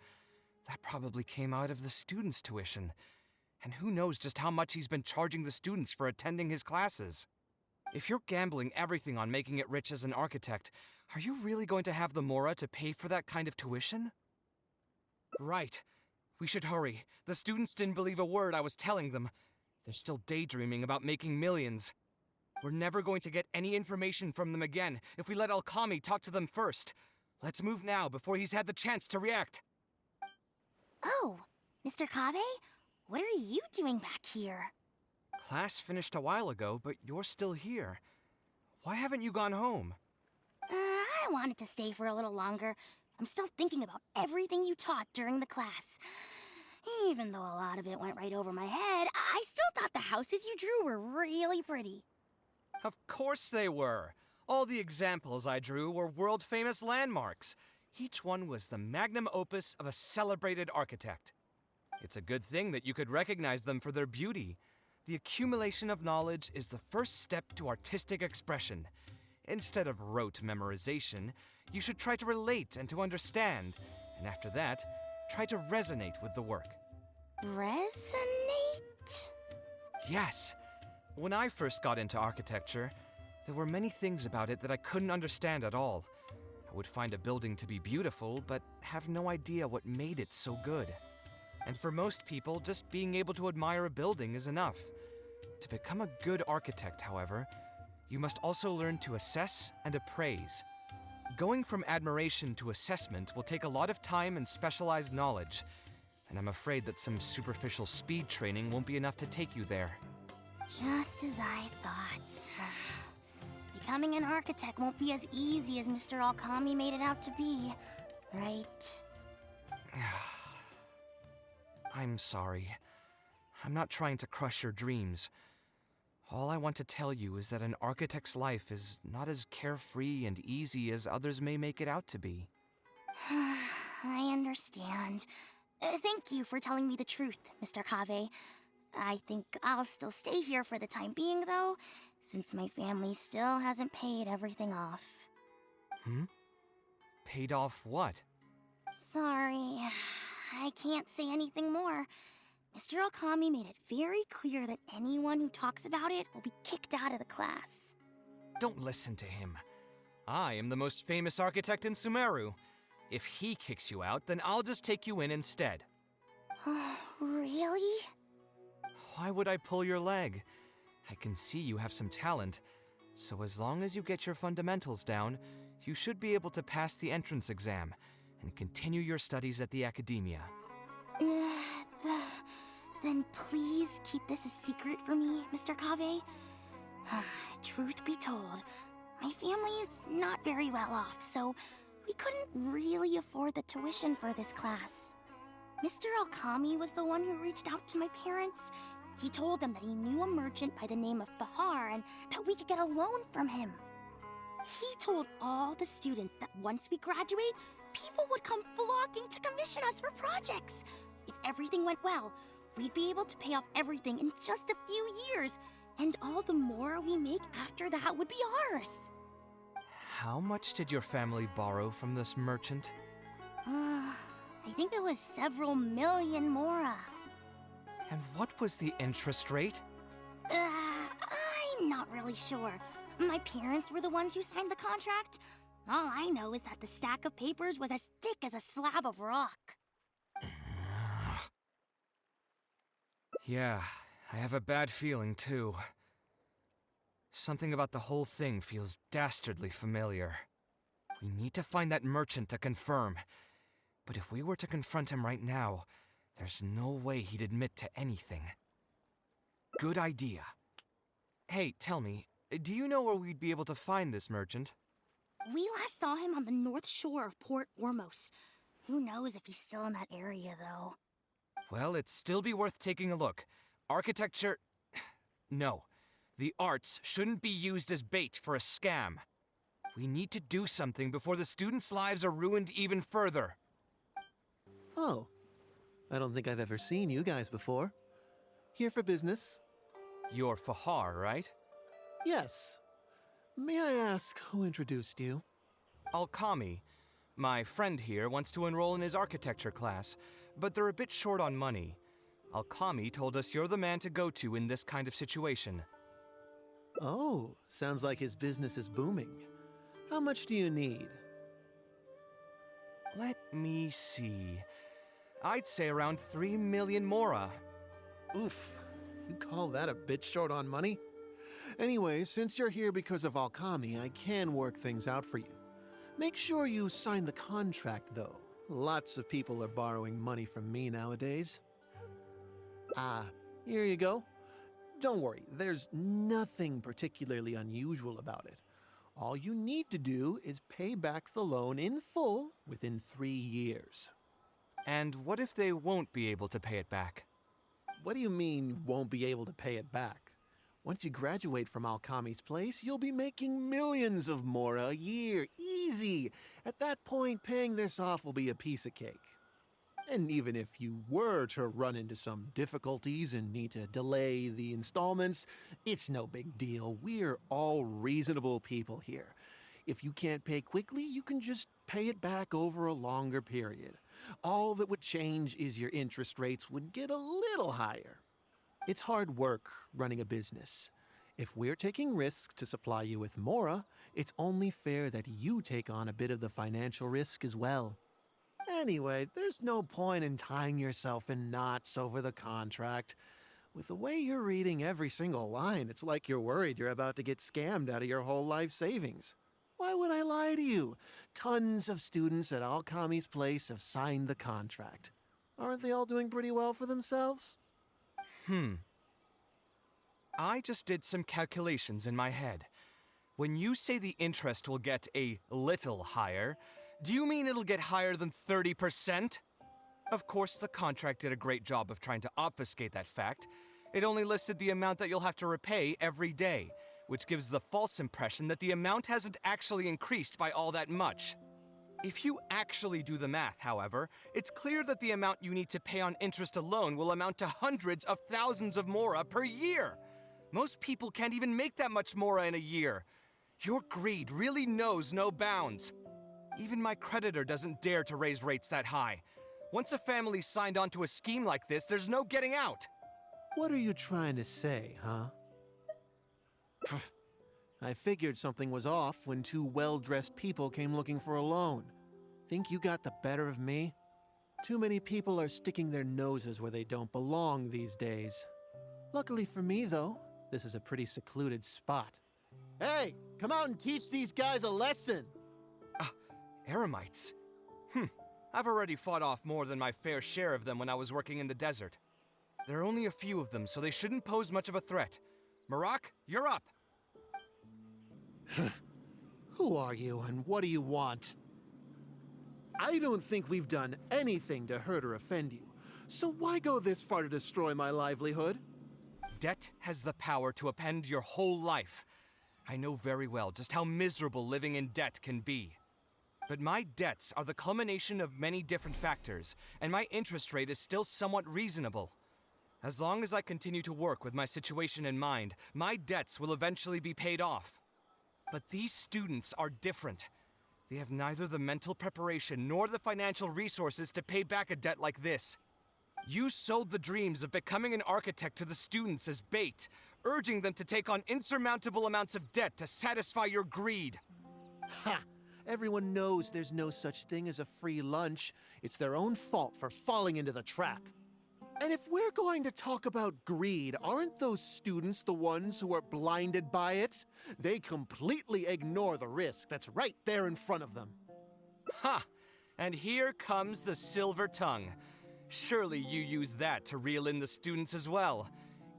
That probably came out of the students' tuition. And who knows just how much he's been charging the students for attending his classes. If you're gambling everything on making it rich as an architect, are you really going to have the mora to pay for that kind of tuition? Right. We should hurry. The students didn't believe a word I was telling them. They're still daydreaming about making millions. We're never going to get any information from them again if we let Alkami talk to them first. Let's move now before he's had the chance to react.
Oh, Mr. Kaveh? What are you doing back here?
Class finished a while ago, but you're still here. Why haven't you gone home?
I wanted to stay for a little longer. I'm still thinking about everything you taught during the class. Even though a lot of it went right over my head, I still thought the houses you drew were really pretty.
Of course they were. All the examples I drew were world-famous landmarks. Each one was the magnum opus of a celebrated architect. It's a good thing that you could recognize them for their beauty. The accumulation of knowledge is the first step to artistic expression. Instead of rote memorization, you should try to relate and to understand. And after that, try to resonate with the work.
Resonate?
Yes. When I first got into architecture, there were many things about it that I couldn't understand at all. I would find a building to be beautiful, but have no idea what made it so good. And for most people, just being able to admire a building is enough. To become a good architect, however, you must also learn to assess and appraise. Going from admiration to assessment will take a lot of time and specialized knowledge, and I'm afraid that some superficial speed training won't be enough to take you there.
Just as I thought. Becoming an architect won't be as easy as Mr. Alkami made it out to be, right?
I'm sorry. I'm not trying to crush your dreams. All I want to tell you is that an architect's life is not as carefree and easy as others may make it out to be.
I understand. Thank you for telling me the truth, Mr. Kaveh. I think I'll still stay here for the time being, though, since my family still hasn't paid everything off.
Paid off what?
Sorry, I can't say anything more. Mr. Alkami made it very clear that anyone who talks about it will be kicked out of the class.
Don't listen to him. I am the most famous architect in Sumeru. If he kicks you out, then I'll just take you in instead.
Really?
Why would I pull your leg? I can see you have some talent, so as long as you get your fundamentals down, you should be able to pass the entrance exam and continue your studies at the academia.
Then please keep this a secret for me, Mr. Kaveh. Truth be told, my family is not very well off, so we couldn't really afford the tuition for this class. Mr. Alkami was the one who reached out to my parents. He told them that he knew a merchant by the name of Bahar and that we could get a loan from him. He told all the students that once we graduate, people would come flocking to commission us for projects. If everything went well, we'd be able to pay off everything in just a few years, and all the more we make after that would be ours.
How much did your family borrow from this merchant?
I think it was several million mora.
And what was the interest rate?
I'm not really sure. My parents were the ones who signed the contract. All I know is that the stack of papers was as thick as a slab of rock.
Yeah, I have a bad feeling too. Something about the whole thing feels dastardly familiar. We need to find that merchant to confirm. But if we were to confront him right now, there's no way he'd admit to anything. Good idea. Hey, tell me, do you know where we'd be able to find this merchant?
We last saw him on the north shore of Port Ormos. Who knows if he's still in that area, though.
Well, it'd still be worth taking a look. Architecture... No. The arts shouldn't be used as bait for a scam. We need to do something before the students' lives are ruined even further.
Oh. I don't think I've ever seen you guys before. Here for business?
You're Fahar, right?
Yes. May I ask who introduced you?
Alkami. My friend here wants to enroll in his architecture class, but they're a bit short on money. Alkami told us you're the man to go to in this kind of situation.
Oh, sounds like his business is booming. How much do you need?
Let me see. I'd say around 3 million mora.
Oof. You call that a bit short on money? Anyway, since you're here because of Alkami, I can work things out for you. Make sure you sign the contract, though. Lots of people are borrowing money from me nowadays. Here you go. Don't worry, there's nothing particularly unusual about it. All you need to do is pay back the loan in full within 3 years.
And what if they won't be able to pay it back?
What do you mean, won't be able to pay it back? Once you graduate from Alkami's place, you'll be making millions of mora a year. Easy! At that point, paying this off will be a piece of cake. And even if you were to run into some difficulties and need to delay the installments, it's no big deal. We're all reasonable people here. If you can't pay quickly, you can just pay it back over a longer period. All that would change is your interest rates would get a little higher. It's hard work running a business. If we're taking risks to supply you with mora, it's only fair that you take on a bit of the financial risk as well. Anyway, there's no point in tying yourself in knots over the contract. With the way you're reading every single line, it's like you're worried you're about to get scammed out of your whole life savings. Why would I lie to you? Tons of students at Alkami's place have signed the contract. Aren't they all doing pretty well for themselves?
I just did some calculations in my head. When you say the interest will get a little higher, do you mean it'll get higher than 30%? Of course, the contract did a great job of trying to obfuscate that fact. It only listed the amount that you'll have to repay every day, which gives the false impression that the amount hasn't actually increased by all that much. If you actually do the math, however, it's clear that the amount you need to pay on interest alone will amount to hundreds of thousands of mora per year. Most people can't even make that much mora in a year. Your greed really knows no bounds. Even my creditor doesn't dare to raise rates that high. Once a family's signed on to a scheme like this, there's no getting out.
What are you trying to say, huh? I figured something was off when two well-dressed people came looking for a loan. Think you got the better of me? Too many people are sticking their noses where they don't belong these days. Luckily for me, though, this is a pretty secluded spot. Hey, come out and teach these guys a lesson!
Eremites? I've already fought off more than my fair share of them when I was working in the desert. There are only a few of them, so they shouldn't pose much of a threat. Marak, you're up!
Who are you, and what do you want? I don't think we've done anything to hurt or offend you, so why go this far to destroy my livelihood?
Debt has the power to upend your whole life. I know very well just how miserable living in debt can be. But my debts are the culmination of many different factors, and my interest rate is still somewhat reasonable. As long as I continue to work with my situation in mind, my debts will eventually be paid off. But these students are different. They have neither the mental preparation nor the financial resources to pay back a debt like this. You sold the dreams of becoming an architect to the students as bait, urging them to take on insurmountable amounts of debt to satisfy your greed.
Ha! Everyone knows there's no such thing as a free lunch. It's their own fault for falling into the trap. And if we're going to talk about greed, aren't those students the ones who are blinded by it? They completely ignore the risk that's right there in front of them.
Ha! And here comes the silver tongue. Surely you use that to reel in the students as well.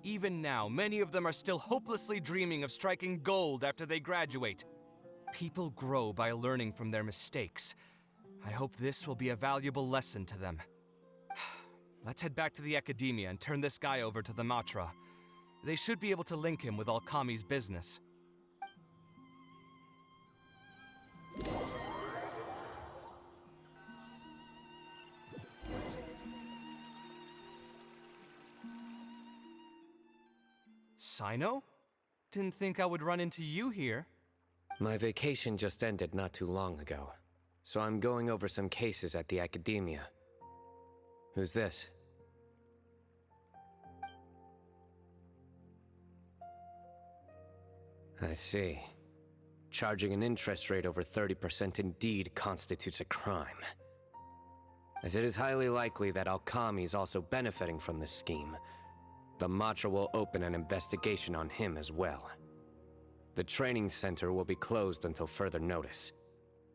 Even now, many of them are still hopelessly dreaming of striking gold after they graduate. People grow by learning from their mistakes. I hope this will be a valuable lesson to them. Let's head back to the academia and turn this guy over to the Matra. They should be able to link him with Alkami's business. Sino? Didn't think I would run into you here.
My vacation just ended not too long ago, so I'm going over some cases at the academia. Who's this? I see. Charging an interest rate over 30% indeed constitutes a crime. As it is highly likely that Alkami is also benefiting from this scheme, the Matra will open an investigation on him as well. The training center will be closed until further notice.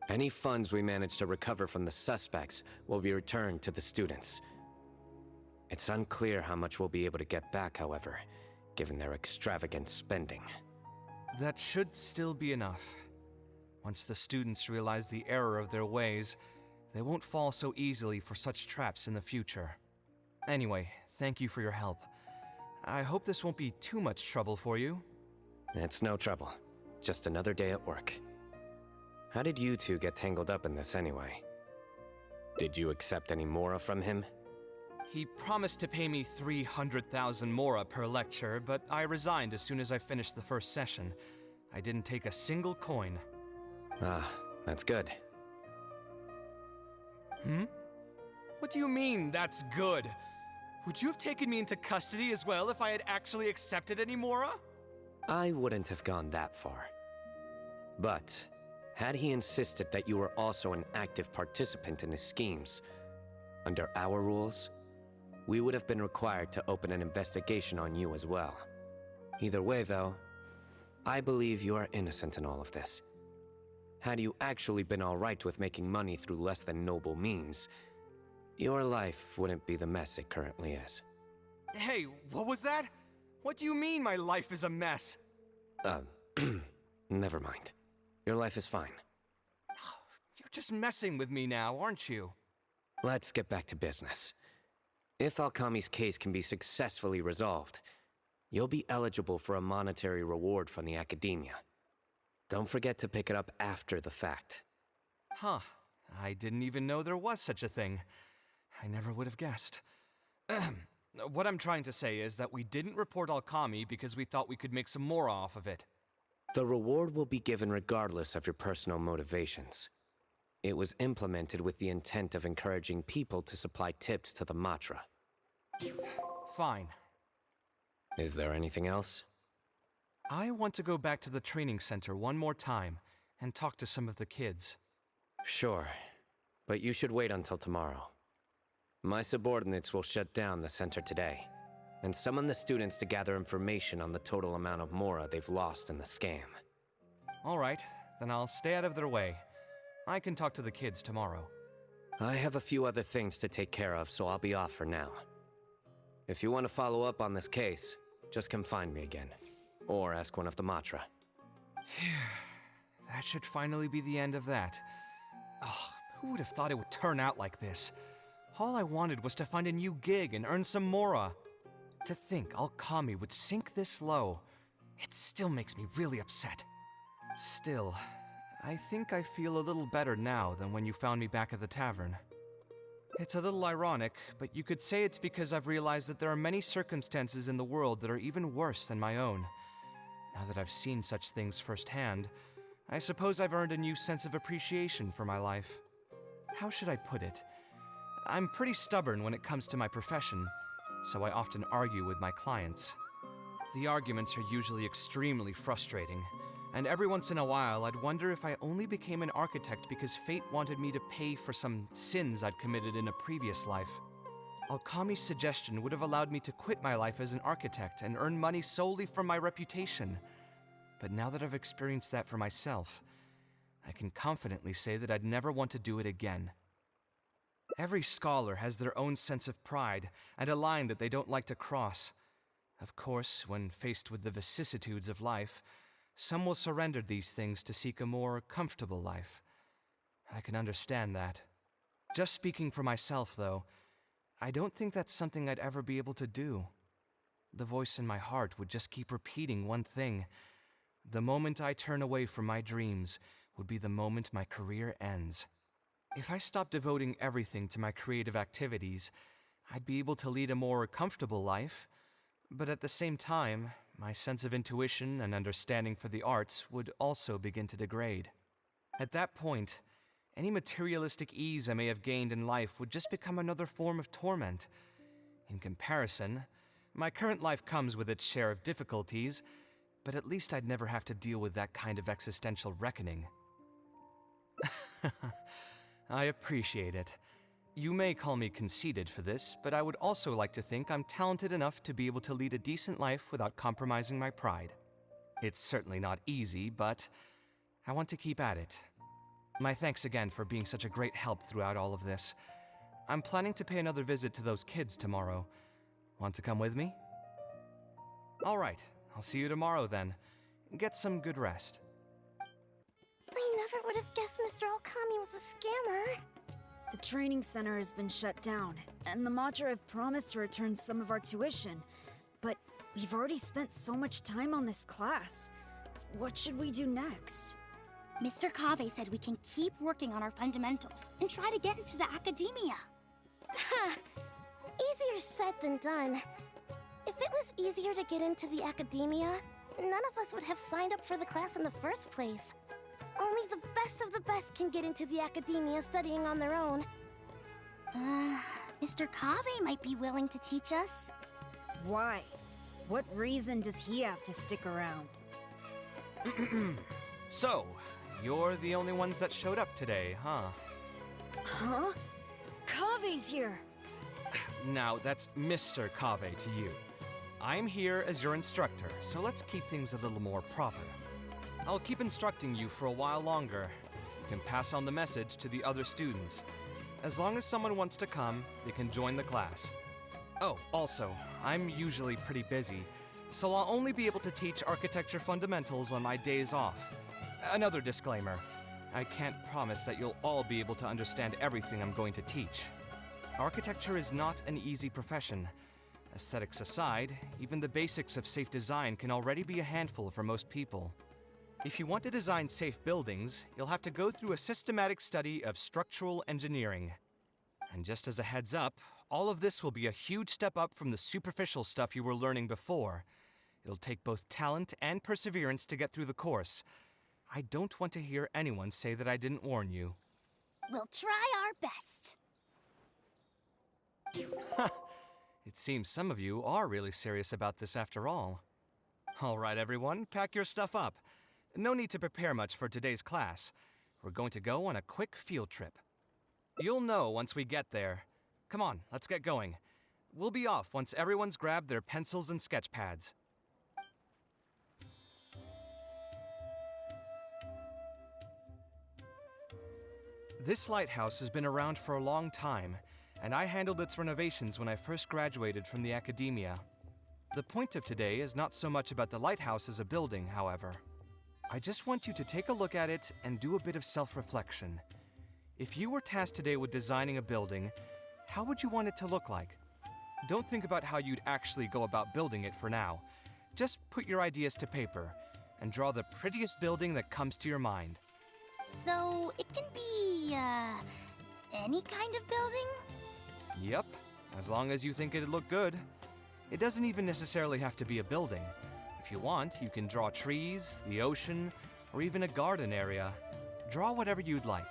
Any funds we manage to recover from the suspects will be returned to the students. It's unclear how much we'll be able to get back, however, given their extravagant spending.
That should still be enough. Once the students realize the error of their ways, they won't fall so easily for such traps in the future. Anyway, thank you for your help. I hope this won't be too much trouble for you.
It's no trouble. Just another day at work. How did you two get tangled up in this anyway? Did you accept any mora from him?
He promised to pay me 300,000 mora per lecture, but I resigned as soon as I finished the first session. I didn't take a single coin.
Ah, that's good.
What do you mean, that's good? Would you have taken me into custody as well if I had actually accepted any mora?
I wouldn't have gone that far. But, had he insisted that you were also an active participant in his schemes, under our rules, we would have been required to open an investigation on you as well. Either way, though, I believe you are innocent in all of this. Had you actually been alright with making money through less than noble means, your life wouldn't be the mess it currently is.
Hey, what was that? What do you mean my life is a mess?
Never mind. Your life is fine.
You're just messing with me now, aren't you?
Let's get back to business. If Alkami's case can be successfully resolved, you'll be eligible for a monetary reward from the academia. Don't forget to pick it up after the fact.
Huh. I didn't even know there was such a thing. I never would have guessed. What I'm trying to say is that we didn't report Alkami because we thought we could make some more off of it.
The reward will be given regardless of your personal motivations. It was implemented with the intent of encouraging people to supply tips to the Matra.
Fine.
Is there anything else?
I want to go back to the training center one more time and talk to some of the kids.
Sure, but you should wait until tomorrow. My subordinates will shut down the center today, and summon the students to gather information on the total amount of Mora they've lost in the scam.
All right, then I'll stay out of their way. I can talk to the kids tomorrow.
I have a few other things to take care of, so I'll be off for now. If you want to follow up on this case, just come find me again. Or ask one of the Matra.
That should finally be the end of that. Oh, who would have thought it would turn out like this? All I wanted was to find a new gig and earn some Mora. To think Alkami would sink this low, it still makes me really upset. Still, I think I feel a little better now than when you found me back at the tavern. It's a little ironic, but you could say it's because I've realized that there are many circumstances in the world that are even worse than my own. Now that I've seen such things firsthand, I suppose I've earned a new sense of appreciation for my life. How should I put it? I'm pretty stubborn when it comes to my profession, so I often argue with my clients. The arguments are usually extremely frustrating, and every once in a while I'd wonder if I only became an architect because fate wanted me to pay for some sins I'd committed in a previous life. Alkami's suggestion would have allowed me to quit my life as an architect and earn money solely from my reputation. But now that I've experienced that for myself, I can confidently say that I'd never want to do it again. Every scholar has their own sense of pride and a line that they don't like to cross. Of course, when faced with the vicissitudes of life, some will surrender these things to seek a more comfortable life. I can understand that. Just speaking for myself, though, I don't think that's something I'd ever be able to do. The voice in my heart would just keep repeating one thing. The moment I turn away from my dreams would be the moment my career ends. If I stopped devoting everything to my creative activities, I'd be able to lead a more comfortable life, but at the same time, my sense of intuition and understanding for the arts would also begin to degrade. At that point, any materialistic ease I may have gained in life would just become another form of torment. In comparison, my current life comes with its share of difficulties, but at least I'd never have to deal with that kind of existential reckoning. I appreciate it. You may call me conceited for this, but I would also like to think I'm talented enough to be able to lead a decent life without compromising my pride. It's certainly not easy, but I want to keep at it. My thanks again for being such a great help throughout all of this. I'm planning to pay another visit to those kids tomorrow. Want to come with me? All right, I'll see you tomorrow then. Get some good rest.
I never would have guessed Mr. Alkami was a scammer.
The training center has been shut down, and the Matra have promised to return some of our tuition. But we've already spent so much time on this class. What should we do next?
Mr. Kaveh said we can keep working on our fundamentals and try to get into the academia. Ha! Easier said than done. If it was easier to get into the academia, none of us would have signed up for the class in the first place. Only the best of the best can get into the academia studying on their own. Mr. Kaveh might be willing to teach us.
Why? What reason does he have to stick around?
So, you're the only ones that showed up today, huh?
Huh? Kaveh's here!
Now, that's Mr. Kaveh to you. I'm here as your instructor, so let's keep things a little more proper. I'll keep instructing you for a while longer. You can pass on the message to the other students. As long as someone wants to come, they can join the class. Oh, also, I'm usually pretty busy, so I'll only be able to teach architecture fundamentals on my days off. Another disclaimer, I can't promise that you'll all be able to understand everything I'm going to teach. Architecture is not an easy profession. Aesthetics aside, even the basics of safe design can already be a handful for most people. If you want to design safe buildings, you'll have to go through a systematic study of structural engineering. And just as a heads up, all of this will be a huge step up from the superficial stuff you were learning before. It'll take both talent and perseverance to get through the course. I don't want to hear anyone say that I didn't warn you.
We'll try our best.
It seems some of you are really serious about this after all. All right, everyone, pack your stuff up. No need to prepare much for today's class. We're going to go on a quick field trip. You'll know once we get there. Come on, let's get going. We'll be off once everyone's grabbed their pencils and sketch pads. This lighthouse has been around for a long time, and I handled its renovations when I first graduated from the academia. The point of today is not so much about the lighthouse as a building, however. I just want you to take a look at it and do a bit of self-reflection. If you were tasked today with designing a building, how would you want it to look like? Don't think about how you'd actually go about building it for now. Just put your ideas to paper and draw the prettiest building that comes to your mind.
So, it can be, any kind of building?
Yep, as long as you think it'd look good. It doesn't even necessarily have to be a building. If you want, you can draw trees, the ocean, or even a garden area. Draw whatever you'd like.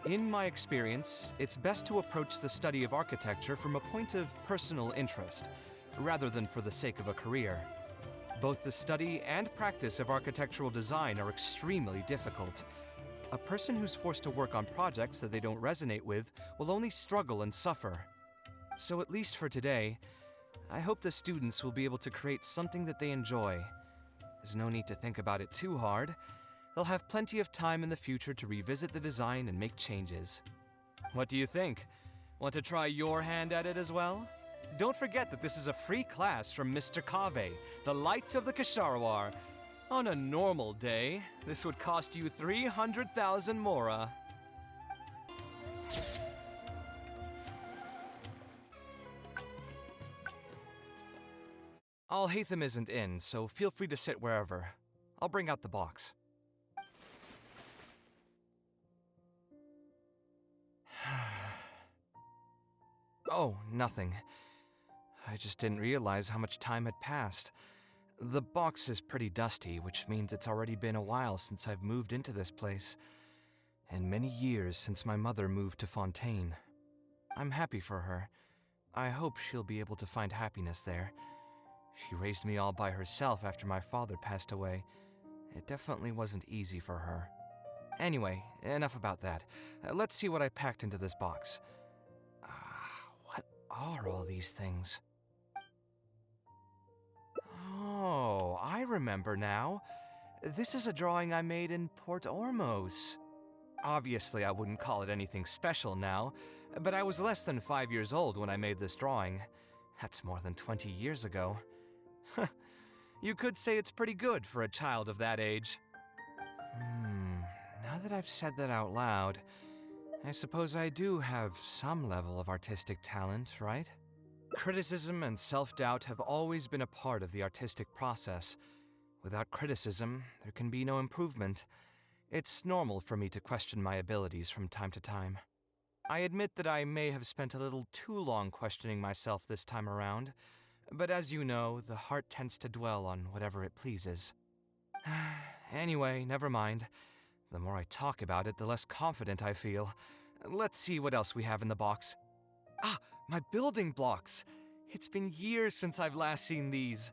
In my experience, it's best to approach the study of architecture from a point of personal interest, rather than for the sake of a career. Both the study and practice of architectural design are extremely difficult. A person who's forced to work on projects that they don't resonate with will only struggle and suffer. So at least for today, I hope the students will be able to create something that they enjoy. There's no need to think about it too hard. They'll have plenty of time in the future to revisit the design and make changes. What do you think? Want to try your hand at it as well? Don't forget that this is a free class from Mr. Kaveh, the Light of the Ksharawar. On a normal day, this would cost you 300,000 mora. Alhaitham isn't in, so feel free to sit wherever. I'll bring out the box. Oh, nothing. I just didn't realize how much time had passed. The box is pretty dusty, which means it's already been a while since I've moved into this place, and many years since my mother moved to Fontaine. I'm happy for her. I hope she'll be able to find happiness there. She raised me all by herself after my father passed away. It definitely wasn't easy for her. Anyway, enough about that. Let's see what I packed into this box. What are all these things? Oh, I remember now. This is a drawing I made in Port Ormos. Obviously, I wouldn't call it anything special now, but I was less than 5 years old when I made this drawing. That's more than 20 years ago. You could say it's pretty good for a child of that age. Now that I've said that out loud, I suppose I do have some level of artistic talent, right? Criticism and self-doubt have always been a part of the artistic process. Without criticism, there can be no improvement. It's normal for me to question my abilities from time to time. I admit that I may have spent a little too long questioning myself this time around, but as you know, the heart tends to dwell on whatever it pleases. Anyway, never mind. The more I talk about it, the less confident I feel. Let's see what else we have in the box. My building blocks! It's been years since I've last seen these.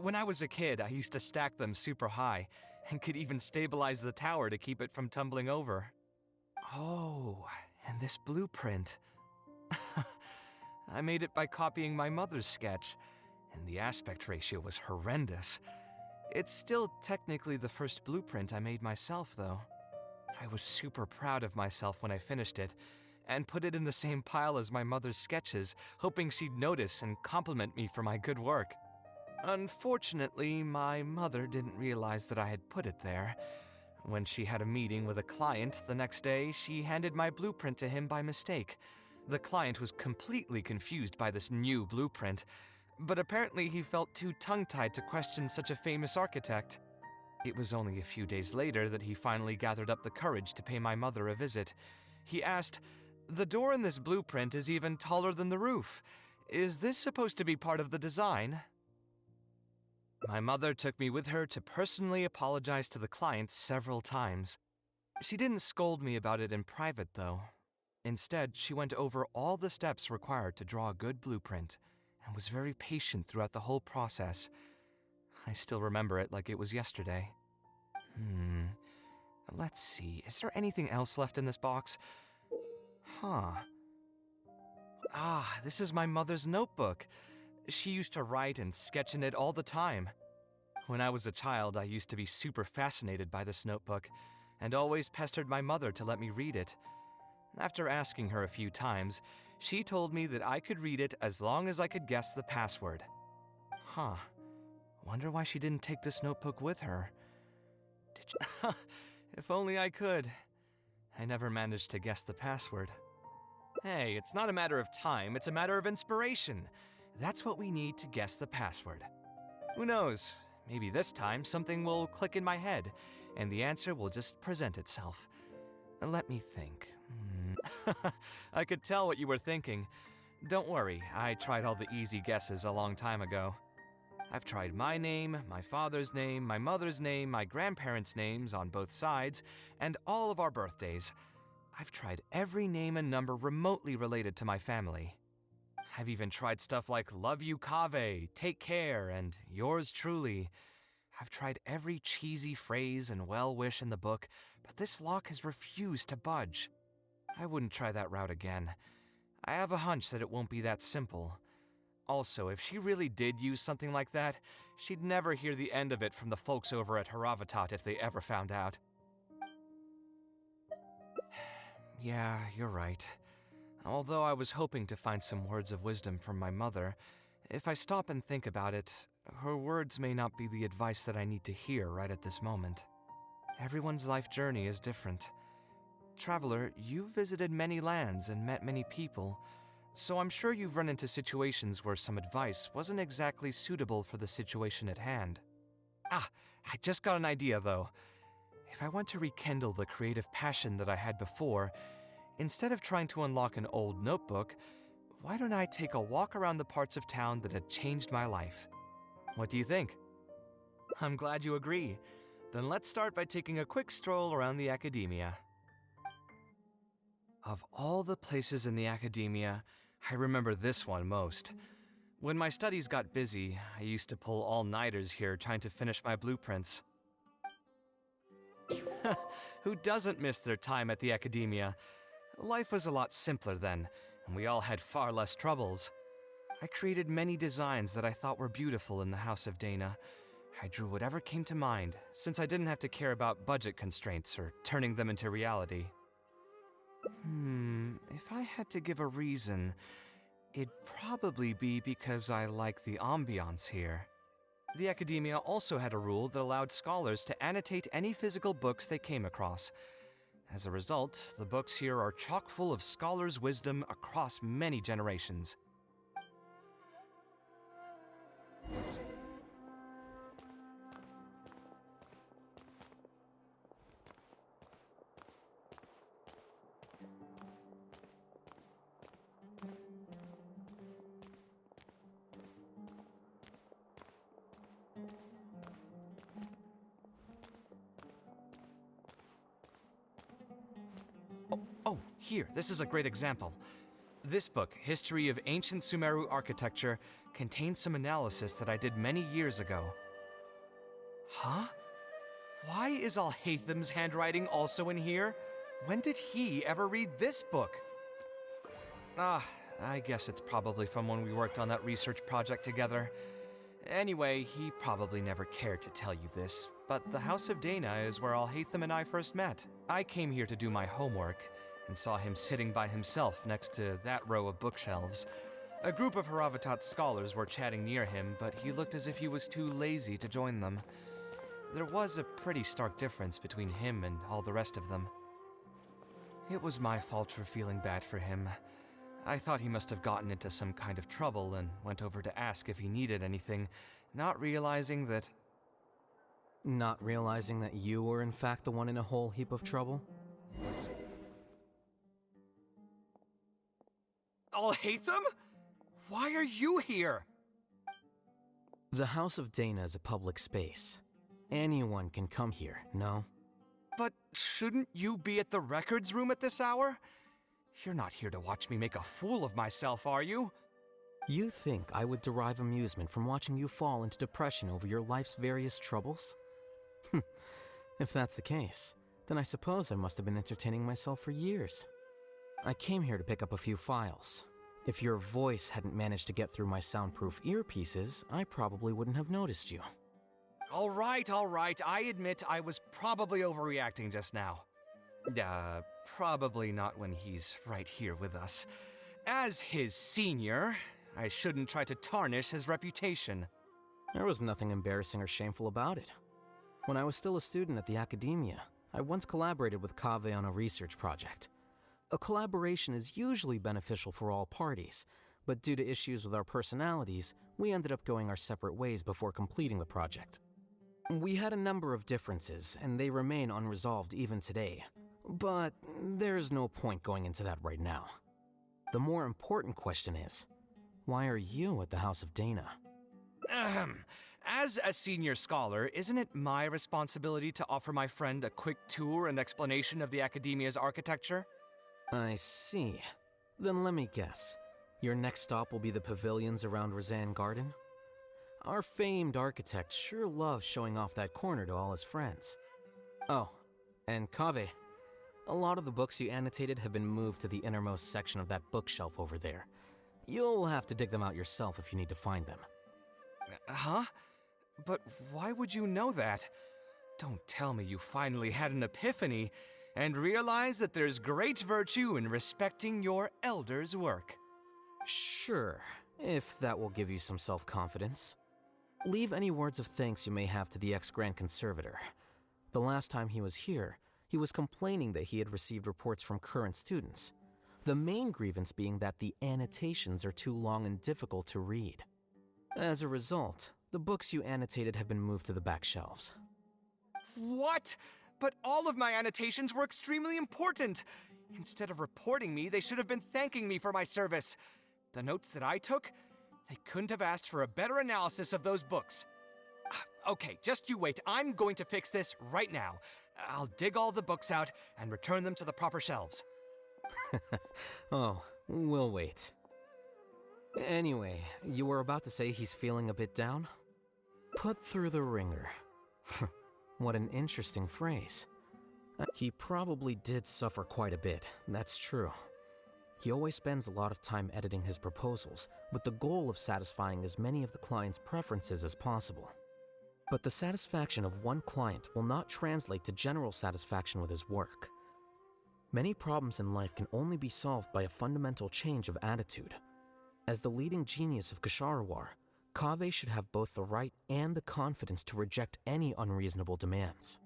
When I was a kid, I used to stack them super high, and could even stabilize the tower to keep it from tumbling over. Oh, and this blueprint. I made it by copying my mother's sketch, and the aspect ratio was horrendous. It's still technically the first blueprint I made myself, though. I was super proud of myself when I finished it, and put it in the same pile as my mother's sketches, hoping she'd notice and compliment me for my good work. Unfortunately, my mother didn't realize that I had put it there. When she had a meeting with a client the next day, she handed my blueprint to him by mistake. The client was completely confused by this new blueprint, but apparently he felt too tongue-tied to question such a famous architect. It was only a few days later that he finally gathered up the courage to pay my mother a visit. He asked, "The door in this blueprint is even taller than the roof. Is this supposed to be part of the design?" My mother took me with her to personally apologize to the client several times. She didn't scold me about it in private, though. Instead, she went over all the steps required to draw a good blueprint and was very patient throughout the whole process. I still remember it like it was yesterday. Let's see. Is there anything else left in this box? This is my mother's notebook. She used to write and sketch in it all the time. When I was a child, I used to be super fascinated by this notebook and always pestered my mother to let me read it. After asking her a few times, she told me that I could read it as long as I could guess the password. Wonder why she didn't take this notebook with her. If only I could. I never managed to guess the password. Hey, it's not a matter of time, it's a matter of inspiration. That's what we need to guess the password. Who knows? Maybe this time something will click in my head, and the answer will just present itself. Let me think. I could tell what you were thinking. Don't worry, I tried all the easy guesses a long time ago. I've tried my name, my father's name, my mother's name, my grandparents' names on both sides, and all of our birthdays. I've tried every name and number remotely related to my family. I've even tried stuff like love you Kaveh, take care, and yours truly. I've tried every cheesy phrase and well-wish in the book, but this lock has refused to budge. I wouldn't try that route again. I have a hunch that it won't be that simple. Also, if she really did use something like that, she'd never hear the end of it from the folks over at Haravatat if they ever found out. Yeah, you're right. Although I was hoping to find some words of wisdom from my mother, if I stop and think about it, her words may not be the advice that I need to hear right at this moment. Everyone's life journey is different. Traveler, you've visited many lands and met many people, so I'm sure you've run into situations where some advice wasn't exactly suitable for the situation at hand. I just got an idea, though. If I want to rekindle the creative passion that I had before, instead of trying to unlock an old notebook, why don't I take a walk around the parts of town that had changed my life? What do you think? I'm glad you agree. Then let's start by taking a quick stroll around the academia. Of all the places in the academia, I remember this one most. When my studies got busy, I used to pull all-nighters here trying to finish my blueprints. Who doesn't miss their time at the academia? Life was a lot simpler then, and we all had far less troubles. I created many designs that I thought were beautiful in the House of Dana. I drew whatever came to mind, since I didn't have to care about budget constraints or turning them into reality. If I had to give a reason, it'd probably be because I like the ambiance here. The academia also had a rule that allowed scholars to annotate any physical books they came across. As a result, the books here are chock full of scholars' wisdom across many generations. Here, this is a great example. This book, History of Ancient Sumeru Architecture, contains some analysis that I did many years ago. Huh? Why is Alhatham's handwriting also in here? When did he ever read this book? I guess it's probably from when we worked on that research project together. Anyway, he probably never cared to tell you this, but the House of Dana is where Alhatham and I first met. I came here to do my homework, and saw him sitting by himself next to that row of bookshelves. A group of Haravatat scholars were chatting near him, but he looked as if he was too lazy to join them. There was a pretty stark difference between him and all the rest of them. It was my fault for feeling bad for him. I thought he must have gotten into some kind of trouble and went over to ask if he needed anything, not realizing that...
Not realizing that you were in fact the one in a whole heap of trouble?
I'll hate them? Why are you here?
The House of Dana is a public space. Anyone can come here, no?
But shouldn't you be at the records room at this hour? You're not here to watch me make a fool of myself, are you?
You think I would derive amusement from watching you fall into depression over your life's various troubles? If that's the case, then I suppose I must have been entertaining myself for years. I came here to pick up a few files. If your voice hadn't managed to get through my soundproof earpieces, I probably wouldn't have noticed you.
All right. I admit I was probably overreacting just now. Probably not when he's right here with us. As his senior, I shouldn't try to tarnish his reputation.
There was nothing embarrassing or shameful about it. When I was still a student at the academia, I once collaborated with Kaveh on a research project. A collaboration is usually beneficial for all parties, but due to issues with our personalities, we ended up going our separate ways before completing the project. We had a number of differences, and they remain unresolved even today. But there's no point going into that right now. The more important question is, why are you at the House of Dana?
As a senior scholar, isn't it my responsibility to offer my friend a quick tour and explanation of the academia's architecture?
I see. Then let me guess. Your next stop will be the pavilions around Razan Garden? Our famed architect sure loves showing off that corner to all his friends. Oh, and Kaveh, a lot of the books you annotated have been moved to the innermost section of that bookshelf over there. You'll have to dig them out yourself if you need to find them.
Huh? But why would you know that? Don't tell me you finally had an epiphany and realized that there's great virtue in respecting your elders' work.
Sure, if that will give you some self-confidence. Leave any words of thanks you may have to the ex-Grand Conservator. The last time he was here, he was complaining that he had received reports from current students. The main grievance being that the annotations are too long and difficult to read. As a result, the books you annotated have been moved to the back shelves.
What? But all of my annotations were extremely important. Instead of reporting me, they should have been thanking me for my service. The notes that I took, they couldn't have asked for a better analysis of those books. Okay, just you wait. I'm going to fix this right now. I'll dig all the books out and return them to the proper shelves.
Oh, we'll wait. Anyway, you were about to say he's feeling a bit down? Put through the ringer. What an interesting phrase. He probably did suffer quite a bit, that's true. He always spends a lot of time editing his proposals, with the goal of satisfying as many of the client's preferences as possible. But the satisfaction of one client will not translate to general satisfaction with his work. Many problems in life can only be solved by a fundamental change of attitude. As the leading genius of Ksharawar, Kaveh should have both the right and the confidence to reject any unreasonable demands.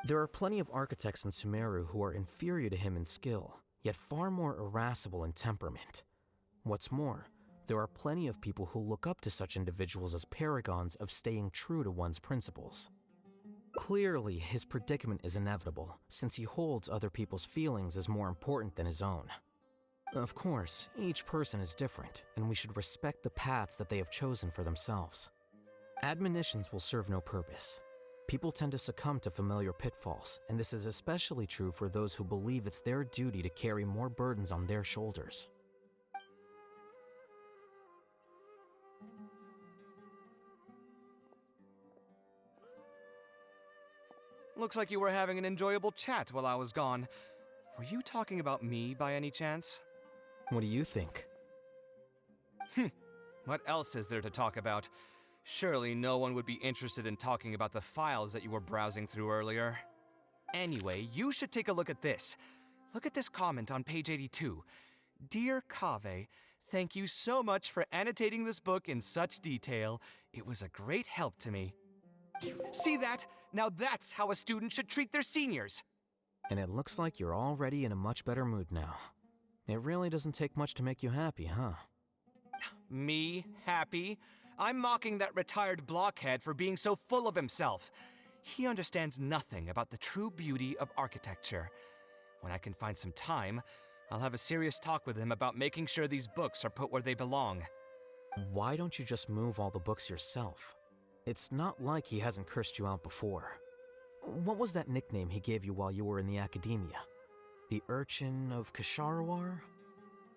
There are plenty of architects in Sumeru who are inferior to him in skill, yet far more irascible in temperament. What's more, there are plenty of people who look up to such individuals as paragons of staying true to one's principles. Clearly, his predicament is inevitable, since he holds other people's feelings as more important than his own. Of course, each person is different, and we should respect the paths that they have chosen for themselves. Admonitions will serve no purpose. People tend to succumb to familiar pitfalls, and this is especially true for those who believe it's their duty to carry more burdens on their shoulders.
Looks like you were having an enjoyable chat while I was gone. Were you talking about me by any chance?
What do you think?
What else is there to talk about? Surely no one would be interested in talking about the files that you were browsing through earlier. Anyway, you should take a look at this. Look at this comment on page 82. Dear Kaveh, thank you so much for annotating this book in such detail. It was a great help to me. See that? Now that's how a student should treat their seniors.
And it looks like you're already in a much better mood now. It really doesn't take much to make you happy, huh?
Me happy? I'm mocking that retired blockhead for being so full of himself. He understands nothing about the true beauty of architecture. When I can find some time, I'll have a serious talk with him about making sure these books are put where they belong.
Why don't you just move all the books yourself? It's not like he hasn't cursed you out before. What was that nickname he gave you while you were in the academia? The Urchin of Kasharawar?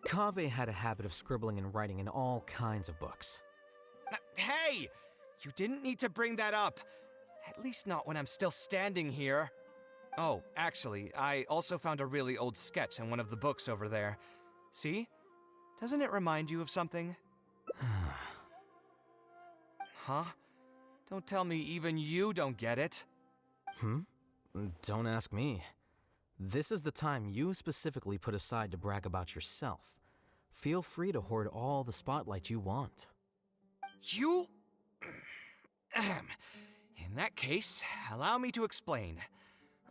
Kaveh had a habit of scribbling and writing in all kinds of books.
Hey! You didn't need to bring that up. At least not when I'm still standing here. Oh, actually, I also found a really old sketch in one of the books over there. See? Doesn't it remind you of something? Huh? Don't tell me even you don't get it.
Don't ask me. This is the time you specifically put aside to brag about yourself. Feel free to hoard all the spotlight you want.
You... In that case, allow me to explain.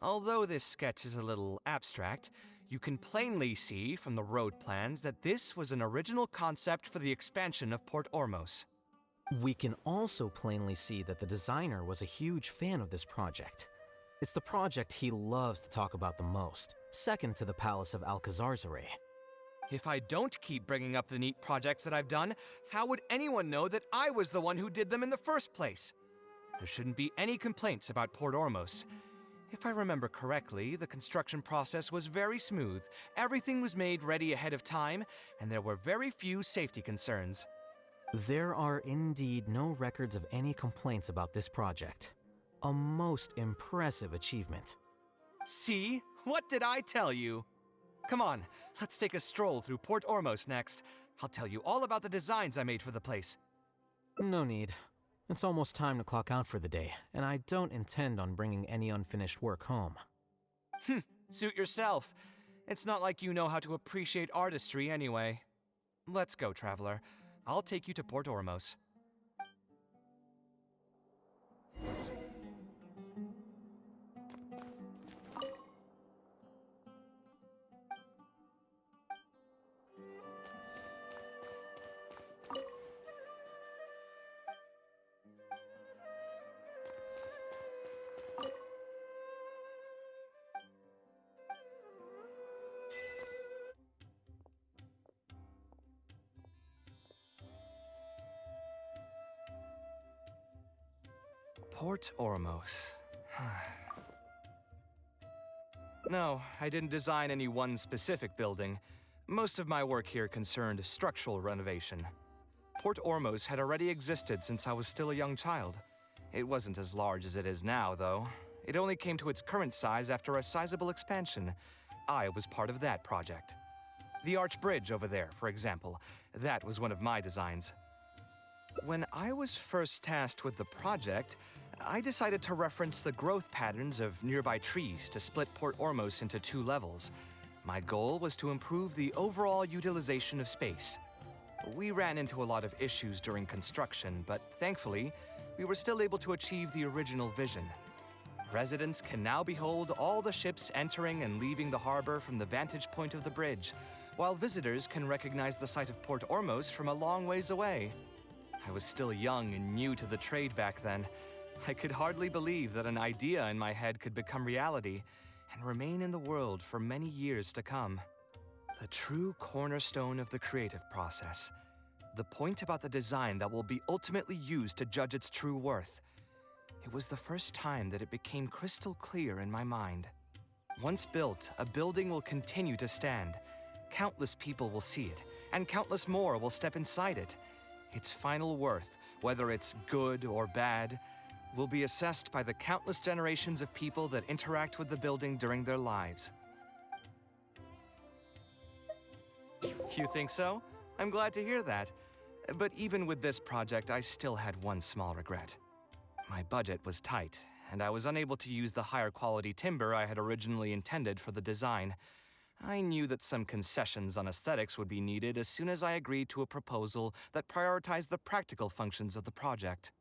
Although this sketch is a little abstract, you can plainly see from the road plans that this was an original concept for the expansion of Port Ormos.
We can also plainly see that the designer was a huge fan of this project. It's the project he loves to talk about the most, second to the Palace of Alcazarzare.
If I don't keep bringing up the neat projects that I've done, how would anyone know that I was the one who did them in the first place? There shouldn't be any complaints about Port Ormos. If I remember correctly, the construction process was very smooth, everything was made ready ahead of time, and there were very few safety concerns.
There are indeed no records of any complaints about this project. A most impressive achievement.
See? What did I tell you? Come on, let's take a stroll through Port Ormos next. I'll tell you all about the designs I made for the place.
No need. It's almost time to clock out for the day, and I don't intend on bringing any unfinished work home.
Suit yourself. It's not like you know how to appreciate artistry anyway. Let's go, traveler. I'll take you to Port Ormos. Port Ormos. No, I didn't design any one specific building. Most of my work here concerned structural renovation. Port Ormos had already existed since I was still a young child. It wasn't as large as it is now, though. It only came to its current size after a sizable expansion. I was part of that project. The arch bridge over there, for example, that was one of my designs. When I was first tasked with the project, I decided to reference the growth patterns of nearby trees to split Port Ormos into 2 levels. My goal was to improve the overall utilization of space. We ran into a lot of issues during construction, but thankfully, we were still able to achieve the original vision. Residents can now behold all the ships entering and leaving the harbor from the vantage point of the bridge, while visitors can recognize the site of Port Ormos from a long ways away. I was still young and new to the trade back then. I could hardly believe that an idea in my head could become reality and remain in the world for many years to come. The true cornerstone of the creative process. The point about the design that will be ultimately used to judge its true worth. It was the first time that it became crystal clear in my mind. Once built, a building will continue to stand. Countless people will see it, and countless more will step inside it. Its final worth, whether it's good or bad, will be assessed by the countless generations of people that interact with the building during their lives. You think so? I'm glad to hear that. But even with this project, I still had one small regret. My budget was tight, and I was unable to use the higher quality timber I had originally intended for the design. I knew that some concessions on aesthetics would be needed as soon as I agreed to a proposal that prioritized the practical functions of the project.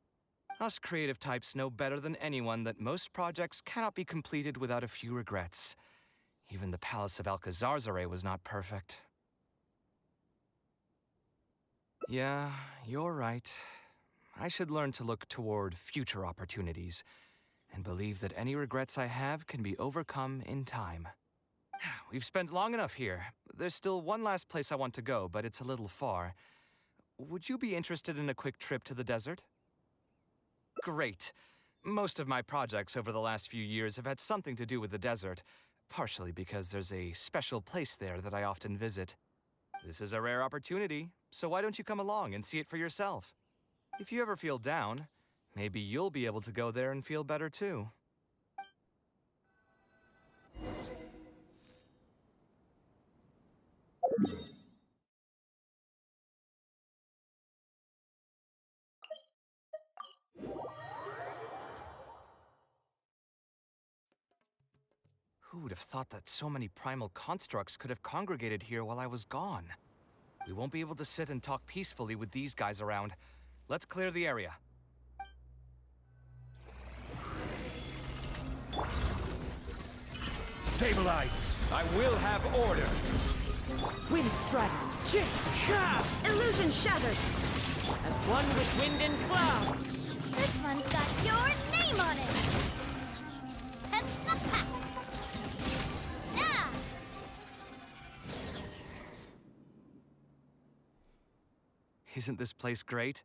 Us creative types know better than anyone that most projects cannot be completed without a few regrets. Even the Palace of Alcazarzare was not perfect. Yeah, you're right. I should learn to look toward future opportunities. and believe that any regrets I have can be overcome in time. We've spent long enough here. There's still one last place I want to go, but it's a little far. Would you be interested in a quick trip to the desert? Great. Most of my projects over the last few years have had something to do with the desert, partially because there's a special place there that I often visit. This is a rare opportunity, so why don't you come along and see it for yourself? If you ever feel down, maybe you'll be able to go there and feel better too. Who would have thought that so many primal constructs could have congregated here while I was gone? We won't be able to sit and talk peacefully with these guys around. Let's clear the area.
Stabilize! I will have order!
Wind strike! Kick! Shove! Illusion shattered! As one with wind and cloud!
This one's got your name on it! Ah!
Isn't this place great?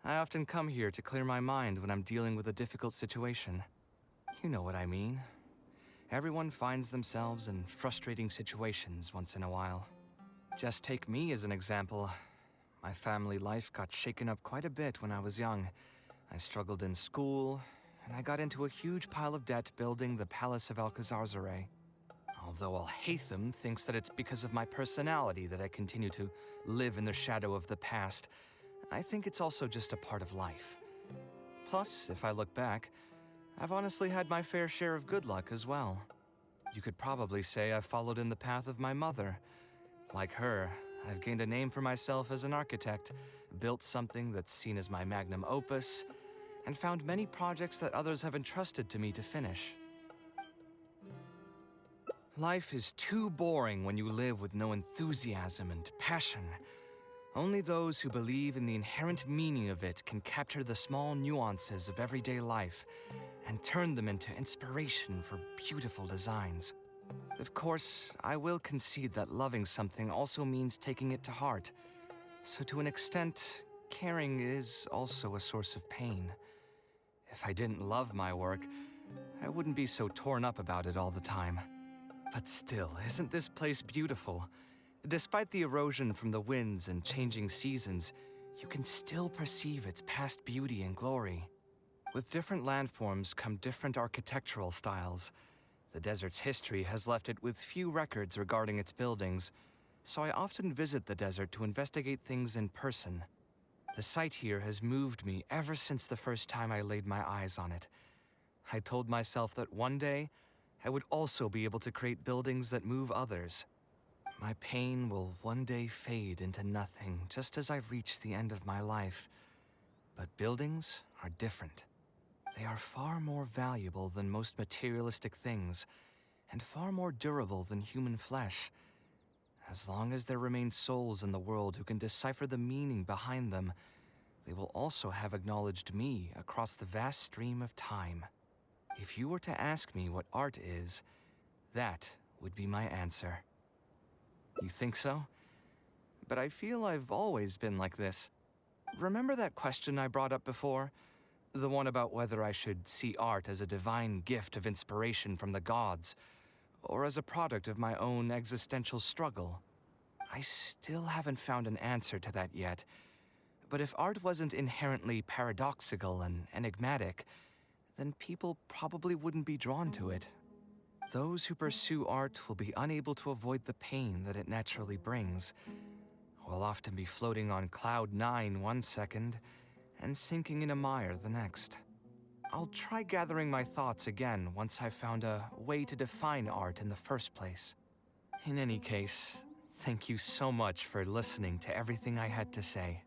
I often come here to clear my mind when I'm dealing with a difficult situation. You know what I mean. Everyone finds themselves in frustrating situations once in a while. Just take me as an example. My family life got shaken up quite a bit when I was young. I struggled in school, and I got into a huge pile of debt building the Palace of Alcazarzaray. Although Alhaitham thinks that it's because of my personality that I continue to live in the shadow of the past, I think it's also just a part of life. Plus, if I look back, I've honestly had my fair share of good luck as well. You could probably say I've followed in the path of my mother. Like her, I've gained a name for myself as an architect, built something that's seen as my magnum opus, and found many projects that others have entrusted to me to finish. Life is too boring when you live with no enthusiasm and passion. Only those who believe in the inherent meaning of it can capture the small nuances of everyday life and turn them into inspiration for beautiful designs. Of course, I will concede that loving something also means taking it to heart. So to an extent, caring is also a source of pain. If I didn't love my work, I wouldn't be so torn up about it all the time. But still, isn't this place beautiful? Despite the erosion from the winds and changing seasons, you can still perceive its past beauty and glory. With different landforms come different architectural styles. The desert's history has left it with few records regarding its buildings, so I often visit the desert to investigate things in person. The sight here has moved me ever since the first time I laid my eyes on it. I told myself that one day, I would also be able to create buildings that move others. My pain will one day fade into nothing, just as I reach the end of my life. But buildings are different. They are far more valuable than most materialistic things, and far more durable than human flesh. As long as there remain souls in the world who can decipher the meaning behind them, they will also have acknowledged me across the vast stream of time. If you were to ask me what art is, that would be my answer. You think so? But I feel I've always been like this. Remember that question I brought up before? The one about whether I should see art as a divine gift of inspiration from the gods, or as a product of my own existential struggle. I still haven't found an answer to that yet. But if art wasn't inherently paradoxical and enigmatic, then people probably wouldn't be drawn to it. Those who pursue art will be unable to avoid the pain that it naturally brings. Will often be floating on cloud 9 one second, and sinking in a mire the next. I'll try gathering my thoughts again once I've found a way to define art in the first place. In any case, thank you so much for listening to everything I had to say.